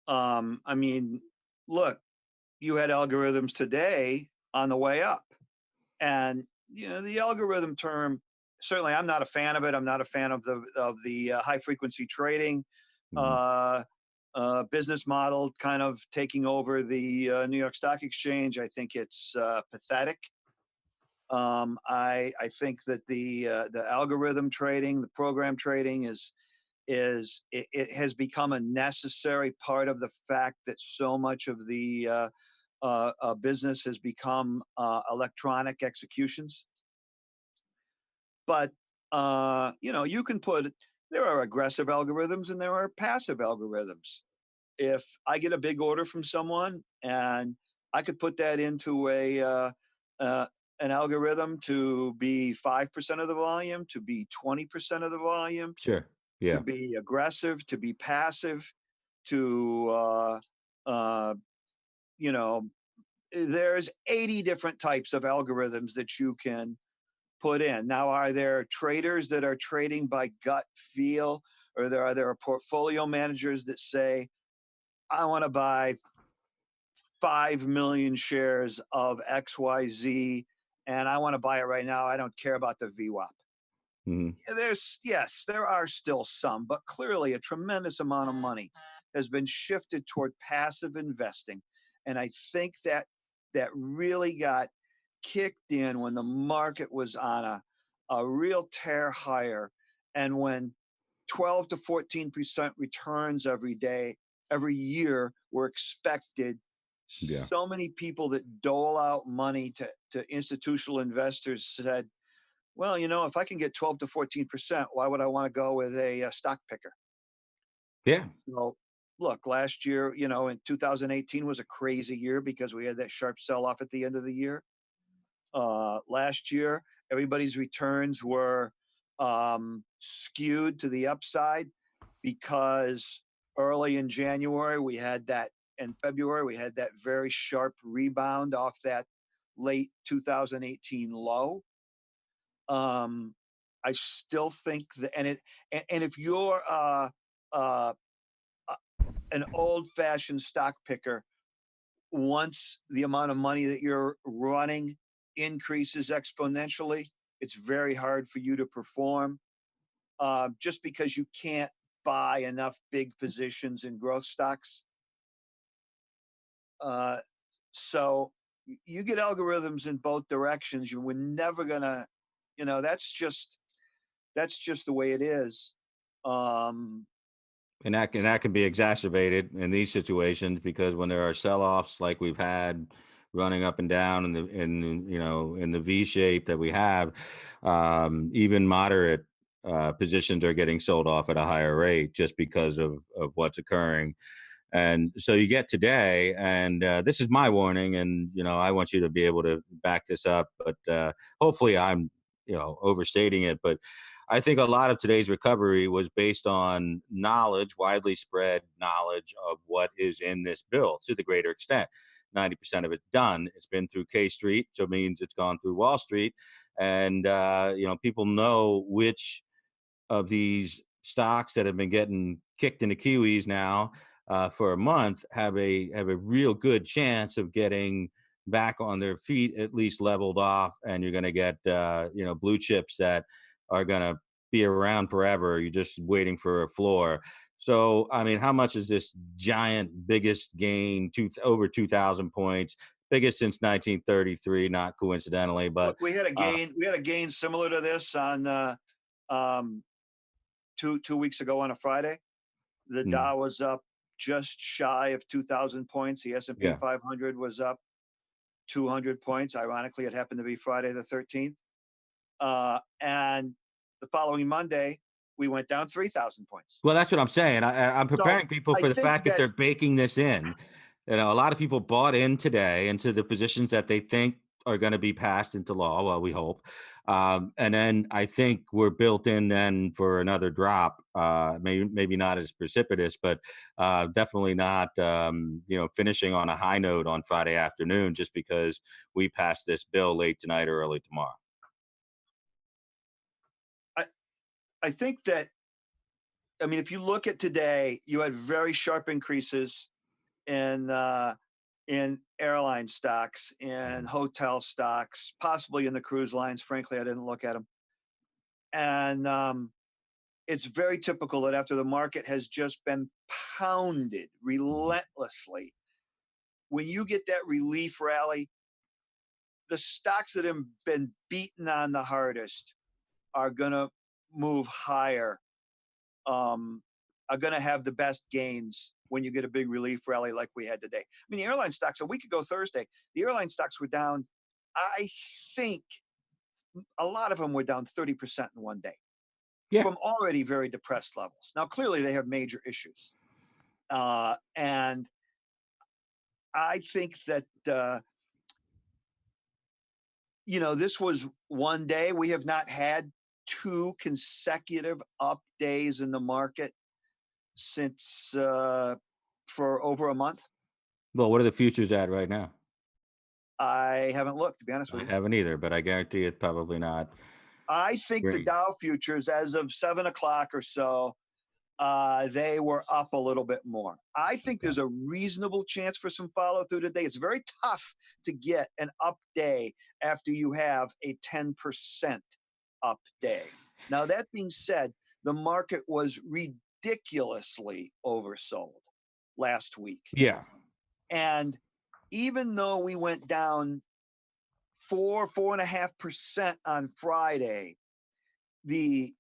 Speaker 3: I mean, look, you had algorithms today on the way up, and the algorithm term. Certainly, I'm not a fan of it. I'm not a fan of the high frequency trading
Speaker 2: Mhm.
Speaker 3: uh, business model, kind of taking over the New York Stock Exchange. I think it's pathetic. I think that the algorithm trading, the program trading it has become a necessary part of the fact that so much of the business has become electronic executions. But you can put there are aggressive algorithms and there are passive algorithms. If I get a big order from someone and I could put that into uh, an algorithm to be 5% of the volume, to be 20% of the volume,
Speaker 2: Sure.
Speaker 3: to
Speaker 2: Yeah.
Speaker 3: be aggressive, to be passive, to uh, you know, there's 80 different types of algorithms that you can put in. Now, are there traders that are trading by gut feel, or are there portfolio managers that say, I want to buy 5 million shares of XYZ and I want to buy it right now. I don't care about the VWAP.
Speaker 2: Hmm.
Speaker 3: Yes, there are still some, but clearly a tremendous amount of money has been shifted toward passive investing. And I think that really got kicked in when the market was on a real tear higher, and when 12 to 14% returns every day, every year were expected.
Speaker 2: Yeah.
Speaker 3: So many people that dole out money to institutional investors said, well, if I can get 12 to 14%, why would I want to go with a stock picker?
Speaker 2: Yeah.
Speaker 3: Well, look, last year, in 2018 was a crazy year because we had that sharp sell off at the end of the year. Last year, everybody's returns were skewed to the upside because early in January, in February, we had that very sharp rebound off that late 2018 low. Um, I still think that, and if you're uh, uh, an old-fashioned stock picker, once the amount of money that you're running increases exponentially, it's very hard for you to perform, just because you can't buy enough big positions in growth stocks. Uh, so you get algorithms in both directions. You were never gonna, that's just the way it is. Um,
Speaker 2: And that can be exacerbated in these situations because when there are sell-offs like we've had running up and down in the V shape that we have, even moderate positions are getting sold off at a higher rate just because of what's occurring. And so you get today, and this is my warning, and I want you to be able to back this up, but hopefully I'm overstating it, but I think a lot of today's recovery was based on knowledge, widely spread knowledge of what is in this bill to the greater extent. 90% of it's done. It's been through K Street, so it means it's gone through Wall Street, and people know which of these stocks that have been getting kicked into kiwis now for a month have a real good chance of getting back on their feet, at least leveled off, and you're going to get blue chips that are going to be around forever. You're just waiting for a floor. So, I mean, how much is this giant biggest gain? Over 2,000 points, biggest since 1933, not coincidentally, but
Speaker 3: Look, we had a
Speaker 2: uh,
Speaker 3: gain. We had a gain similar to this on um, two weeks ago on a Friday. The
Speaker 2: mm,
Speaker 3: Dow was up just shy of 2,000 points. The S&P
Speaker 2: yeah.
Speaker 3: 500 was up 200 points. Ironically, it happened to be Friday the 13th. And the following Monday, we went down 3,000 points.
Speaker 2: Well, that's what I'm saying. I'm
Speaker 3: So
Speaker 2: preparing people
Speaker 3: I
Speaker 2: for the
Speaker 3: think
Speaker 2: fact that
Speaker 3: that,
Speaker 2: they're baking this in. A lot of people bought in today into the positions that they think are going to be passed into law. Well, we hope. And then I think we're built in then for another drop. Maybe not as precipitous, but definitely not, finishing on a high note on Friday afternoon just because we passed this bill late tonight or early tomorrow.
Speaker 3: I think that, I mean, if you look at today, you had very sharp increases in airline stocks, in hotel stocks, possibly in the cruise lines. Frankly, I didn't look at them. And it's very typical that after the market has just been pounded relentlessly, when you get that relief rally, the stocks that have been beaten on the hardest are going to move higher, are going to have the best gains when you get a big relief rally like we had today. I mean, the airline stocks, a week ago Thursday, the airline stocks were down, I think a lot of them were down 30% in one day.
Speaker 2: Yeah.
Speaker 3: From already very depressed levels. Now, clearly they have major issues. And I think that, this was one day. We have not had 2 consecutive up days in the market since for over a month.
Speaker 2: Well, what are the futures at right now?
Speaker 3: I haven't looked, to be honest with
Speaker 2: I
Speaker 3: you.
Speaker 2: haven't either, but I guarantee it's probably not.
Speaker 3: I think the
Speaker 2: Great.
Speaker 3: Dow futures, as of 7 o'clock or so, they were up a little bit more. I think there's a reasonable chance for some follow through today. It's very tough to get an up day after you have a 10% up day. Now, that being said, the market was ridiculously oversold last week.
Speaker 2: Yeah.
Speaker 3: And even though we went down 4.5% on Friday, the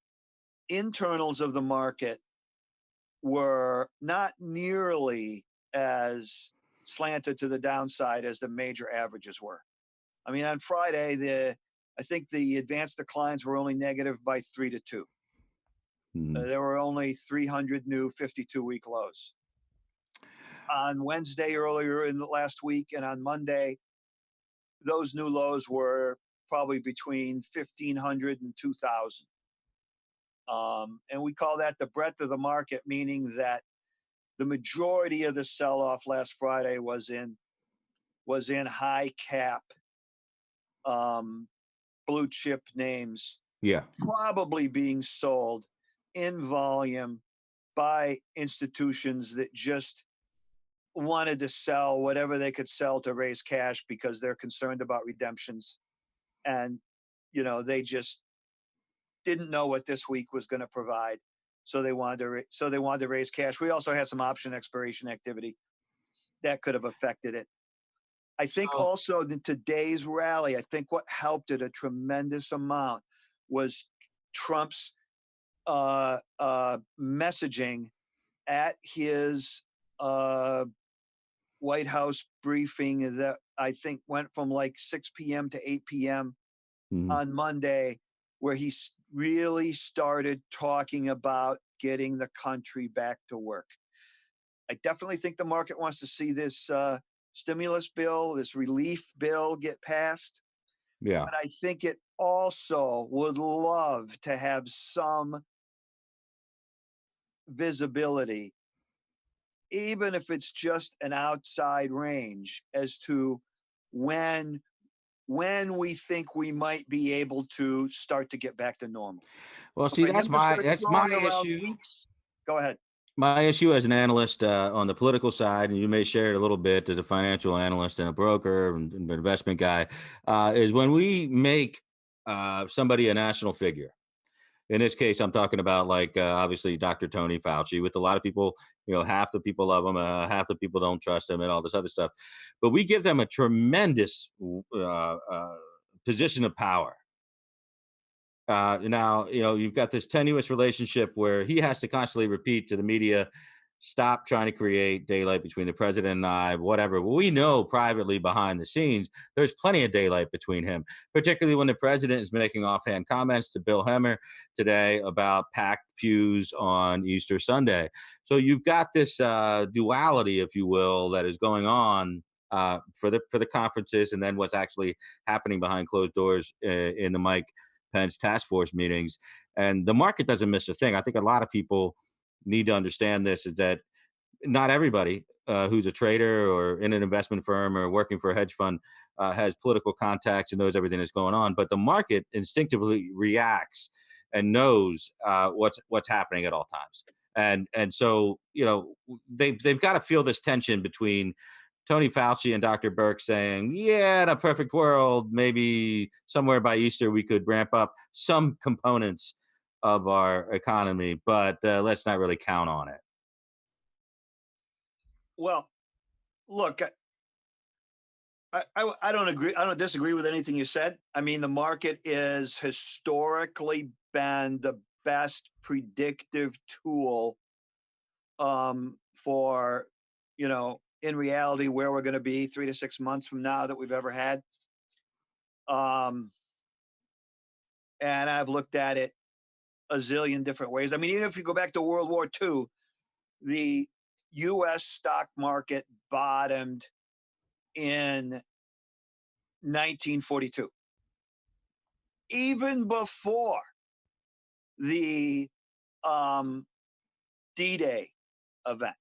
Speaker 3: internals of the market were not nearly as slanted to the downside as the major averages were. I mean, on Friday, I think the advanced declines were only negative by 3 to 2. There were only 300 new 52-week lows. On Wednesday, earlier in the last week, and on Monday, those new lows were probably between 1,500 and 2,000. And we call that the breadth of the market, meaning that the majority of the sell-off last Friday was in high cap, blue chip names.
Speaker 2: Yeah.
Speaker 3: Probably being sold in volume by institutions that just wanted to sell whatever they could sell to raise cash because they're concerned about redemptions. And, they just didn't know what this week was going to provide. So they wanted to raise cash. We also had some option expiration activity that could have affected it. I think also in today's rally, I think what helped it a tremendous amount was Trump's messaging at his White House briefing that I think went from like 6 p.m. to 8 p.m. On Monday, where he really started talking about getting the country back to work. I definitely think the market wants to see this stimulus bill, this relief bill get passed.
Speaker 2: Yeah.
Speaker 3: But I think it also would love to have some visibility, even if it's just an outside range, as to when we think we might be able to start to get back to normal.
Speaker 2: Well, see, that's my issue.
Speaker 3: Weeks. Go ahead.
Speaker 2: My issue as an analyst on the political side, and you may share it a little bit as a financial analyst and a broker and an investment guy, is when we make somebody a national figure. In this case, I'm talking about obviously Dr. Tony Fauci. With a lot of people, half the people love him, half the people don't trust him, and all this other stuff. But we give them a tremendous position of power. Now, you've got this tenuous relationship where he has to constantly repeat to the media, stop trying to create daylight between the president and I, whatever. Well, we know privately behind the scenes, there's plenty of daylight between him, particularly when the president is making offhand comments to Bill Hemmer today about packed pews on Easter Sunday. So you've got this duality, if you will, that is going on for the conferences, and then what's actually happening behind closed doors in the Mike Pence task force meetings. And the market doesn't miss a thing. I think a lot of people need to understand this, is that not everybody who's a trader or in an investment firm or working for a hedge fund has political contacts and knows everything that's going on. But the market instinctively reacts and knows what's happening at all times. And so, they've got to feel this tension between Tony Fauci and Dr. Birx saying, yeah, in a perfect world, maybe somewhere by Easter we could ramp up some components of our economy, but let's not really count on it.
Speaker 3: Well, look, I don't agree. I don't disagree with anything you said. I mean, the market is historically been the best predictive tool for, in reality, where we're going to be 3 to 6 months from now that we've ever had. And I've looked at it a zillion different ways. I mean, even if you go back to World War II, the U.S. stock market bottomed in 1942, even before the D-Day event.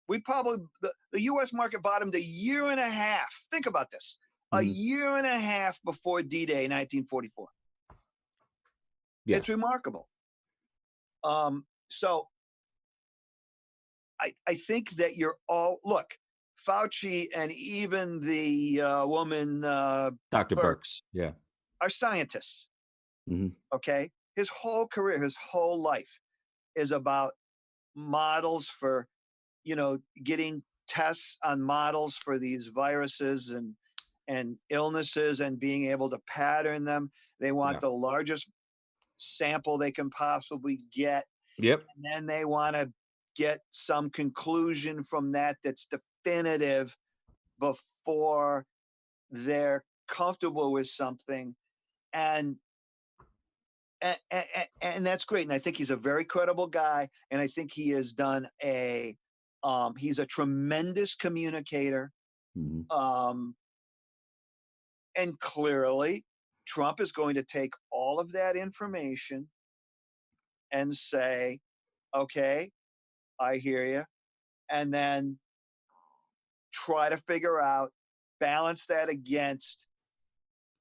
Speaker 3: The U.S. market bottomed a year and a half. Think about this: a year and a half before D-Day, 1944. Yeah. It's remarkable. So I think that look, Fauci and even the woman,
Speaker 2: Dr. Birx, yeah,
Speaker 3: are scientists. Okay, his whole career, his whole life is about models for, getting tests on models for these viruses and illnesses and being able to pattern them. They want the largest sample they can possibly get.
Speaker 2: Yep.
Speaker 3: And then they want to get some conclusion from that that's definitive before they're comfortable with something. And that's great. And I think he's a very credible guy. And I think he has done he's a tremendous communicator. And clearly, Trump is going to take all of that information and say, okay, I hear you. And then try to figure out, balance that against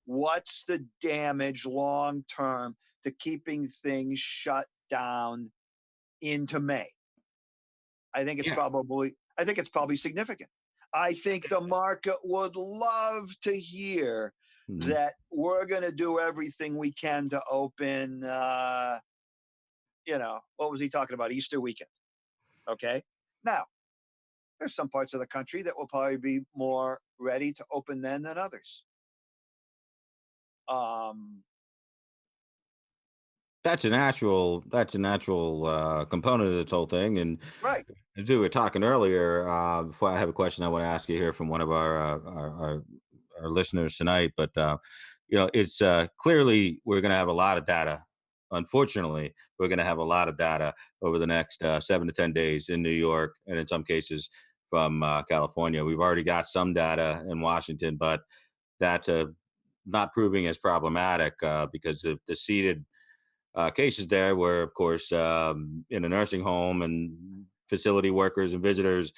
Speaker 3: what's the damage long term to keeping things shut down into May. I think it's probably significant. I think the market would love to hear that we're going to do everything we can to open, what was he talking about? Easter weekend. Okay. Now, there's some parts of the country that will probably be more ready to open then than others.
Speaker 2: That's a natural component of this whole thing. And
Speaker 3: right.
Speaker 2: As we were talking earlier, before I have a question I want to ask you here from one of our listeners tonight, but it's clearly we're going to have a lot of data. Unfortunately, we're going to have a lot of data over the next 7 to 10 days in New York, and in some cases from California. We've already got some data in Washington, but that's not proving as problematic because of the seeded cases there were, of course, in a nursing home, and facility workers and visitors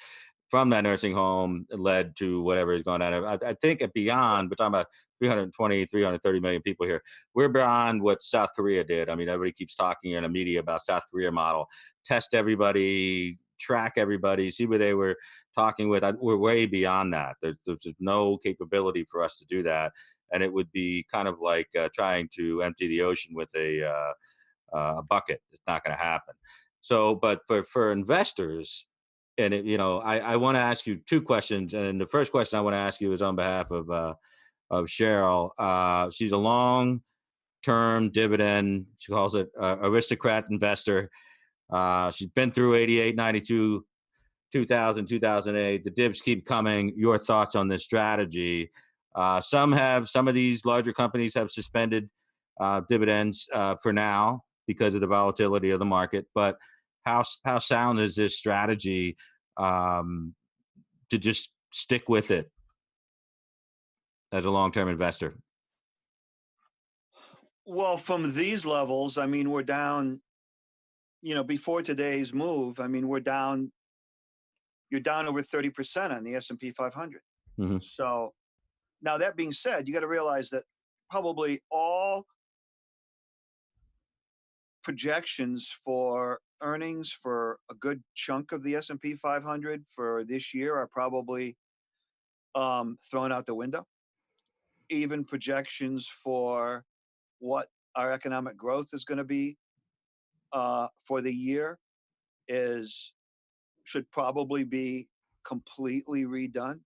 Speaker 2: from that nursing home led to whatever is going on. I think beyond, we're talking about 320, 330 million people here. We're beyond what South Korea did. I mean, everybody keeps talking in the media about South Korea model. Test everybody, track everybody, see where they were talking with. We're way beyond that. There's no capability for us to do that. And it would be kind of like trying to empty the ocean with a bucket. It's not going to happen. So, but for investors, and I want to ask you two questions. And the first question I want to ask you is on behalf of Cheryl. She's a long-term dividend. She calls it aristocrat investor. She's been through 88, 92, 2000, 2008. The dibs keep coming. Your thoughts on this strategy? Some of these larger companies have suspended dividends for now because of the volatility of the market. But how sound is this strategy to just stick with it as a long-term investor?
Speaker 3: Well, from these levels, I mean, we're down, before today's move, I mean, you're down over 30% on the S&P 500.
Speaker 2: Hmm.
Speaker 3: So now that being said, you got to realize that probably all projections for earnings for a good chunk of the S&P 500 for this year are probably thrown out the window. Even projections for what our economic growth is going to be for the year should probably be completely redone.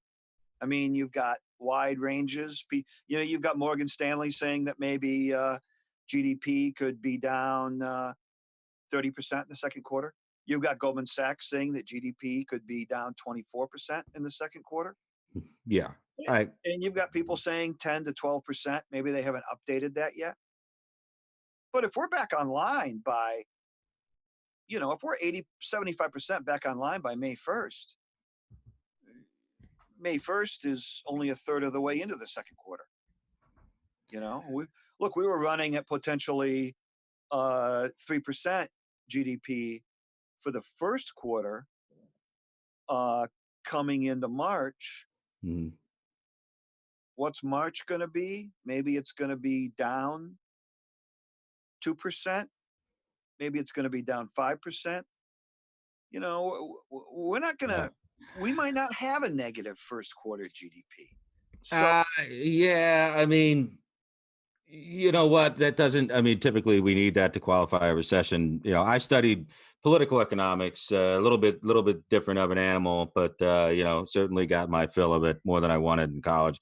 Speaker 3: I mean, you've got wide ranges. You've got Morgan Stanley saying that maybe GDP could be down 30% in the second quarter. You've got Goldman Sachs saying that GDP could be down 24% in the second quarter.
Speaker 2: Yeah.
Speaker 3: And you've got people saying 10 to 12%. Maybe they haven't updated that yet. But if we're back online by, if we're 75% back online by May 1st, May 1st is only a third of the way into the second quarter. We were running at potentially 3% GDP for the first quarter coming into March.
Speaker 2: Mhm.
Speaker 3: What's March going to be? Maybe it's going to be down 2%. Maybe it's going to be down 5%. We're not going to, we might not have a negative first quarter GDP. So,
Speaker 2: Yeah, I mean, you know what? That doesn't. I mean, typically we need that to qualify a recession. I studied political economics, a little bit different of an animal, but certainly got my fill of it more than I wanted in college,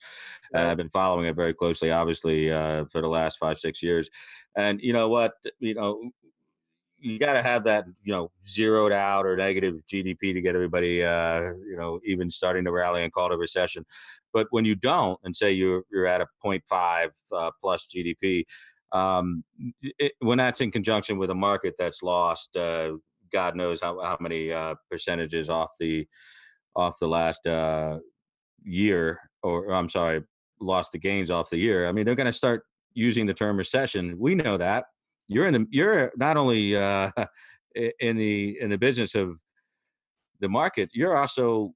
Speaker 2: and
Speaker 3: right.
Speaker 2: I've been following it very closely, obviously, for the last 5-6 years. And you know what? You got to have that, zeroed out or negative GDP to get everybody, even starting to rally and call it a recession. But when you don't, and say you're at a 0.5 plus GDP, when that's in conjunction with a market that's lost, God knows how many percentages off the last year, or I'm sorry, lost the gains off the year. I mean, they're going to start using the term recession. We know that. You're not only in the business of the market, you're also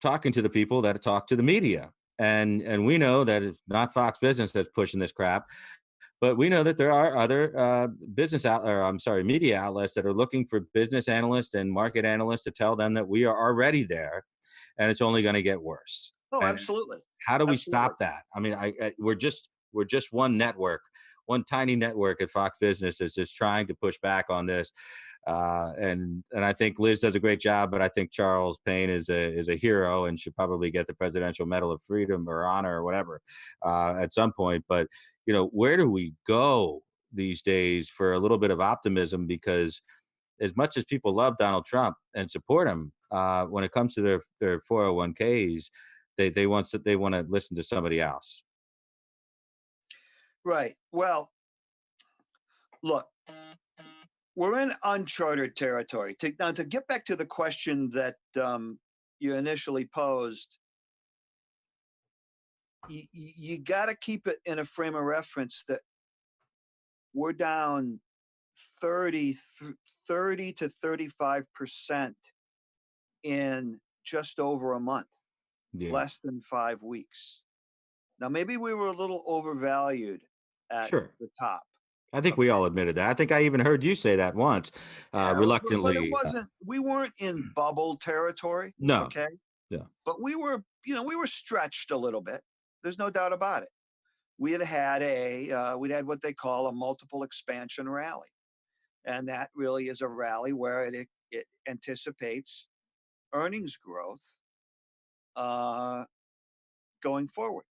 Speaker 2: talking to the people that talk to the media. And we know that it's not Fox Business that's pushing this crap, but we know that there are other media outlets that are looking for business analysts and market analysts to tell them that we are already there, and it's only going to get worse.
Speaker 3: Oh,
Speaker 2: And
Speaker 3: absolutely.
Speaker 2: how do we
Speaker 3: Absolutely.
Speaker 2: stop that? I mean, we're just one network, one tiny network at Fox Business that's just trying to push back on this. And I think Liz does a great job, but I think Charles Payne is a hero and should probably get the Presidential Medal of Freedom or Honor or whatever at some point. But where do we go these days for a little bit of optimism? Because as much as people love Donald Trump and support him, when it comes to their 401ks, they want to listen to somebody else.
Speaker 3: Right. Well, look, we're in uncharted territory. Now, to get back to the question that you initially posed, you got to keep it in a frame of reference that we're down 30 to 35% in just over a month, less than 5 weeks. Now, maybe we were a little overvalued at the top.
Speaker 2: I think we all admitted that. I think I even heard you say that once, reluctantly.
Speaker 3: But it wasn't. We weren't in bubble territory.
Speaker 2: No.
Speaker 3: Okay.
Speaker 2: Yeah.
Speaker 3: But we were stretched a little bit. There's no doubt about it. We'd had what they call a multiple expansion rally, and that really is a rally where it anticipates earnings growth going forward.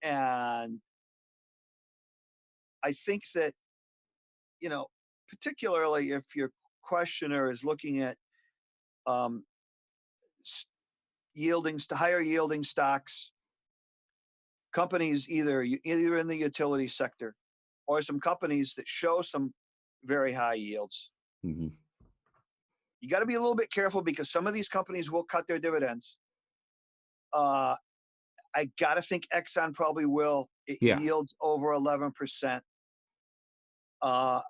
Speaker 3: And I think that, particularly if your questioner is looking at higher yielding stocks, companies either in the utility sector or some companies that show some very high yields.
Speaker 2: Mm-hmm.
Speaker 3: You got to be a little bit careful because some of these companies will cut their dividends. I gotta think Exxon probably will. It
Speaker 2: Yeah,
Speaker 3: yields over 11%. Uh,
Speaker 2: not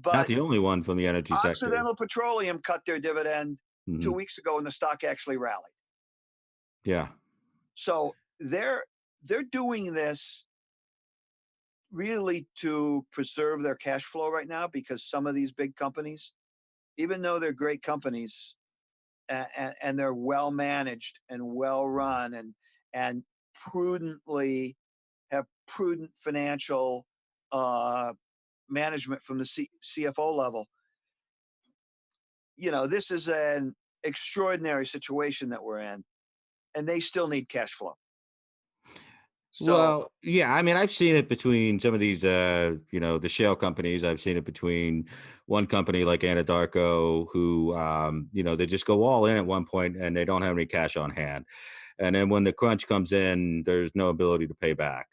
Speaker 3: but
Speaker 2: the only one from the energy sector.
Speaker 3: Occidental Petroleum cut their dividend
Speaker 2: Hmm.
Speaker 3: 2 weeks ago, and the stock actually rallied.
Speaker 2: Yeah.
Speaker 3: So they're doing this really to preserve their cash flow right now, because some of these big companies, even though they're great companies, and they're well managed and well run, and prudently have prudent financial uh, management from the CFO level. This is an extraordinary situation that we're in, and they still need cash flow. So,
Speaker 2: Well, yeah, I mean, I've seen it between some of these, the shale companies. I've seen it between one company like Anadarko, who, they just go all in at one point and they don't have any cash on hand. And then when the crunch comes in, there's no ability to pay back.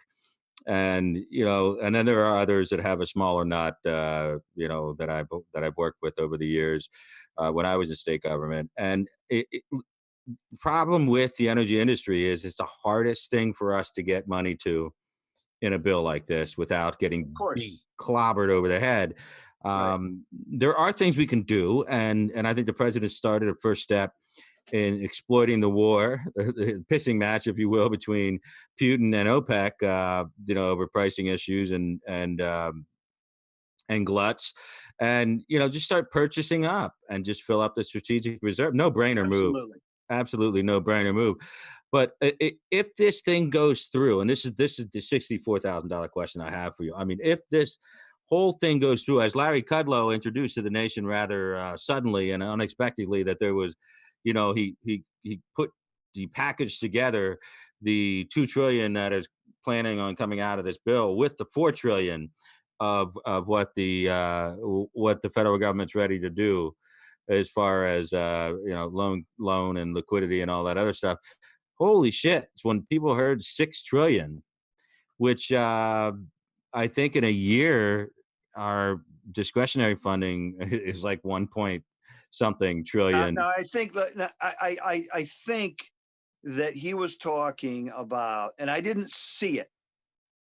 Speaker 2: And then there are others that have a smaller nut, that I've worked with over the years, when I was in state government. And problem with the energy industry is it's the hardest thing for us to get money to in a bill like this without
Speaker 3: of
Speaker 2: getting
Speaker 3: course,
Speaker 2: clobbered over the head.
Speaker 3: right.
Speaker 2: There are things we can do, and I think the president started a first step in exploiting the war, the pissing match, if you will, between Putin and OPEC, over pricing issues and gluts, and just start purchasing up and just fill up the strategic reserve. No brainer move.
Speaker 3: Absolutely.
Speaker 2: Absolutely no brainer move. But if this thing goes through, and this is the $64,000 question I have for you. I mean, if this whole thing goes through, as Larry Kudlow introduced to the nation rather suddenly and unexpectedly, that there was, he packaged together the $2 trillion that is planning on coming out of this bill with the $4 trillion of what the federal government's ready to do as far as loan and liquidity and all that other stuff. Holy shit! When people heard 6 trillion, which I think in a year our discretionary funding is like 1 point something trillion.
Speaker 3: Now I think that I think that he was talking about, and I didn't see it,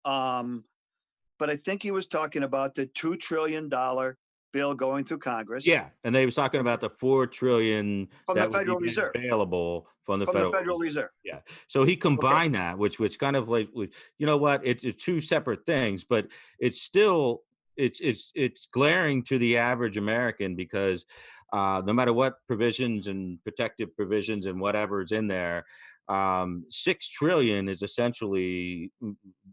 Speaker 3: but I think he was talking about the $2 trillion bill going through Congress
Speaker 2: Yeah, and they was talking about the 4 trillion
Speaker 3: from the
Speaker 2: that would be
Speaker 3: Federal
Speaker 2: made
Speaker 3: Reserve.
Speaker 2: available from the
Speaker 3: From the
Speaker 2: Federal
Speaker 3: Federal
Speaker 2: Reserve.
Speaker 3: Reserve.
Speaker 2: Yeah, so he
Speaker 3: Okay.
Speaker 2: combined that, which kind of like, you know what? It's two separate things, but it's still it's glaring to the average American because no matter what provisions and protective provisions and whatever is in there, 6 trillion is essentially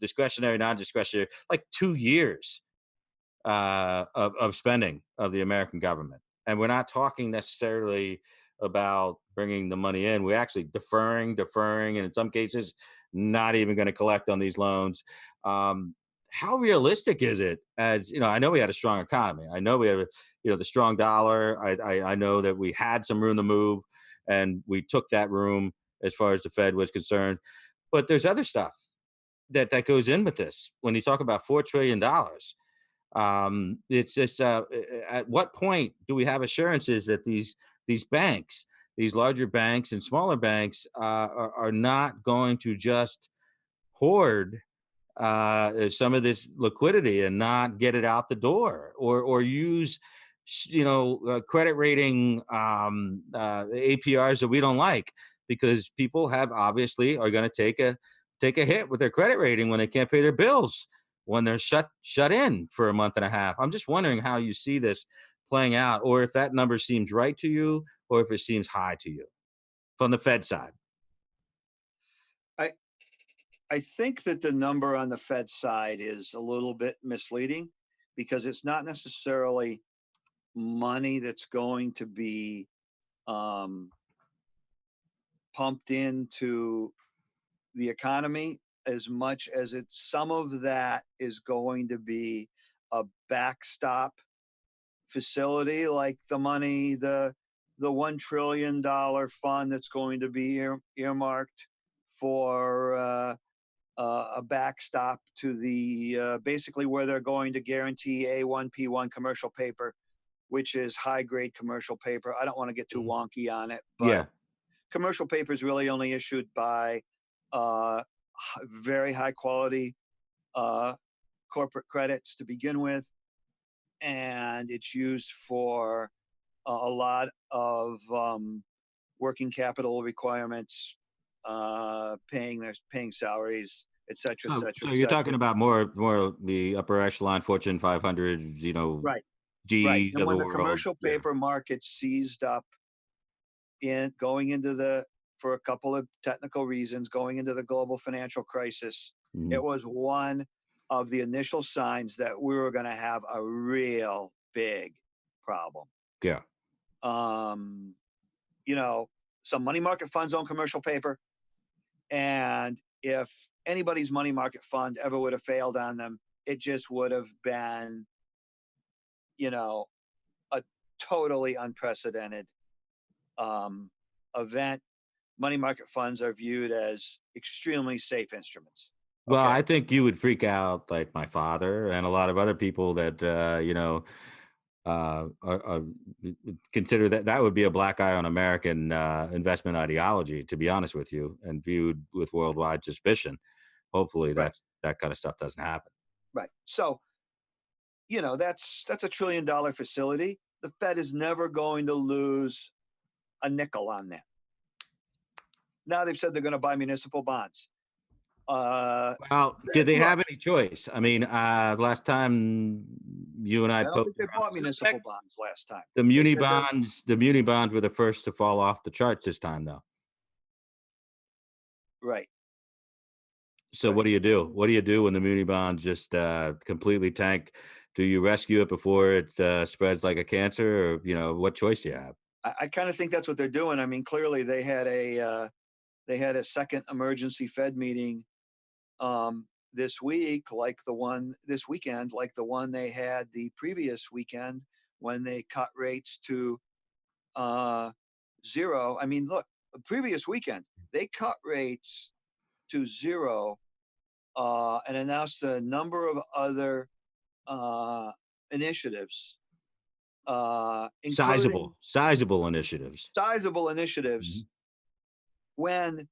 Speaker 2: discretionary, non-discretionary, like 2 years of spending of the American government. And we're not talking necessarily about bringing the money in. We're actually deferring, and in some cases, not even going to collect on these loans. How realistic is it? As you know, I know we had a strong economy. I know we had, the strong dollar. I know that we had some room to move, and we took that room as far as the Fed was concerned. But there's other stuff that goes in with this. When you talk about $4 trillion, it's just at what point do we have assurances that these banks, these larger banks and smaller banks, are not going to just hoard some of this liquidity and not get it out the door, or use credit rating APRs that we don't like, because people have obviously are going to take a hit with their credit rating when they can't pay their bills, when they're shut in for a month and a half. I'm just wondering how you see this playing out, or if that number seems right to you, or if it seems high to you from the Fed side.
Speaker 3: I I think that the number on the Fed side is a little bit misleading, because it's not necessarily money that's going to be um, pumped into the economy as much as some of that is going to be a backstop facility, like the $1 trillion fund that's going to be earmarked for a backstop to the basically where they're going to guarantee A1P1 commercial paper, which is high grade commercial paper. I don't want to get too wonky on it, but
Speaker 2: Yeah.
Speaker 3: commercial paper is really only issued by very high quality corporate credits to begin with, and it's used for a lot of working capital requirements, paying salaries, et cetera, et
Speaker 2: So,
Speaker 3: cetera,
Speaker 2: so
Speaker 3: et
Speaker 2: you're talking
Speaker 3: cetera.
Speaker 2: about more the upper echelon Fortune 500,
Speaker 3: Right, right.
Speaker 2: G's
Speaker 3: And
Speaker 2: of the
Speaker 3: when the
Speaker 2: world.
Speaker 3: commercial
Speaker 2: Yeah.
Speaker 3: paper market seized up in going into for a couple of technical reasons, going into the global financial crisis,
Speaker 2: Mhm.
Speaker 3: it was one of the initial signs that we were going to have a real big problem.
Speaker 2: Yeah.
Speaker 3: Um, you know, some money market funds own commercial paper. And if anybody's money market fund ever would have failed on them, it just would have been, you know, a totally unprecedented event. Money market funds are viewed as extremely safe instruments.
Speaker 2: Well,
Speaker 3: Okay.
Speaker 2: I think you would freak out like my father and a lot of other people that would consider that would be a black eye on American investment ideology, to be honest with you, and viewed with worldwide suspicion. Hopefully,
Speaker 3: Right.
Speaker 2: that kind of stuff doesn't happen.
Speaker 3: Right. So, that's a $1 trillion facility. The Fed is never going to lose a nickel on that. Now they've said they're going to buy municipal bonds.
Speaker 2: Well, did they
Speaker 3: Look,
Speaker 2: have any choice? I mean, last time you and I
Speaker 3: I don't
Speaker 2: poked
Speaker 3: think they
Speaker 2: around
Speaker 3: bought
Speaker 2: the
Speaker 3: municipal
Speaker 2: subject,
Speaker 3: bonds last time.
Speaker 2: the
Speaker 3: They
Speaker 2: muni
Speaker 3: said they're
Speaker 2: bonds, the muni bonds were the first to fall off the charts this time, though.
Speaker 3: right,
Speaker 2: So
Speaker 3: right.
Speaker 2: what do you do? What do you do when the muni bonds just completely tank? Do you rescue it before it spreads like a cancer, or what choice do you have?
Speaker 3: I kind of think that's what they're doing. I mean, clearly they had a second emergency Fed meeting this weekend, like the one they had the previous weekend when they cut rates to zero. I mean, look, the previous weekend they cut rates to zero and announced a number of other initiatives, including
Speaker 2: Sizable initiatives.
Speaker 3: sizable initiatives,
Speaker 2: Mhm.
Speaker 3: when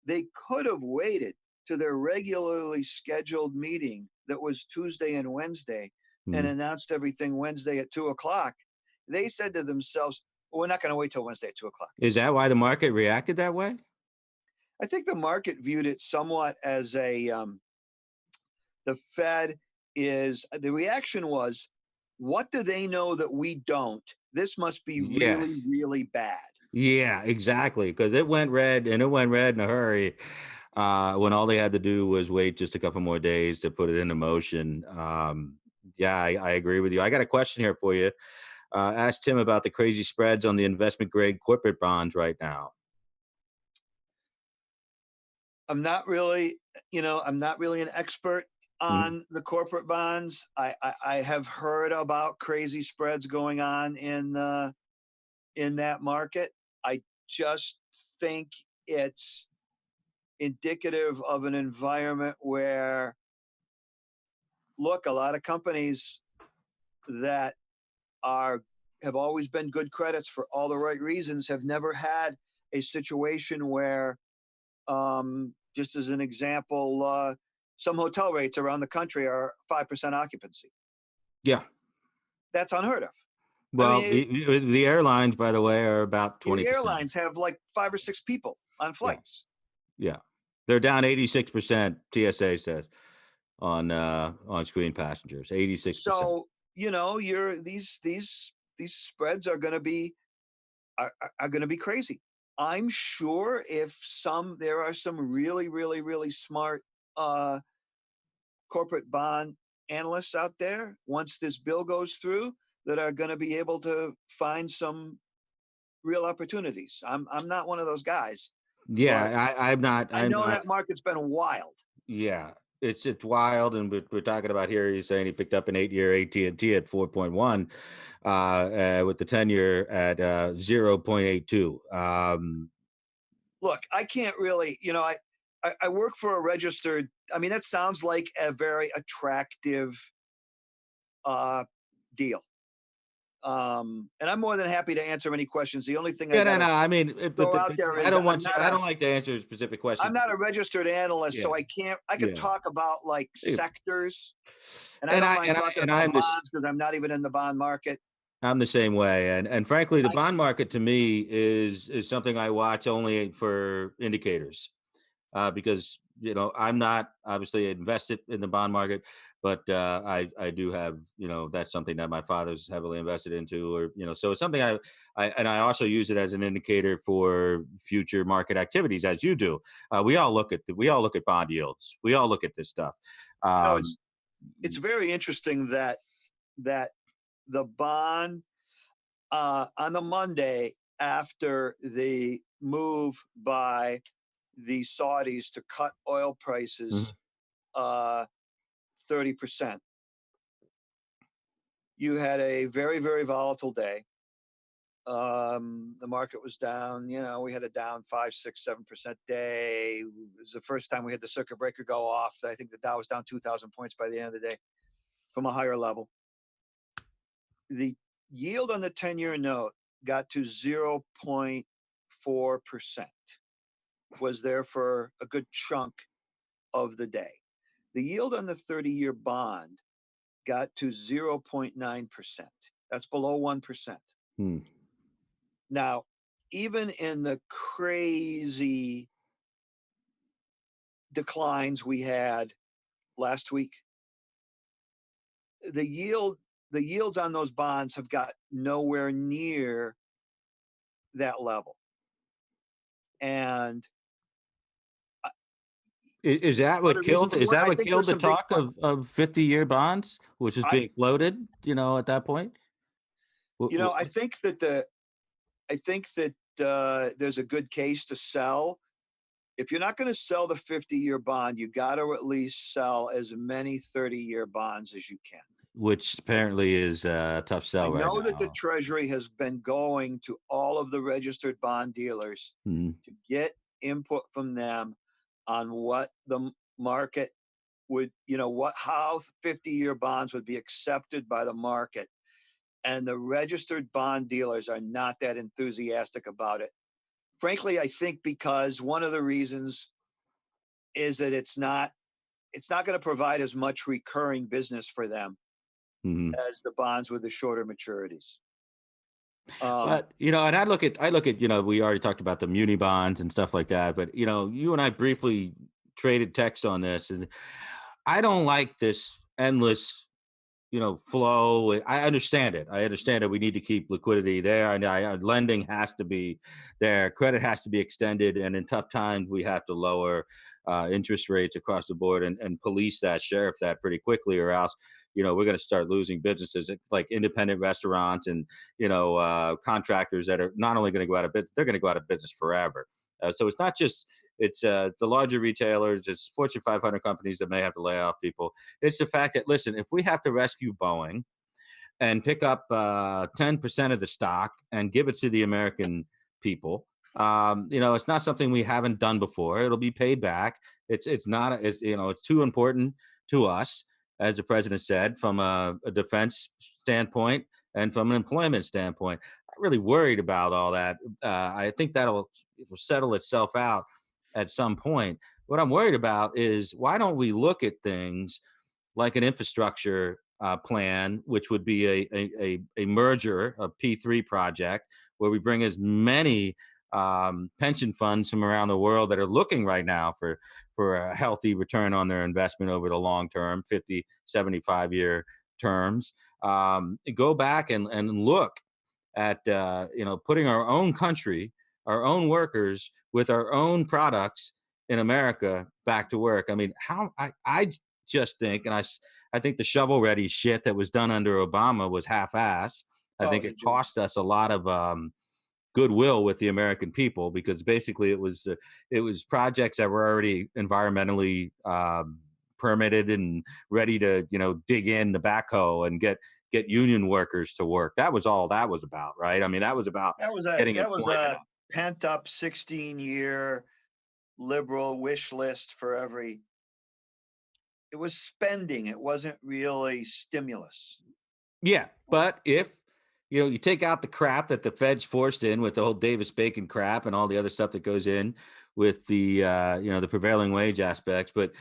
Speaker 3: they could have waited to their regularly scheduled meeting that was Tuesday and Wednesday and
Speaker 2: Mhm.
Speaker 3: announced everything Wednesday at 2 o'clock. They said to themselves, well, we're not going to wait till Wednesday at 2 o'clock.
Speaker 2: Is that why the market reacted that way?
Speaker 3: I think the market viewed it somewhat as the Fed the reaction was, what do they know that we don't? This must be
Speaker 2: Yes.
Speaker 3: really, really bad.
Speaker 2: Yeah, exactly. Because it went red, and it went red in a hurry. When all they had to do was wait just a couple more days to put it into motion. Yeah, I agree with you. I got a question here for you. Ask Tim about the crazy spreads on the investment grade corporate bonds right now.
Speaker 3: I'm not really an expert
Speaker 2: Mhm.
Speaker 3: on the corporate bonds. I have heard about crazy spreads going on in that market. I just think it's indicative of an environment where, look, a lot of companies that are have always been good credits for all the right reasons have never had a situation where, just as an example, some hotel rates around the country are 5% occupancy.
Speaker 2: Yeah.
Speaker 3: That's unheard of. I
Speaker 2: Well,
Speaker 3: mean,
Speaker 2: the airlines, by the way, are about
Speaker 3: the
Speaker 2: 20%.
Speaker 3: airlines have like 5 or 6 people on
Speaker 2: Yeah.
Speaker 3: flights.
Speaker 2: Yeah. They're down 86%, TSA says, on screen passengers. 86%.
Speaker 3: So you're these spreads are going to be are going to be crazy. I'm sure if there are some really, really, really smart uh, corporate bond analysts out there, once this bill goes through, that are going to be able to find some real opportunities. I'm not one of those guys, but
Speaker 2: Yeah, I'm not.
Speaker 3: I
Speaker 2: I'm
Speaker 3: know
Speaker 2: not.
Speaker 3: that market's been wild.
Speaker 2: Yeah, it's wild, and we're talking about here. He's saying he picked up an 8-year AT&T at 4.1, with the 10-year at 0.82.
Speaker 3: Look, I can't really, I work for a registered. I mean, that sounds like a very attractive uh, deal. And I'm more than happy to answer any questions. The only thing I
Speaker 2: Yeah, no,
Speaker 3: got
Speaker 2: no.
Speaker 3: to
Speaker 2: I mean,
Speaker 3: throw out there
Speaker 2: I
Speaker 3: is
Speaker 2: don't want you. I don't like to answer specific
Speaker 3: I'm
Speaker 2: questions.
Speaker 3: not a registered analyst, so
Speaker 2: Yeah,
Speaker 3: I can't. I could
Speaker 2: yeah.
Speaker 3: talk about like
Speaker 2: Yeah.
Speaker 3: sectors, and I don't mind talking about bonds because I'm not even in the bond market.
Speaker 2: I'm the same way, and frankly, the
Speaker 3: I,
Speaker 2: bond market to me is something I watch only for indicators, because I'm not obviously invested in the bond market, but I do have that's something that my father's heavily invested into, or so it's something I also use it as an indicator for future market activities, as you do. We all look at bond yields. We all look at this stuff. Um,
Speaker 3: it's very interesting that the bond on the Monday after the move by the Saudis to cut oil prices 30%. You had a very, very volatile day. The market was down. We had a down 5, 6, 7% day. It was the first time we had the circuit breaker go off. I think the Dow was down 2,000 points by the end of the day from a higher level. The yield on the 10-year note got to 0.4%. Was there for a good chunk of the day. The yield on the 30-year bond got to 0.9%. That's below 1%. Now, even in the crazy declines we had last week, the yields on those bonds have got nowhere near that level. And
Speaker 2: is that what killed? Is that what killed the talk of 50-year bonds, which is being floated? At that point.
Speaker 3: I think that there's a good case to sell. If you're not going to sell the 50-year bond, you got to at least sell as many 30-year bonds as you can.
Speaker 2: Which apparently is a tough sell right now.
Speaker 3: I know that the Treasury has been going to all of the registered bond dealers to get input from them on what the market would, how 50-year bonds would be accepted by the market. And the registered bond dealers are not that enthusiastic about it. Frankly, I think because one of the reasons is that it's not going to provide as much recurring business for them as the bonds with the shorter maturities.
Speaker 2: But and I look at we already talked about the muni bonds and stuff like that, but you and I briefly traded texts on this, and I don't like this endless flow. I understand it. We need to keep liquidity there, and lending has to be there. Credit has to be extended, and in tough times, we have to lower interest rates across the board and police that, sheriff that pretty quickly, or else we're going to start losing businesses like independent restaurants and contractors that are not only going to go out of business, they're going to go out of business forever. So it's not just the larger retailers, it's Fortune 500 companies that may have to lay off people. It's the fact that, listen, if we have to rescue Boeing and pick up 10% of the stock and give it to the American people, it's not something we haven't done before. It'll be paid back. It's too important to us, as the president said, from a defense standpoint and from an employment standpoint. I'm really worried about all that. I think it will settle itself out at some point. What I'm worried about is, why don't we look at things like an infrastructure plan, which would be a merger, a P3 project, where we bring as many pension funds from around the world that are looking right now for a healthy return on their investment over the long term, 50, 75-year terms. Go back and look at putting our own country, our own workers with our own products in America back to work. I mean, I just think, and I think the shovel-ready shit that was done under Obama was half-assed. I think it cost us a lot of goodwill with the American people, because basically it was projects that were already environmentally permitted and ready to dig in the backhoe and get union workers to work. That was all that was about, right? I mean, that was about getting employment.
Speaker 3: Pent up 16-year liberal wish list for every. It was spending. It wasn't really stimulus.
Speaker 2: Yeah, but if you take out the crap that the Fed's forced in with the whole Davis Bacon crap and all the other stuff that goes in with the the prevailing wage aspects. But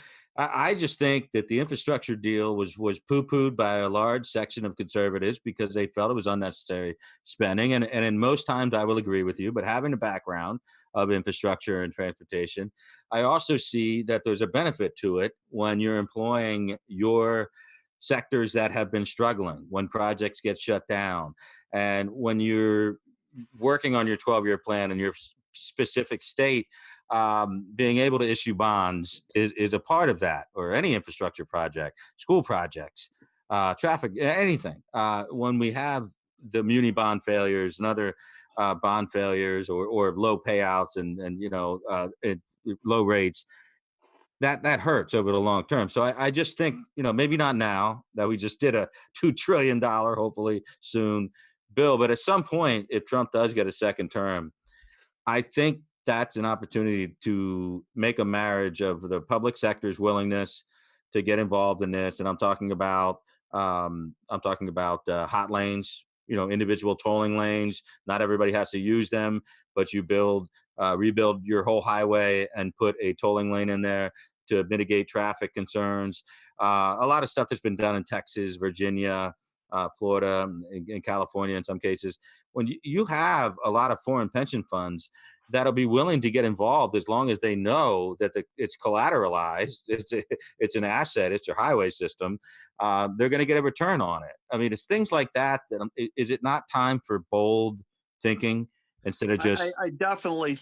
Speaker 2: I just think that the infrastructure deal was poo-pooed by a large section of conservatives because they felt it was unnecessary spending. And in most times I will agree with you, but having a background of infrastructure and transportation, I also see that there's a benefit to it when you're employing your sectors that have been struggling, when projects get shut down, and when you're working on your 12-year plan in your specific state, being able to issue bonds is a part of that, or any infrastructure project, school projects, traffic, anything. When we have the muni bond failures and other bond failures, or low payouts, and low rates, that hurts over the long term. So I just think, maybe not now that we just did a $2 trillion, hopefully soon, bill, but at some point, if Trump does get a second term, I think that's an opportunity to make a marriage of the public sector's willingness to get involved in this. And I'm talking about hot lanes, individual tolling lanes. Not everybody has to use them, but you rebuild your whole highway and put a tolling lane in there to mitigate traffic concerns. A lot of stuff that's been done in Texas, Virginia, Florida, in California in some cases. When you have a lot of foreign pension funds that'll be willing to get involved, as long as they know that it's collateralized, it's an asset, it's your highway system, they're going to get a return on it. I mean, it's things like that. Is it not time for bold thinking instead of just?
Speaker 3: I definitely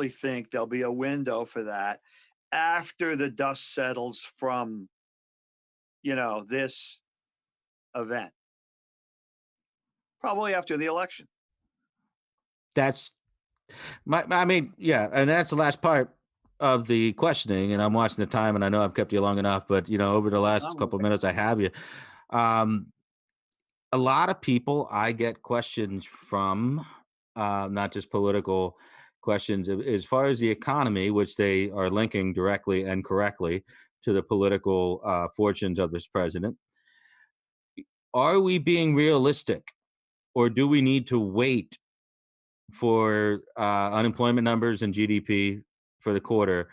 Speaker 3: think there'll be a window for that after the dust settles from, this event. Probably after the election.
Speaker 2: That's I mean, yeah, and that's the last part of the questioning. And I'm watching the time, and I know I've kept you long enough, but over the last couple of minutes, I have you. Um, a lot of people I get questions from, not just political questions, as far as the economy, which they are linking directly and correctly to the political fortunes of this president. Are we being realistic, or do we need to wait for unemployment numbers and GDP for the quarter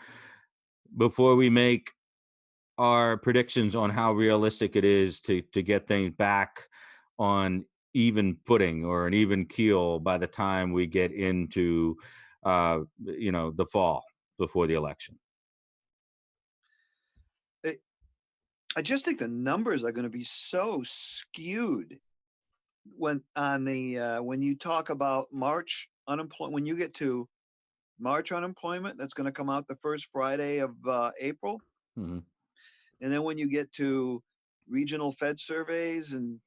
Speaker 2: before we make our predictions on how realistic it is to get things back on even footing, or an even keel, by the time we get into the fall before the election?
Speaker 3: I just think the numbers are going to be so skewed when you talk about March unemployment. When you get to March unemployment, that's going to come out the first Friday of April.
Speaker 2: Mm-hmm.
Speaker 3: And then when you get to regional Fed surveys and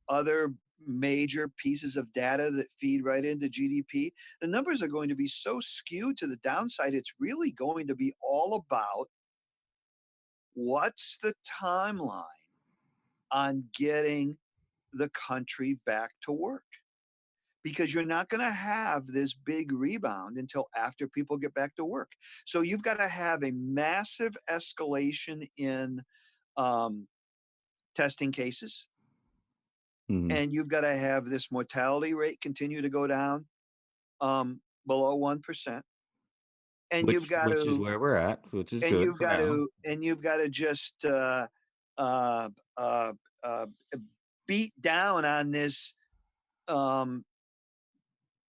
Speaker 3: other major pieces of data that feed right into GDP, the numbers are going to be so skewed to the downside. It's really going to be all about what's the timeline on getting the country back to work. Because you're not going to have this big rebound until after people get back to work. So you've got to have a massive escalation in testing cases.
Speaker 2: Mm-hmm.
Speaker 3: And you've got to have this mortality rate continue to go down below 1%. And
Speaker 2: Which
Speaker 3: you've got
Speaker 2: is
Speaker 3: to,
Speaker 2: where we're at, which is
Speaker 3: and
Speaker 2: good
Speaker 3: you've
Speaker 2: for
Speaker 3: got
Speaker 2: now.
Speaker 3: to, and you've got to just beat down on this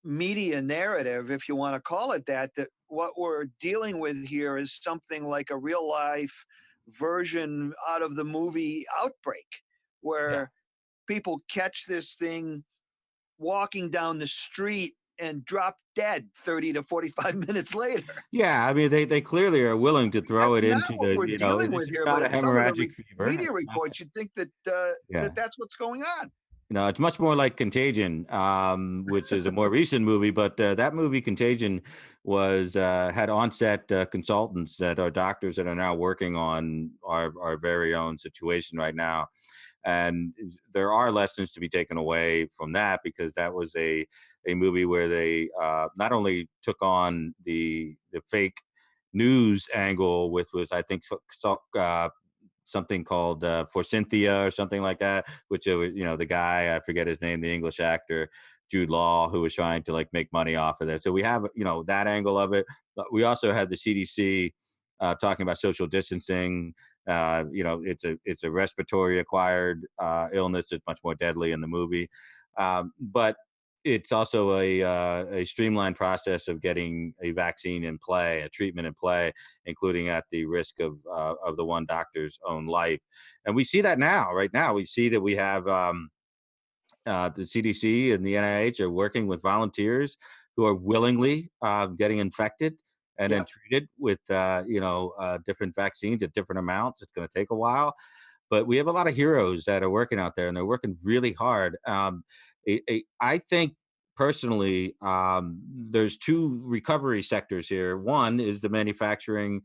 Speaker 3: media narrative, if you want to call it that what we're dealing with here is something like a real life version out of the movie Outbreak, where people catch this thing walking down the street and drop dead 30 to 45 minutes later.
Speaker 2: Yeah, I mean, they clearly are willing to throw
Speaker 3: That's
Speaker 2: it
Speaker 3: not
Speaker 2: into
Speaker 3: what we're dealing
Speaker 2: this
Speaker 3: with
Speaker 2: is
Speaker 3: here,
Speaker 2: not a
Speaker 3: but some of the
Speaker 2: hemorrhagic fever.
Speaker 3: media reports, you'd think that that's what's going on.
Speaker 2: It's much more like Contagion, which is a more recent movie. But that movie, Contagion, had onset consultants that are doctors that are now working on our very own situation right now. And there are lessons to be taken away from that, because that was a movie where they not only took on the fake news angle, which was, I think, something called Forsythia or something like that, which the guy, I forget his name, the English actor Jude Law, who was trying to like make money off of that. So we have that angle of it. But we also have the CDC talking about social distancing. It's a respiratory acquired illness. It's much more deadly in the movie, but it's also a streamlined process of getting a vaccine in play, a treatment in play, including at the risk of the one doctor's own life. And we see that now. Right now, we see that we have the CDC and the NIH are working with volunteers who are willingly getting infected and then
Speaker 3: Yep.
Speaker 2: treated with different vaccines at different amounts. It's going to take a while, but we have a lot of heroes that are working out there, and they're working really hard. I think personally, there's two recovery sectors here. One is the manufacturing,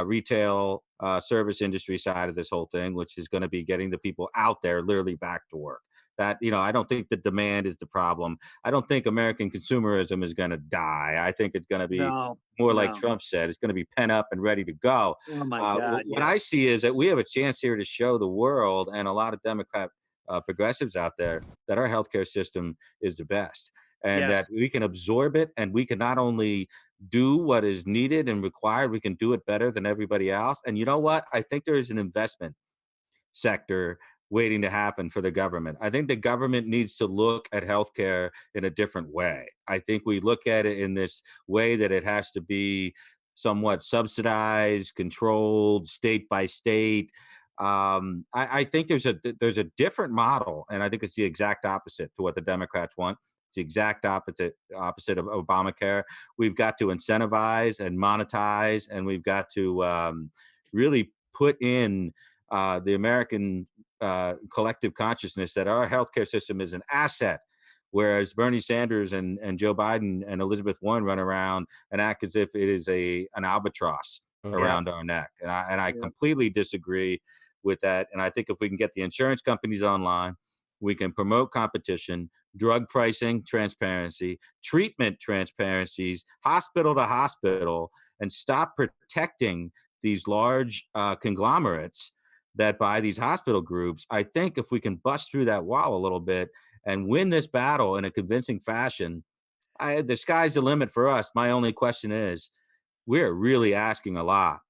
Speaker 2: retail, service industry side of this whole thing, which is going to be getting the people out there literally back to work. That, I don't think the demand is the problem. I don't think American consumerism is going to die. I think it's going to be
Speaker 3: No,
Speaker 2: more like
Speaker 3: no.
Speaker 2: Trump said, it's going to be pent up and ready to go.
Speaker 3: Oh my God,
Speaker 2: What I
Speaker 3: yes.
Speaker 2: see is that we have a chance here to show the world and a lot of Democrat progressives out there that our healthcare system is the best, and
Speaker 3: Yes.
Speaker 2: that we can absorb it, and we can not only do what is needed and required, we can do it better than everybody else. And you know what? I think there is an investment sector waiting to happen for the government. I think the government needs to look at healthcare in a different way. I think we look at it in this way that it has to be somewhat subsidized, controlled, state by state. I think there's a different model, and I think it's the exact opposite to what the Democrats want. It's the exact opposite of Obamacare. We've got to incentivize and monetize, and we've got to really put in the American collective consciousness that our healthcare system is an asset, whereas Bernie Sanders and Joe Biden and Elizabeth Warren run around and act as if it is an albatross
Speaker 3: Yep.
Speaker 2: around our neck. And I
Speaker 3: Yep.
Speaker 2: completely disagree with that. And I think if we can get the insurance companies online, we can promote competition, drug pricing transparency, treatment transparencies, hospital to hospital, and stop protecting these large conglomerates that buy these hospital groups. I think if we can bust through that wall a little bit and win this battle in a convincing fashion, the sky's the limit for us. My only question is, we're really asking a lot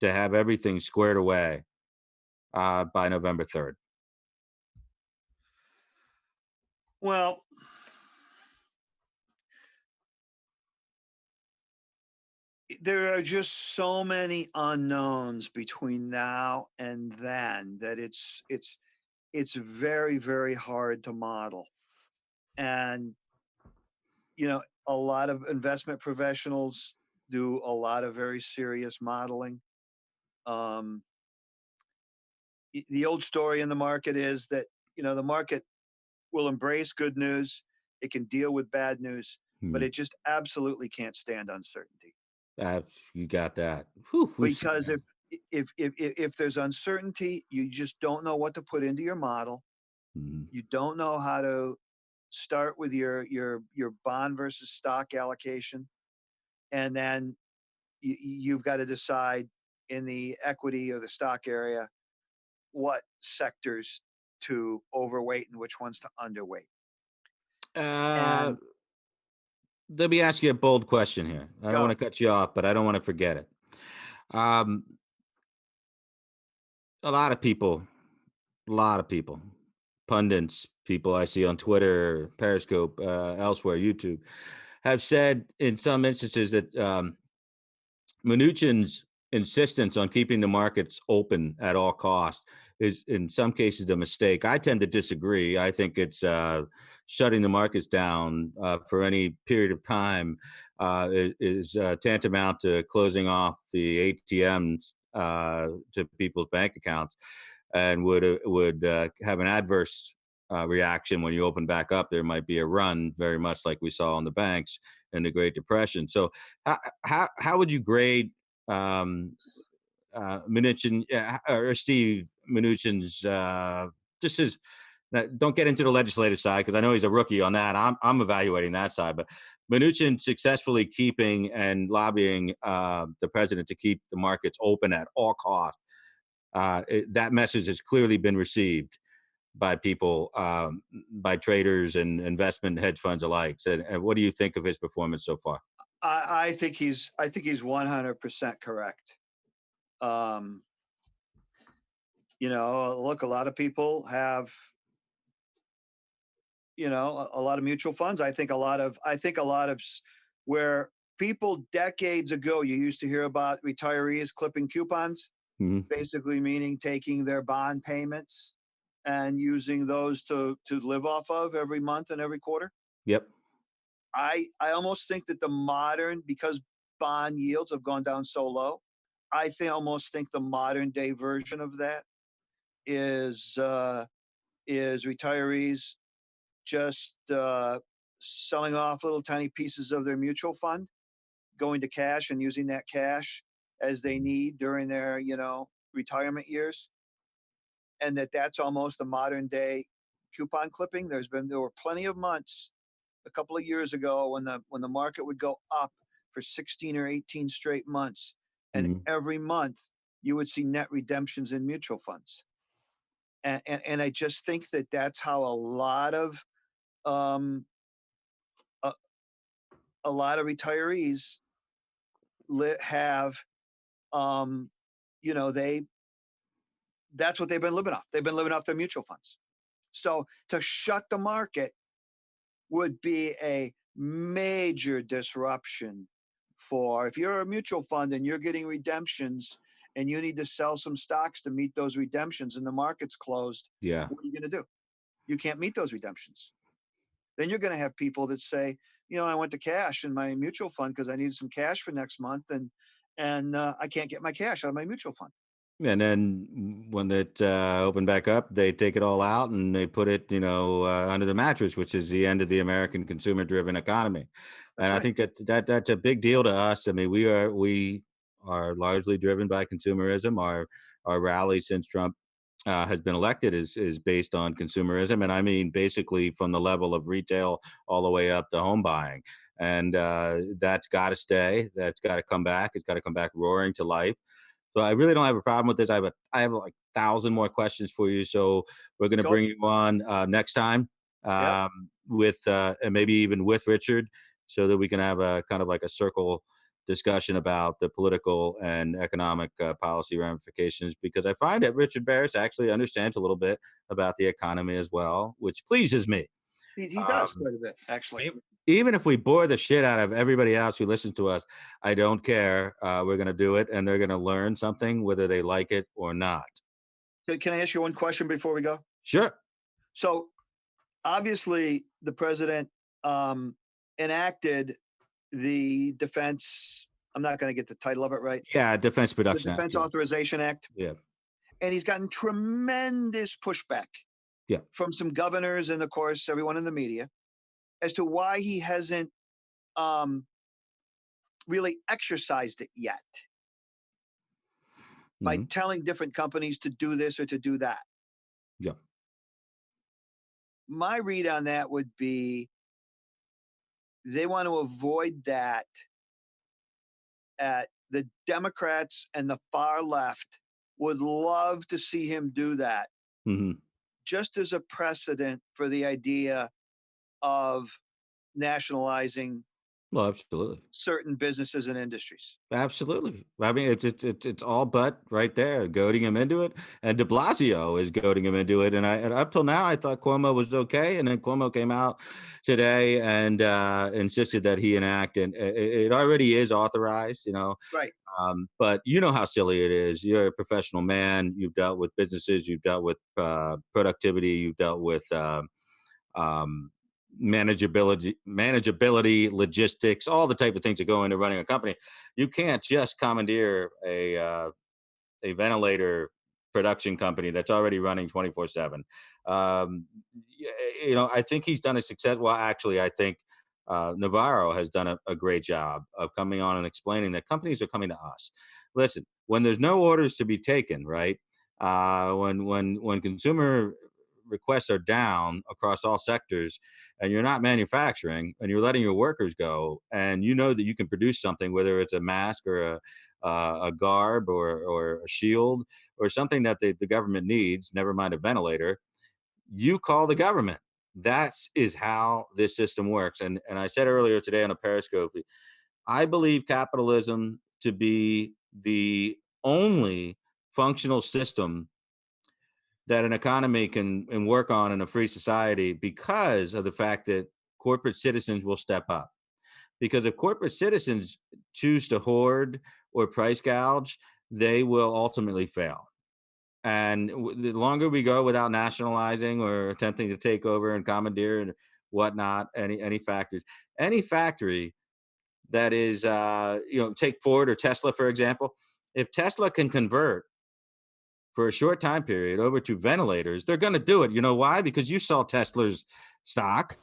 Speaker 2: to have everything squared away by November 3rd.
Speaker 3: Well, there are just so many unknowns between now and then that it's very, very hard to model. And a lot of investment professionals do a lot of very serious modeling. Um, the old story in the market is that the market will embrace good news. It can deal with bad news, but it just absolutely can't stand uncertainty.
Speaker 2: You got that. Whew,
Speaker 3: Because if there's uncertainty, you just don't know what to put into your model. You don't know how to start with your bond versus stock allocation, and then you've got to decide in the equity or the stock area what sectors to overweight and which ones to underweight.
Speaker 2: uh,
Speaker 3: And
Speaker 2: Let me ask you a bold question here. I don't want
Speaker 3: go.
Speaker 2: to cut you off, but I don't want to forget it. Um, a lot of people, pundits, people I see on Twitter, Periscope, elsewhere, YouTube, have said in some instances that Mnuchin's insistence on keeping the markets open at all costs is, in some cases, a mistake. I tend to disagree. I think it's shutting the markets down for any period of time is tantamount to closing off the ATMs to people's bank accounts, and would have an adverse reaction when you open back up. There might be a run, very much like we saw on the banks in the Great Depression. So, how would you grade Mnuchin or Steve Mnuchin's just his? Don't get into the legislative side because I know he's a rookie on that. I'm evaluating that side, but Mnuchin successfully keeping and lobbying the president to keep the markets open at all costs. that message has clearly been received by people, by traders and investment hedge funds alike. So, and what do you think of his performance so far?
Speaker 3: I think he's 100% correct. Um, look, a lot of people have, a lot of mutual funds. I think a lot of where people decades ago, you used to hear about retirees clipping coupons,
Speaker 2: Hmm.
Speaker 3: basically meaning taking their bond payments and using those to live off of every month and every quarter.
Speaker 2: Yep.
Speaker 3: I almost think that the modern, because bond yields have gone down so low, almost think the modern day version of that is retirees just selling off little tiny pieces of their mutual fund, going to cash and using that cash as they need during their retirement years, and that's almost a modern day coupon clipping. There were plenty of months a couple of years ago when the market would go up for 16 or 18 straight months, and
Speaker 2: Hmm.
Speaker 3: every month you would see net redemptions in mutual funds. And I just think that that's how a lot of um, a, a lot of retirees have they that's what they've been living off. They've been living off their mutual funds. So to shut the market would be a major disruption for, if you're a mutual fund and you're getting redemptions and you need to sell some stocks to meet those redemptions and the market's closed,
Speaker 2: Yeah.
Speaker 3: what are you going to do? You can't meet those redemptions. Then you're going to have people that say, I went to cash in my mutual fund because I needed some cash for next month, and I can't get my cash out of my mutual fund.
Speaker 2: And then when it opened back up, they take it all out and they put it, under the mattress, which is the end of the American consumer-driven economy.
Speaker 3: That's
Speaker 2: And I
Speaker 3: right.
Speaker 2: think that's a big deal to us. I mean, we are largely driven by consumerism. Our rally since Trump has been elected is based on consumerism, and I mean basically from the level of retail all the way up to home buying. And that's got to stay. That's got to come back. It's got to come back roaring to life. So I really don't have a problem with this. I have like 1,000 more questions for you. So we're going to
Speaker 3: Go.
Speaker 2: bring you on next time,
Speaker 3: Yep.
Speaker 2: with and maybe even with Richard, so that we can have a kind of like a circle discussion about the political and economic policy ramifications. Because I find that Richard Barris actually understands a little bit about the economy as well, which pleases me.
Speaker 3: He does
Speaker 2: Um,
Speaker 3: quite a bit, actually.
Speaker 2: Even if we bore the shit out of everybody else who listens to us, I don't care. We're going to do it, and they're going to learn something, whether they like it or not.
Speaker 3: So can I ask you one question before we go?
Speaker 2: Sure.
Speaker 3: So obviously, the president enacted the defense. I'm not going to get the title of it right.
Speaker 2: Yeah, Defense
Speaker 3: The
Speaker 2: Production Act.
Speaker 3: Defense Authorization Act.
Speaker 2: Yeah.
Speaker 3: And he's gotten tremendous pushback
Speaker 2: Yeah.
Speaker 3: from some governors and, of course, everyone in the media as to why he hasn't really exercised it yet by
Speaker 2: Hmm.
Speaker 3: telling different companies to do this or to do that.
Speaker 2: Yeah.
Speaker 3: My read on that would be they want to avoid that. The Democrats and the far left would love to see him do that,
Speaker 2: Hmm.
Speaker 3: just as a precedent for the idea of nationalizing
Speaker 2: Well, absolutely.
Speaker 3: certain businesses and industries.
Speaker 2: Absolutely. I mean, it's all but right there, goading him into it. And De Blasio is goading him into it. And up till now, I thought Cuomo was okay. And then Cuomo came out today and insisted that he enact, and it already is authorized,
Speaker 3: Right.
Speaker 2: But you know how silly it is. You're a professional man. You've dealt with businesses. You've dealt with productivity. You've dealt with um, manageability, logistics, all the type of things that go into running a company. You can't just commandeer a ventilator production company that's already running 24/7. Um, I think he's done a success. Well, actually, I think Navarro has done a great job of coming on and explaining that companies are coming to us. Listen, when there's no orders to be taken, right? When consumer requests are down across all sectors, and you're not manufacturing, and you're letting your workers go, and you know that you can produce something, whether it's a mask or a garb or a shield or something that the government needs, never mind a ventilator, you call the government. That is how this system works. And I said earlier today on a Periscope, I believe capitalism to be the only functional system that an economy can work on in a free society because of the fact that corporate citizens will step up. Because if corporate citizens choose to hoard or price gouge, they will ultimately fail. And the longer we go without nationalizing or attempting to take over and commandeer and whatnot, any factory that is, take Ford or Tesla, for example. If Tesla can convert for a short time period over to ventilators, they're going to do it. You know why? Because you saw Tesla's stock.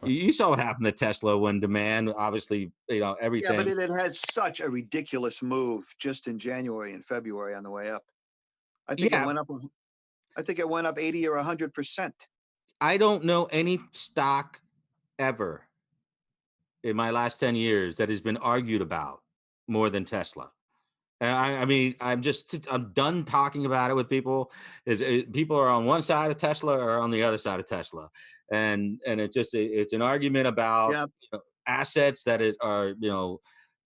Speaker 2: You saw what happened to Tesla when demand, obviously,
Speaker 3: Yeah,
Speaker 2: everything.
Speaker 3: but it had such a ridiculous move just in January and February on the way up. I think it
Speaker 2: Yeah,
Speaker 3: went up. I think it went up 80 or 100%.
Speaker 2: I don't know any stock ever in my last 10 years that has been argued about more than Tesla. And I mean, I'm done talking about it with people. People are on one side of Tesla or on the other side of Tesla, and it's an argument about
Speaker 3: Yeah,
Speaker 2: assets that are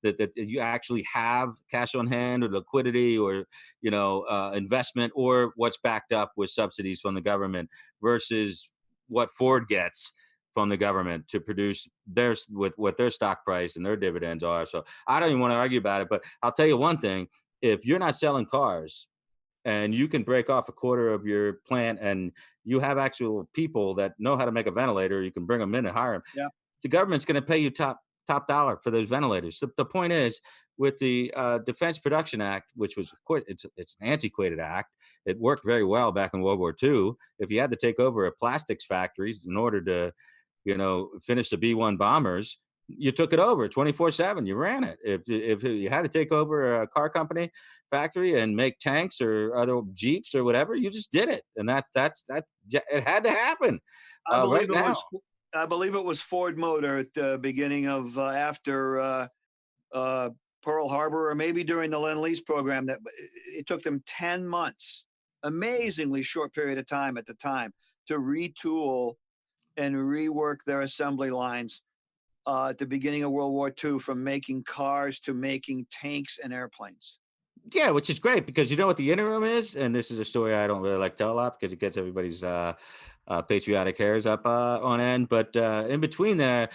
Speaker 2: that you actually have cash on hand or liquidity or investment, or what's backed up with subsidies from the government versus what Ford gets from the government to produce theirs with what their stock price and their dividends are. So I don't even want to argue about it, but I'll tell you one thing: if you're not selling cars and you can break off a quarter of your plant and you have actual people that know how to make a ventilator, you can bring them in and hire them.
Speaker 3: yeah.
Speaker 2: The government's going to pay you top dollar for those ventilators. The point is, with the Defense Production Act, which was, of course, it's an antiquated act. It worked very well back in World War II. If you had to take over a plastics factory in order to finish the B-1 bombers, you took it over 24/7. You ran it. If you had to take over a car company factory and make tanks or other Jeeps or whatever, you just did it, and that it had to happen.
Speaker 3: I
Speaker 2: Right
Speaker 3: believe it
Speaker 2: now,
Speaker 3: was. I believe it was Ford Motor at the beginning of after uh, Pearl Harbor, or maybe during the Lend-Lease program. That it took them 10 months, amazingly short period of time at the time, to retool and rework their assembly lines at the beginning of World War II, from making cars to making tanks and airplanes.
Speaker 2: yeah, which is great because you know what the interim is, and this is a story I don't really like to tell a lot because it gets everybody's patriotic hairs up on end. But in between there,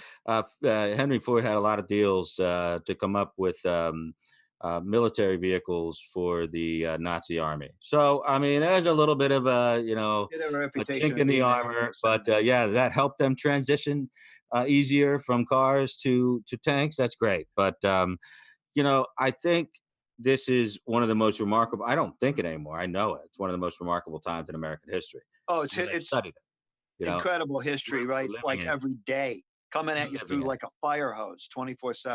Speaker 2: Henry Ford had a lot of deals to come up with military vehicles for the Nazi army. So I mean, there's a little bit of
Speaker 3: They have a
Speaker 2: a
Speaker 3: reputation
Speaker 2: chink
Speaker 3: of
Speaker 2: in the
Speaker 3: being
Speaker 2: armor, but
Speaker 3: 100%.
Speaker 2: yeah, that helped them transition easier from cars to tanks. That's great, but I think this is one of the most remarkable. I don't think it anymore. I know it. It's one of the most remarkable times in American history
Speaker 3: Oh,
Speaker 2: because I've
Speaker 3: it's
Speaker 2: studied it.
Speaker 3: incredible history, right?
Speaker 2: We're living
Speaker 3: Like
Speaker 2: in it.
Speaker 3: every day, coming
Speaker 2: We're
Speaker 3: at you
Speaker 2: living
Speaker 3: through
Speaker 2: in it.
Speaker 3: like a fire hose, 24/7.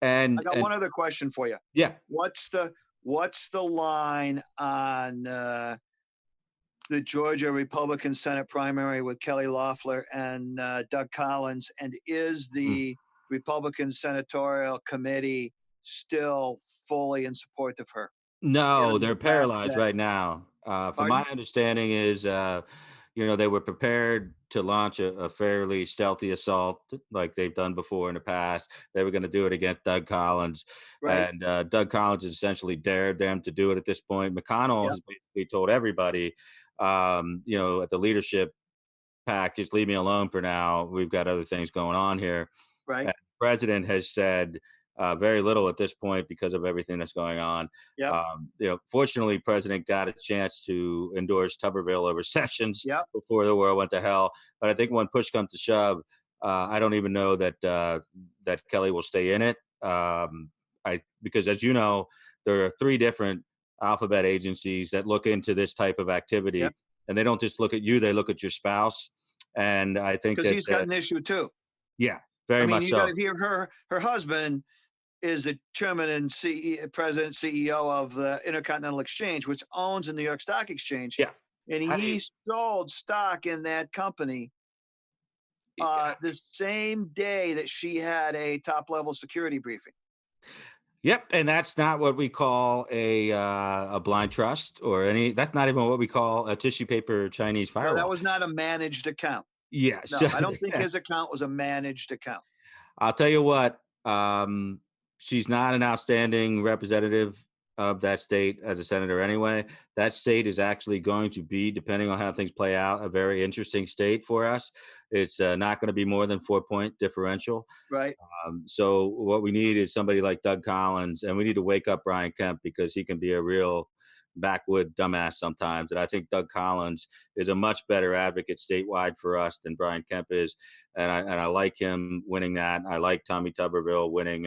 Speaker 3: I got
Speaker 2: And
Speaker 3: one other question for you.
Speaker 2: yeah,
Speaker 3: What's the line on the Georgia Republican Senate primary with Kelly Loeffler and Doug Collins? And is
Speaker 2: mm,
Speaker 3: the Republican Senatorial Committee still fully in support of her?
Speaker 2: no,
Speaker 3: Given the
Speaker 2: they're
Speaker 3: fact
Speaker 2: paralyzed
Speaker 3: that,
Speaker 2: right now. From my
Speaker 3: pardon?
Speaker 2: understanding is, they were prepared to launch a fairly stealthy assault like they've done before in the past. They were going to do it against Doug Collins,
Speaker 3: Right?
Speaker 2: and Doug Collins essentially dared them to do it at this point. McConnell
Speaker 3: Yep.
Speaker 2: has basically told everybody, at the leadership pack, just leave me alone for now. We've got other things going on here.
Speaker 3: Right?
Speaker 2: And the president has said very little at this point because of everything that's going on.
Speaker 3: Yep.
Speaker 2: Fortunately, President got a chance to endorse Tuberville over Sessions
Speaker 3: Yep.
Speaker 2: before the world went to hell. But I think when push comes to shove, I don't even know that that Kelly will stay in it. Because as you know, there are 3 different alphabet agencies that look into this type of
Speaker 3: Yep.
Speaker 2: activity, and they don't just look at you; they look at your spouse. And I think
Speaker 3: Because
Speaker 2: that,
Speaker 3: he's got an issue too.
Speaker 2: yeah,
Speaker 3: I
Speaker 2: very
Speaker 3: mean,
Speaker 2: much
Speaker 3: you got
Speaker 2: so.
Speaker 3: to hear her husband is the chairman and president, CEO of the Intercontinental Exchange, which owns the New York Stock Exchange.
Speaker 2: Yeah.
Speaker 3: And
Speaker 2: How do
Speaker 3: he
Speaker 2: you,
Speaker 3: sold stock in that company the same day that she had a top level security briefing.
Speaker 2: Yep, and that's not what we call a blind trust or any. That's not even what we call a tissue paper Chinese
Speaker 3: No, that
Speaker 2: firewall.
Speaker 3: was not a managed account.
Speaker 2: Yeah,
Speaker 3: No,
Speaker 2: so
Speaker 3: I don't think his account was a managed account.
Speaker 2: I'll tell you what, she's not an outstanding representative of that state as a senator anyway. That state is actually going to be, depending on how things play out, a very interesting state for us. It's not going to be more than 4 point differential.
Speaker 3: Right.
Speaker 2: So what we need is somebody like Doug Collins, and we need to wake up Brian Kemp because he can be a real backwood dumbass sometimes. And I think Doug Collins is a much better advocate statewide for us than Brian Kemp is. And I like him winning that. I like Tommy Tuberville winning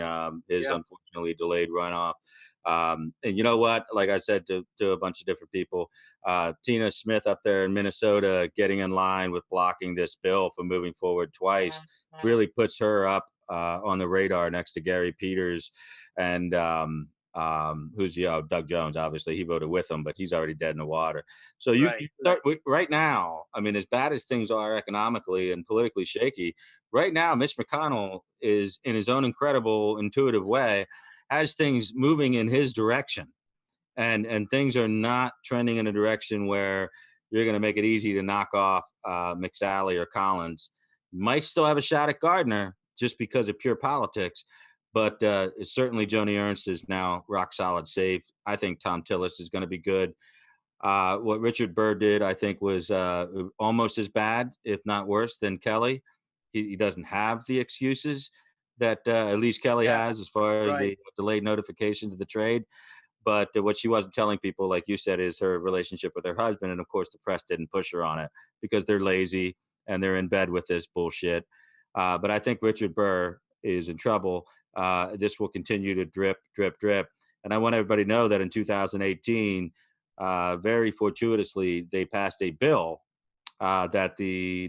Speaker 2: his
Speaker 3: Yep.
Speaker 2: unfortunately delayed runoff. And you know what? Like I said to a bunch of different people, Tina Smith up there in Minnesota getting in line with blocking this bill from moving forward twice really puts her up on the radar next to Gary Peters and who's Doug Jones. Obviously, he voted with him, but he's already dead in the water. So you start right now. I mean, as bad as things are economically and politically shaky, right now, Mitch McConnell is in his own incredible, intuitive way, has things moving in his direction, and things are not trending in a direction where you're going to make it easy to knock off McSally or Collins. Might still have a shot at Gardner just because of pure politics, but certainly Joni Ernst is now rock solid safe. I think Tom Tillis is going to be good. What Richard Burr did, I think, was almost as bad, if not worse, than Kelly. He doesn't have the excuses that at least Kelly has as far as the delayed notifications of the trade. But what she wasn't telling people, like you said, is her relationship with her husband. And of course, the press didn't push her on it because they're lazy and they're in bed with this bullshit. But I think Richard Burr is in trouble. This will continue to drip, drip, drip. And I want everybody to know that in 2018, very fortuitously, they passed a bill that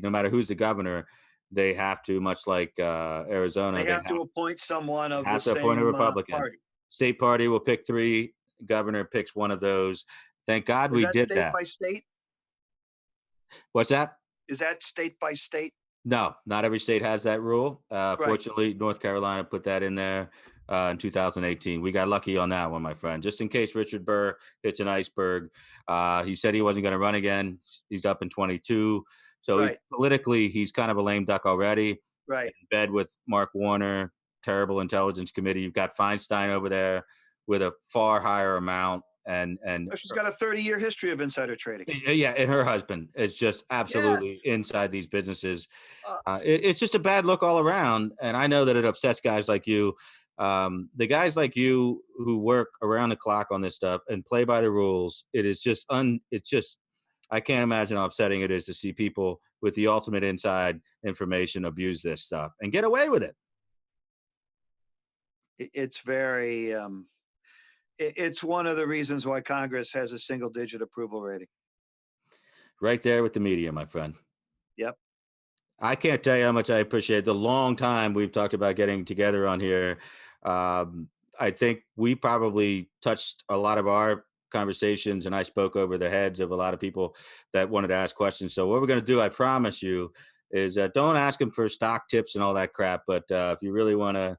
Speaker 2: no matter who's the governor, they have to, much like Arizona,
Speaker 3: they have to appoint someone of the
Speaker 2: have to appoint a
Speaker 3: same
Speaker 2: Republican.
Speaker 3: party.
Speaker 2: State party will pick 3. Governor picks one of those. Thank God
Speaker 3: Is
Speaker 2: we
Speaker 3: that
Speaker 2: did
Speaker 3: state
Speaker 2: that.
Speaker 3: by state?
Speaker 2: What's that?
Speaker 3: Is that state by state?
Speaker 2: No, not every state has that rule.
Speaker 3: Right.
Speaker 2: Fortunately, North Carolina put that in there in 2018. We got lucky on that one, my friend. Just in case Richard Burr hits an iceberg. He said he wasn't going to run again. He's up in 22. So politically, he's kind of a lame duck already.
Speaker 3: Right.
Speaker 2: In bed with Mark Warner, terrible intelligence committee. You've got Feinstein over there with a far higher amount. And
Speaker 3: she's got a 30-year history of insider trading.
Speaker 2: Yeah, and her husband is just absolutely inside these businesses. It's just a bad look all around, and I know that it upsets guys like you. The guys like you who work around the clock on this stuff and play by the rules. It is just I can't imagine how upsetting it is to see people with the ultimate inside information abuse this stuff and get away with it.
Speaker 3: It's very. It's one of the reasons why Congress has a single-digit approval rating.
Speaker 2: Right there with the media, my friend.
Speaker 3: Yep.
Speaker 2: I can't tell you how much I appreciate the long time we've talked about getting together on here. I think we probably touched a lot of our conversations, and I spoke over the heads of a lot of people that wanted to ask questions. So what we're going to do, I promise you, is don't ask them for stock tips and all that crap. But if you really want to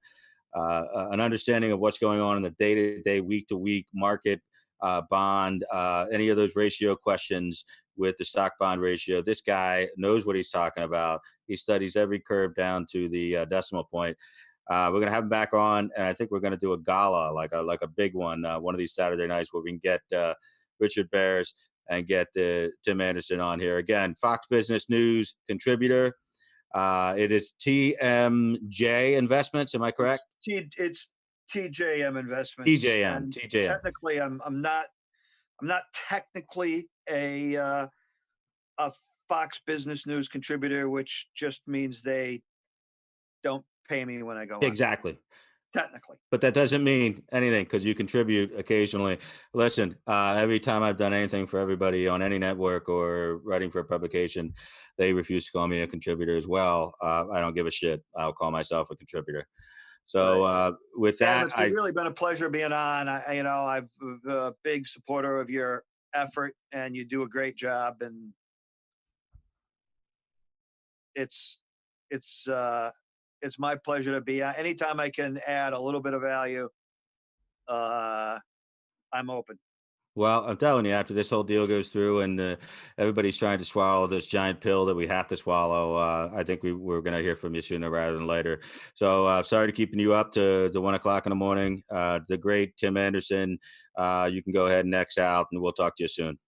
Speaker 2: an understanding of what's going on in the day-to-day, week-to-week market, bond, any of those ratio questions with the stock bond ratio. This guy knows what he's talking about. He studies every curve down to the decimal point. We're going to have him back on, and I think we're going to do a gala, like a big one of these Saturday nights where we can get Richard Bears and get Tim Anderson on here. Again, Fox Business News contributor. It is TMJ Investments. Am I correct?
Speaker 3: It's TJM Investments.
Speaker 2: TJM.
Speaker 3: Technically, I'm not technically a Fox Business News contributor, which just means they don't pay me when I go on.
Speaker 2: Exactly.
Speaker 3: Technically.
Speaker 2: But that doesn't mean anything because you contribute occasionally. Listen, every time I've done anything for everybody on any network or writing for a publication, they refuse to call me a contributor as well. I don't give a shit. I'll call myself a contributor. So with that,
Speaker 3: it's really been a pleasure being on. I'm a big supporter of your effort, and you do a great job. And it's my pleasure to be on. Anytime I can add a little bit of value, I'm open.
Speaker 2: Well, I'm telling you, after this whole deal goes through and everybody's trying to swallow this giant pill that we have to swallow, I think we're going to hear from you sooner rather than later. So sorry to keeping you up to the 1 o'clock in the morning. The great Tim Anderson, you can go ahead and X out and we'll talk to you soon.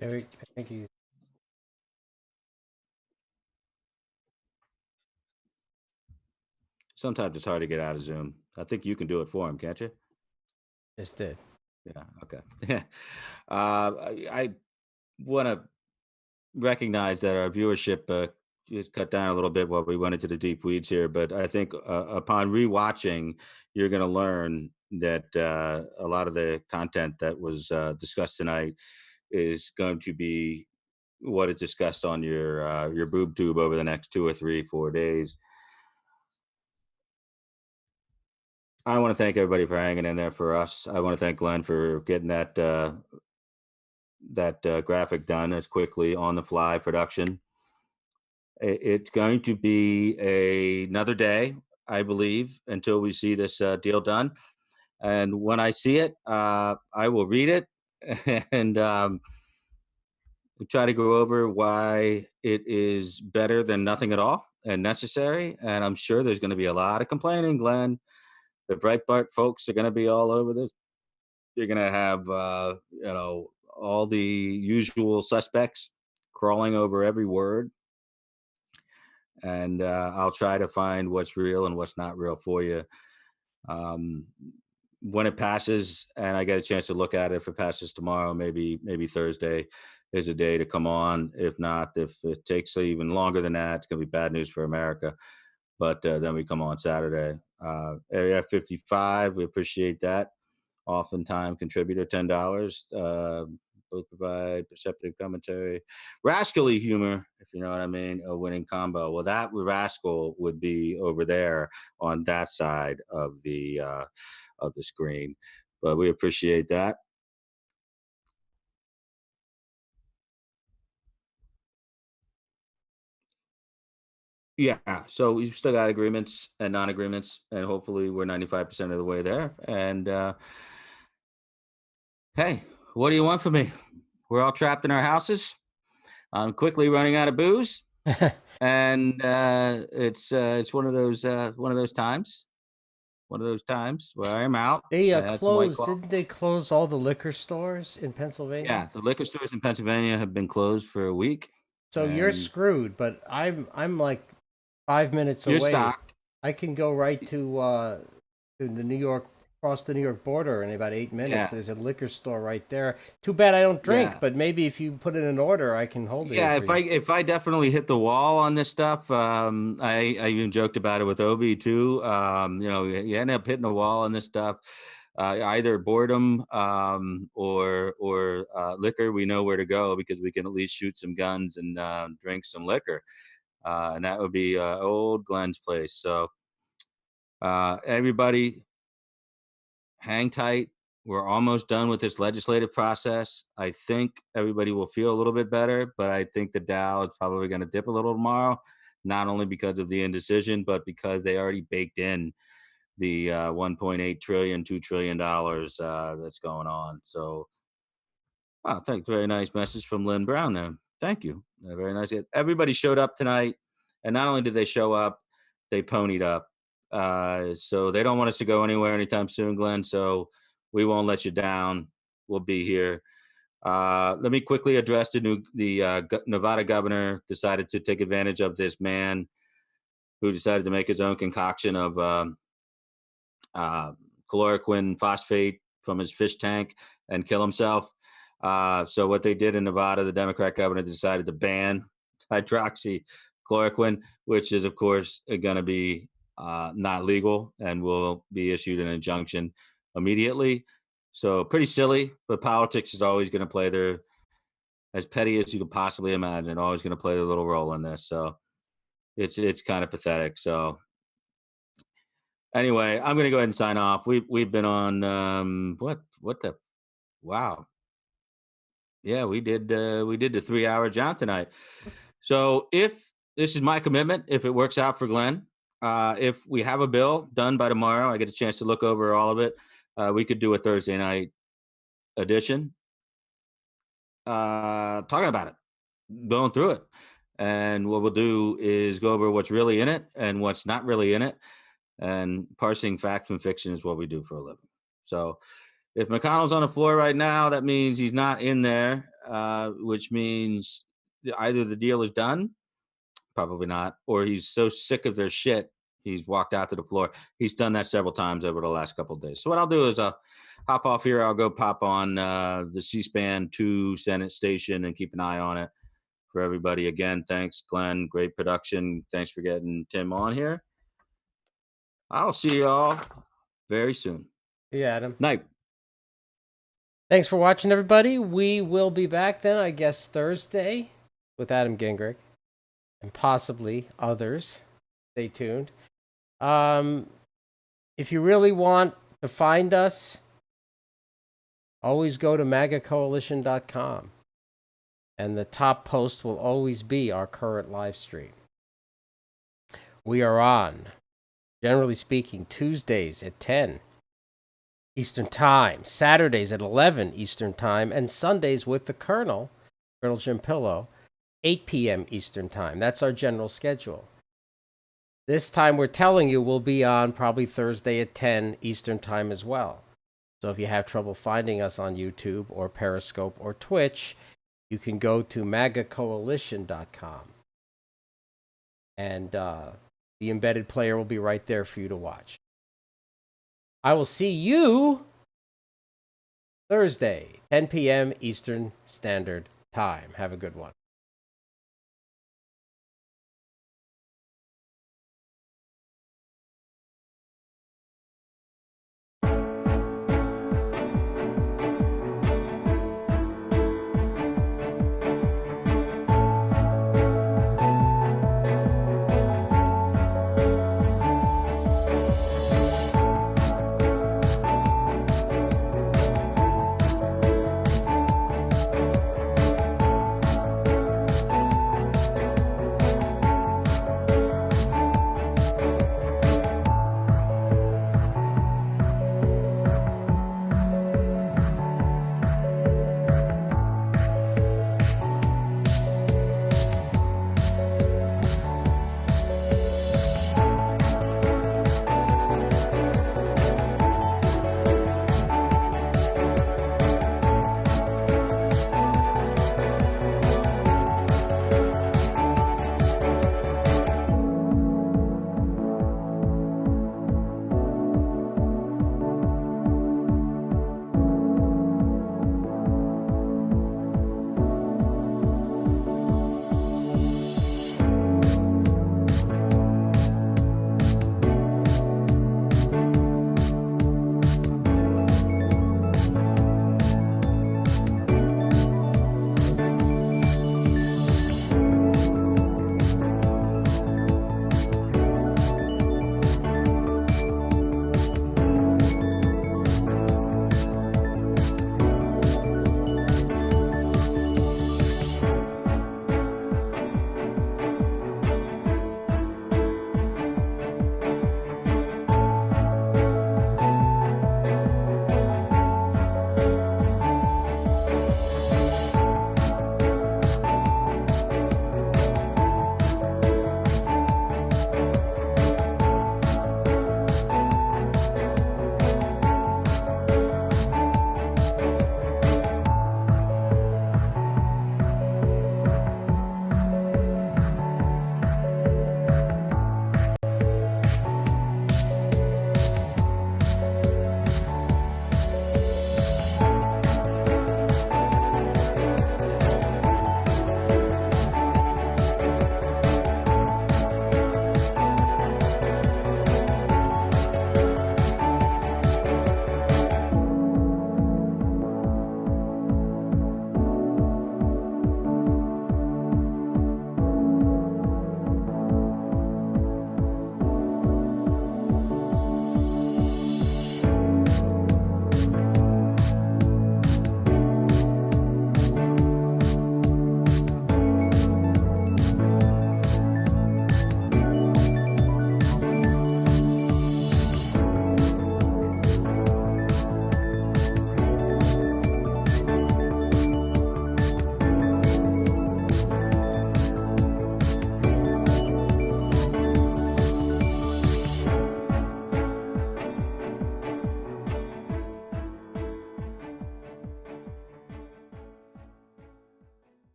Speaker 1: Eric, I think he
Speaker 2: Sometimes it's hard to get out of Zoom. I think you can do it for him, can't you?
Speaker 1: just did.
Speaker 2: Yeah. Okay. I want to recognize that our viewership is cut down a little bit while we went into the deep weeds here, but I think upon rewatching, you're going to learn that a lot of the content that was discussed tonight is going to be what is discussed on your boob tube over the next 2 or 3, 4 days. I want to thank everybody for hanging in there for us. I want to thank Glenn for getting that graphic done as quickly on the fly production. It's going to be another day, I believe, until we see this deal done. And when I see it, I will read it and we try to go over why it is better than nothing at all and necessary. And I'm sure there's going to be a lot of complaining, Glenn. The Breitbart folks are going to be all over this. You're going to have, all the usual suspects crawling over every word. And I'll try to find what's real and what's not real for you. When it passes and I get a chance to look at it, if it passes tomorrow, maybe Thursday is a day to come on. If not, if it takes even longer than that, it's going to be bad news for America. But then we come on Saturday. Area 55, we appreciate that. Oftentimes contributor, $10. Both provide perceptive commentary, rascally humor, if you know what I mean, a winning combo. Well, that rascal would be over there on that side of the screen, but we appreciate that. Yeah, so we've still got agreements and non-agreements, and hopefully we're 95% of the way there. And hey, what do you want from me? We're all trapped in our houses. I'm quickly running out of booze, and it's one of those times. One of those times where I'm out.
Speaker 1: They
Speaker 2: I had some White
Speaker 1: closed.
Speaker 2: Claw.
Speaker 1: Didn't they close all the liquor stores in Pennsylvania?
Speaker 2: Yeah, the liquor stores in Pennsylvania have been closed for a week.
Speaker 1: So you're screwed. But I'm like 5 minutes
Speaker 2: You're
Speaker 1: away.
Speaker 2: stocked.
Speaker 1: I can go right to the New York, across the New York border in about 8 minutes.
Speaker 2: Yeah.
Speaker 1: There's a liquor store right there. Too bad I don't drink,
Speaker 2: Yeah.
Speaker 1: but maybe if you put in an order, I can hold it.
Speaker 2: Yeah,
Speaker 1: for you.
Speaker 2: if I definitely hit the wall on this stuff, I even joked about it with Obi too. You end up hitting a wall on this stuff. Either boredom or liquor. We know where to go because we can at least shoot some guns and drink some liquor, and that would be old Glenn's place. So everybody, hang tight. We're almost done with this legislative process. I think everybody will feel a little bit better, but I think the Dow is probably going to dip a little tomorrow, not only because of the indecision, but because they already baked in the 1.8 trillion, $2 trillion that's going on. So, wow, thanks. Very nice message from Lynn Brown there. Thank you. Very nice. Everybody showed up tonight, and not only did they show up, they ponied up. So they don't want us to go anywhere anytime soon, Glenn. So we won't let you down. We'll be here. Let me quickly address the Nevada governor decided to take advantage of this man who decided to make his own concoction of chloroquine phosphate from his fish tank and kill himself. So what they did in Nevada, the Democrat governor decided to ban hydroxychloroquine, which is, of course, going to be not legal and will be issued an injunction immediately. So pretty silly, but politics is always going to play their, as petty as you could possibly imagine, always going to play their little role in this. So it's kind of pathetic. So anyway, I'm going to go ahead and sign off. We've been on wow. Yeah, we did the 3-hour John tonight. So if this is my commitment, if it works out for Glenn, if we have a bill done by tomorrow, I get a chance to look over all of it. We could do a Thursday night edition, talking about it, going through it. And what we'll do is go over what's really in it and what's not really in it. And parsing fact from fiction is what we do for a living. So if McConnell's on the floor right now, that means he's not in there, which means either the deal is done, probably not, or he's so sick of their shit, he's walked out to the floor. He's done that several times over the last couple of days. So what I'll do is I'll hop off here. I'll go pop on the C-SPAN 2 Senate station and keep an eye on it for everybody. Again, thanks, Glenn. Great production. Thanks for getting Tim on here. I'll see y'all very soon.
Speaker 1: Yeah, Adam.
Speaker 2: Night.
Speaker 1: Thanks for watching, everybody. We will be back then, I guess, Thursday with Adam Gingrich and possibly others. Stay tuned. If you really want to find us, always go to magacoalition.com. And the top post will always be our current live stream. We are on, generally speaking, Tuesdays at 10 Eastern Time, Saturdays at 11 Eastern Time, and Sundays with the Colonel Jim Pillow, 8 p.m. Eastern Time. That's our general schedule. This time we're telling you we'll be on probably Thursday at 10 Eastern Time as well. So if you have trouble finding us on YouTube or Periscope or Twitch, you can go to magacoalition.com. And the embedded player will be right there for you to watch. I will see you Thursday, 10 p.m. Eastern Standard Time. Have a good one.